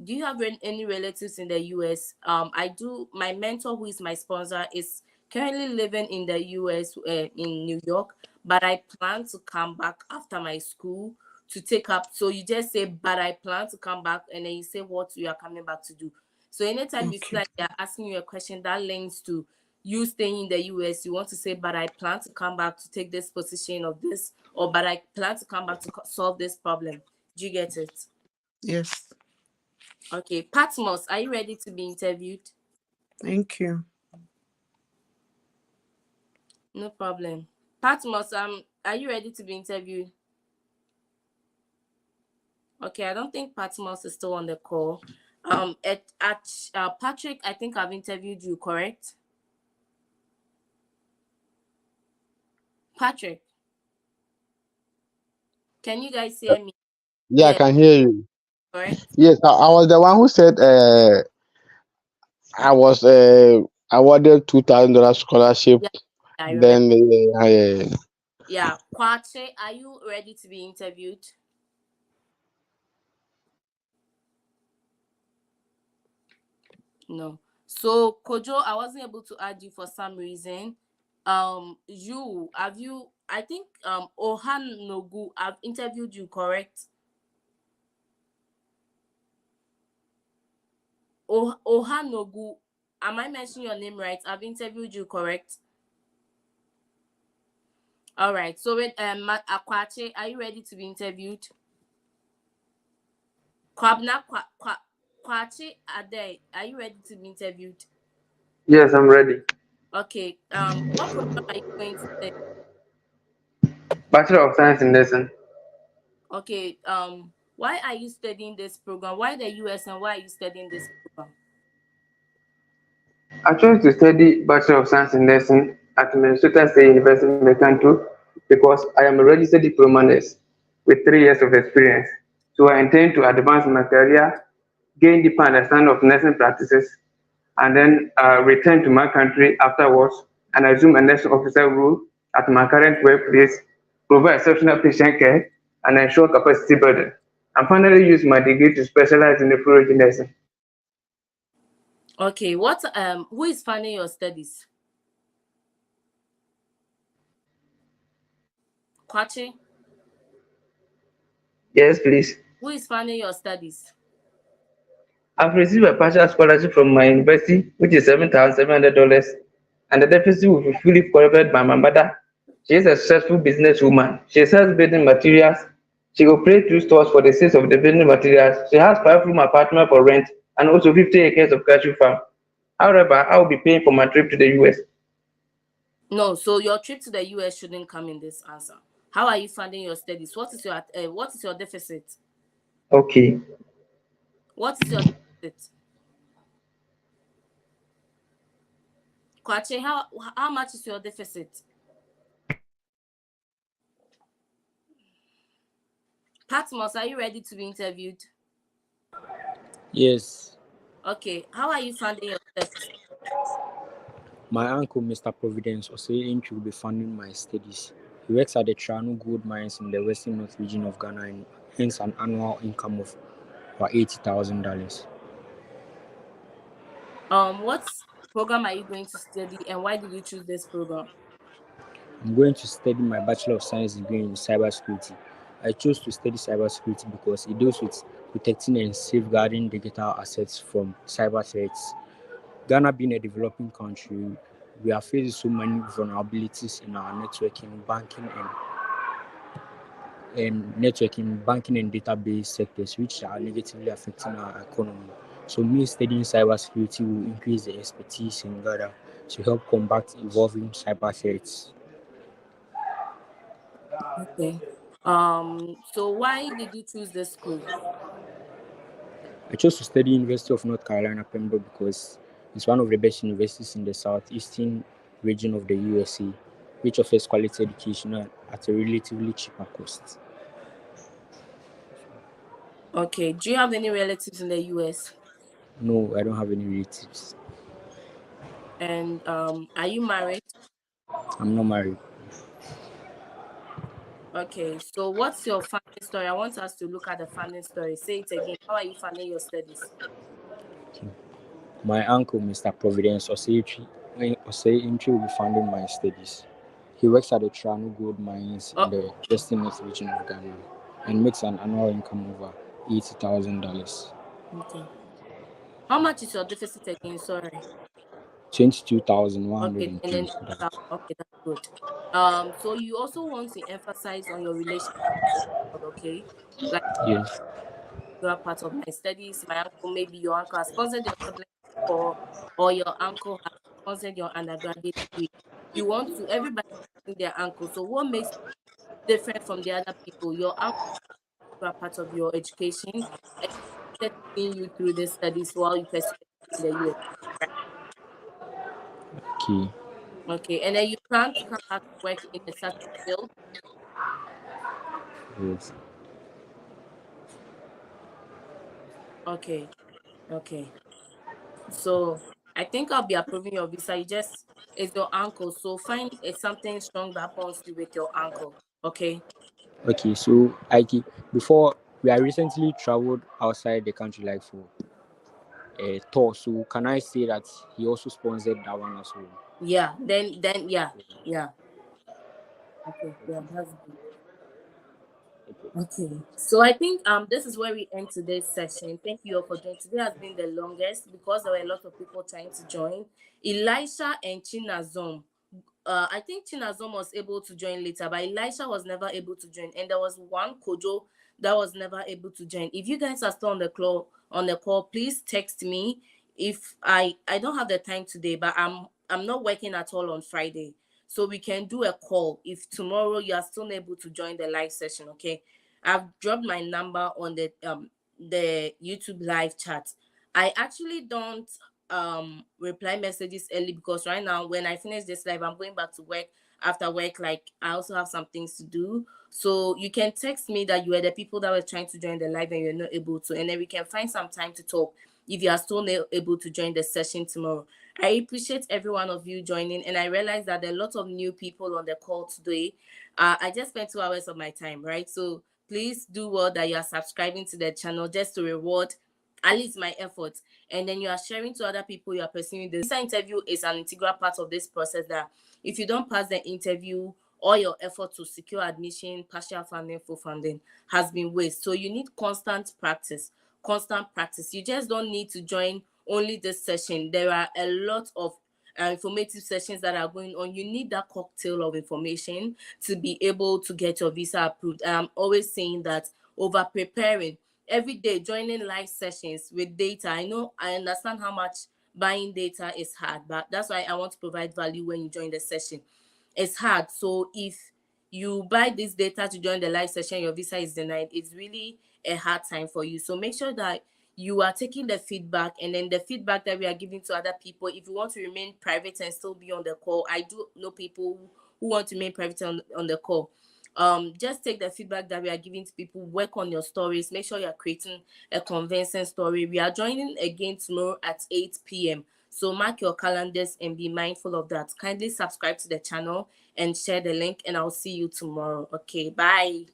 Do you have any relatives in the US? I do. My mentor, who is my sponsor, is currently living in the US, in New York. But I plan to come back after my school to take up. So you just say, but I plan to come back, and then you say what you are coming back to do. So anytime you feel okay, like they're asking you a question that links to you staying in the US, you want to say, but I plan to come back to take this position of this, or but I plan to come back to solve this problem. Do you get it? yes, Okay. Patmos, are you ready to be interviewed? thank you. No problem. Patmos, are you ready to be interviewed? Okay, I don't think Patmos is still on the call. Patrick, I think I've interviewed you, correct? Patrick, can you guys hear me? Yeah, I Yes, can hear you. correct. Yes, I was the one who said I was awarded $2,000 scholarship. Yeah, I remember. Then Yeah, Kwache, are you ready to be interviewed? No. So Kojo, I wasn't able to add you for some reason. You have you? I think Ohan Nogu, I've interviewed you, correct? Ohan Nogu, am I mentioning your name right? I've interviewed you, correct? All right. So with Akwache, are you ready to be interviewed? Kwache Ade, are you ready to be interviewed? Yes, I'm ready. Okay. What program are you going to study? Bachelor of Science in Nursing. Okay. Why are you studying this program? Why the US and why are you studying this program? I chose to study Bachelor of Science in Nursing at Minnesota State University, Mercantil, because I am a registered diploma nurse with 3 years of experience. So I intend to advance my career, gain deeper understanding of nursing practices, and then return to my country afterwards and assume a nursing officer role at my current workplace, provide exceptional patient care, and ensure capacity building. And finally use my degree to specialize in nephrology nursing. Okay. Who is funding your studies? Kwache, Yes, please. who is funding your studies? I've received a partial scholarship from my university, which is $7,700, and the deficit will be fully covered by my mother. She is a successful businesswoman. She sells building materials. She operates 2 stores for the sales of the building materials. She has 5 room apartment for rent and also 50 acres of cashew farm. However, I will be paying for my trip to the US. No, so your trip to the US shouldn't come in this answer. How are you funding your studies? What is your deficit? Okay. What is your deficit? Kwache, how much is your deficit? Patmos, are you ready to be interviewed? Yes, Okay, how are you funding your studies? my uncle, Mr. Providence, Osei will be funding my studies. He works at the Trano gold mines in the western north region of Ghana and earns an annual income of about $80,000. What program are you going to study and why did you choose this program? I'm going to study my Bachelor of Science degree in cybersecurity. I chose to study cybersecurity because it deals with protecting and safeguarding digital assets from cyber threats. Ghana being a developing country, we are facing so many vulnerabilities in our banking and database sectors, which are negatively affecting our economy. So, me studying cybersecurity will increase the expertise in Ghana to help combat evolving cyber threats. Okay. So why did you choose this school? I chose to study University of North Carolina, Pembroke, because it's one of the best universities in the southeastern region of the USA, which offers quality education at a relatively cheaper cost. Okay. Do you have any relatives in the US? No, I don't have any relatives. And are you married? I'm not married. Okay. So what's your funding story? I want us to look at the funding story. Say it again. How are you funding your studies? My uncle, Mr. Providence Osei will be funding my studies. He works at the Trano gold mines in Oh, the western north region of Ghana and makes an annual income over $80,000. okay. How much is your deficit again? Sorry. Okay, and then $22,102. okay, that's good. So you also want to emphasize on your relationship, okay? Like Yes. you are part of my studies. My uncle, maybe your uncle has sponsored your sibling or your uncle has sponsored your undergraduate degree. You want to everybody their uncle. So what makes you different from the other people? Your uncle integral part of your education. And it's seeing you through the studies while you pursue in the US. Right? Okay. Okay, and then you plan to come back to work in a certain field. Yes. Okay, okay. So I think I'll be approving your visa. You just it's your ankle. So find something strong that bonds you with your ankle. Okay. Okay. So before I recently traveled outside the country like for a tour. So can I say that he also sponsored that one as well? Yeah. Then yeah. Yeah. Okay. Yeah, that's good. Okay. So I think this is where we end today's session. Thank you all for joining. Today has been the longest because there were a lot of people trying to join. Elisha and Chinazom. I think Chinazom was able to join later, but Elisha was never able to join, and there was one Kojo that was never able to join. If you guys are still on the call, please text me. If I don't have the time today, but I'm not working at all on Friday, so we can do a call if tomorrow you are still able to join the live session. Okay, I've dropped my number on the YouTube live chat. I actually don't reply messages early because right now when I finish this live, I'm going back to work. After work, like I also have some things to do. So you can text me that you are the people that were trying to join the live and you're not able to, and then we can find some time to talk if you are still not able to join the session tomorrow. I appreciate every one of you joining, and I realize that there are a lot of new people on the call today. I just spent 2 hours of my time, right? So please do well that you are subscribing to the channel just to reward at least my efforts, and then you are sharing to other people you are pursuing. This interview is an integral part of this process that if you don't pass the interview, all your effort to secure admission, partial funding, full funding has been wasted. So you need constant practice. You just don't need to join only this session. There are a lot of informative sessions that are going on. You need that cocktail of information to be able to get your visa approved. I'm always saying that over preparing every day, joining live sessions with data. I understand how much buying data is hard, but that's why I want to provide value when you join the session. It's hard. So if you buy this data to join the live session, your visa is denied. It's really a hard time for you. So make sure that you are taking the feedback, and then the feedback that we are giving to other people. If you want to remain private and still be on the call, I do know people who want to remain private on the call. Just take the feedback that we are giving to people, work on your stories, make sure you're creating a convincing story. We are joining again tomorrow at 8 p.m. So mark your calendars and be mindful of that. Kindly subscribe to the channel and share the link, and I'll see you tomorrow. Okay, bye.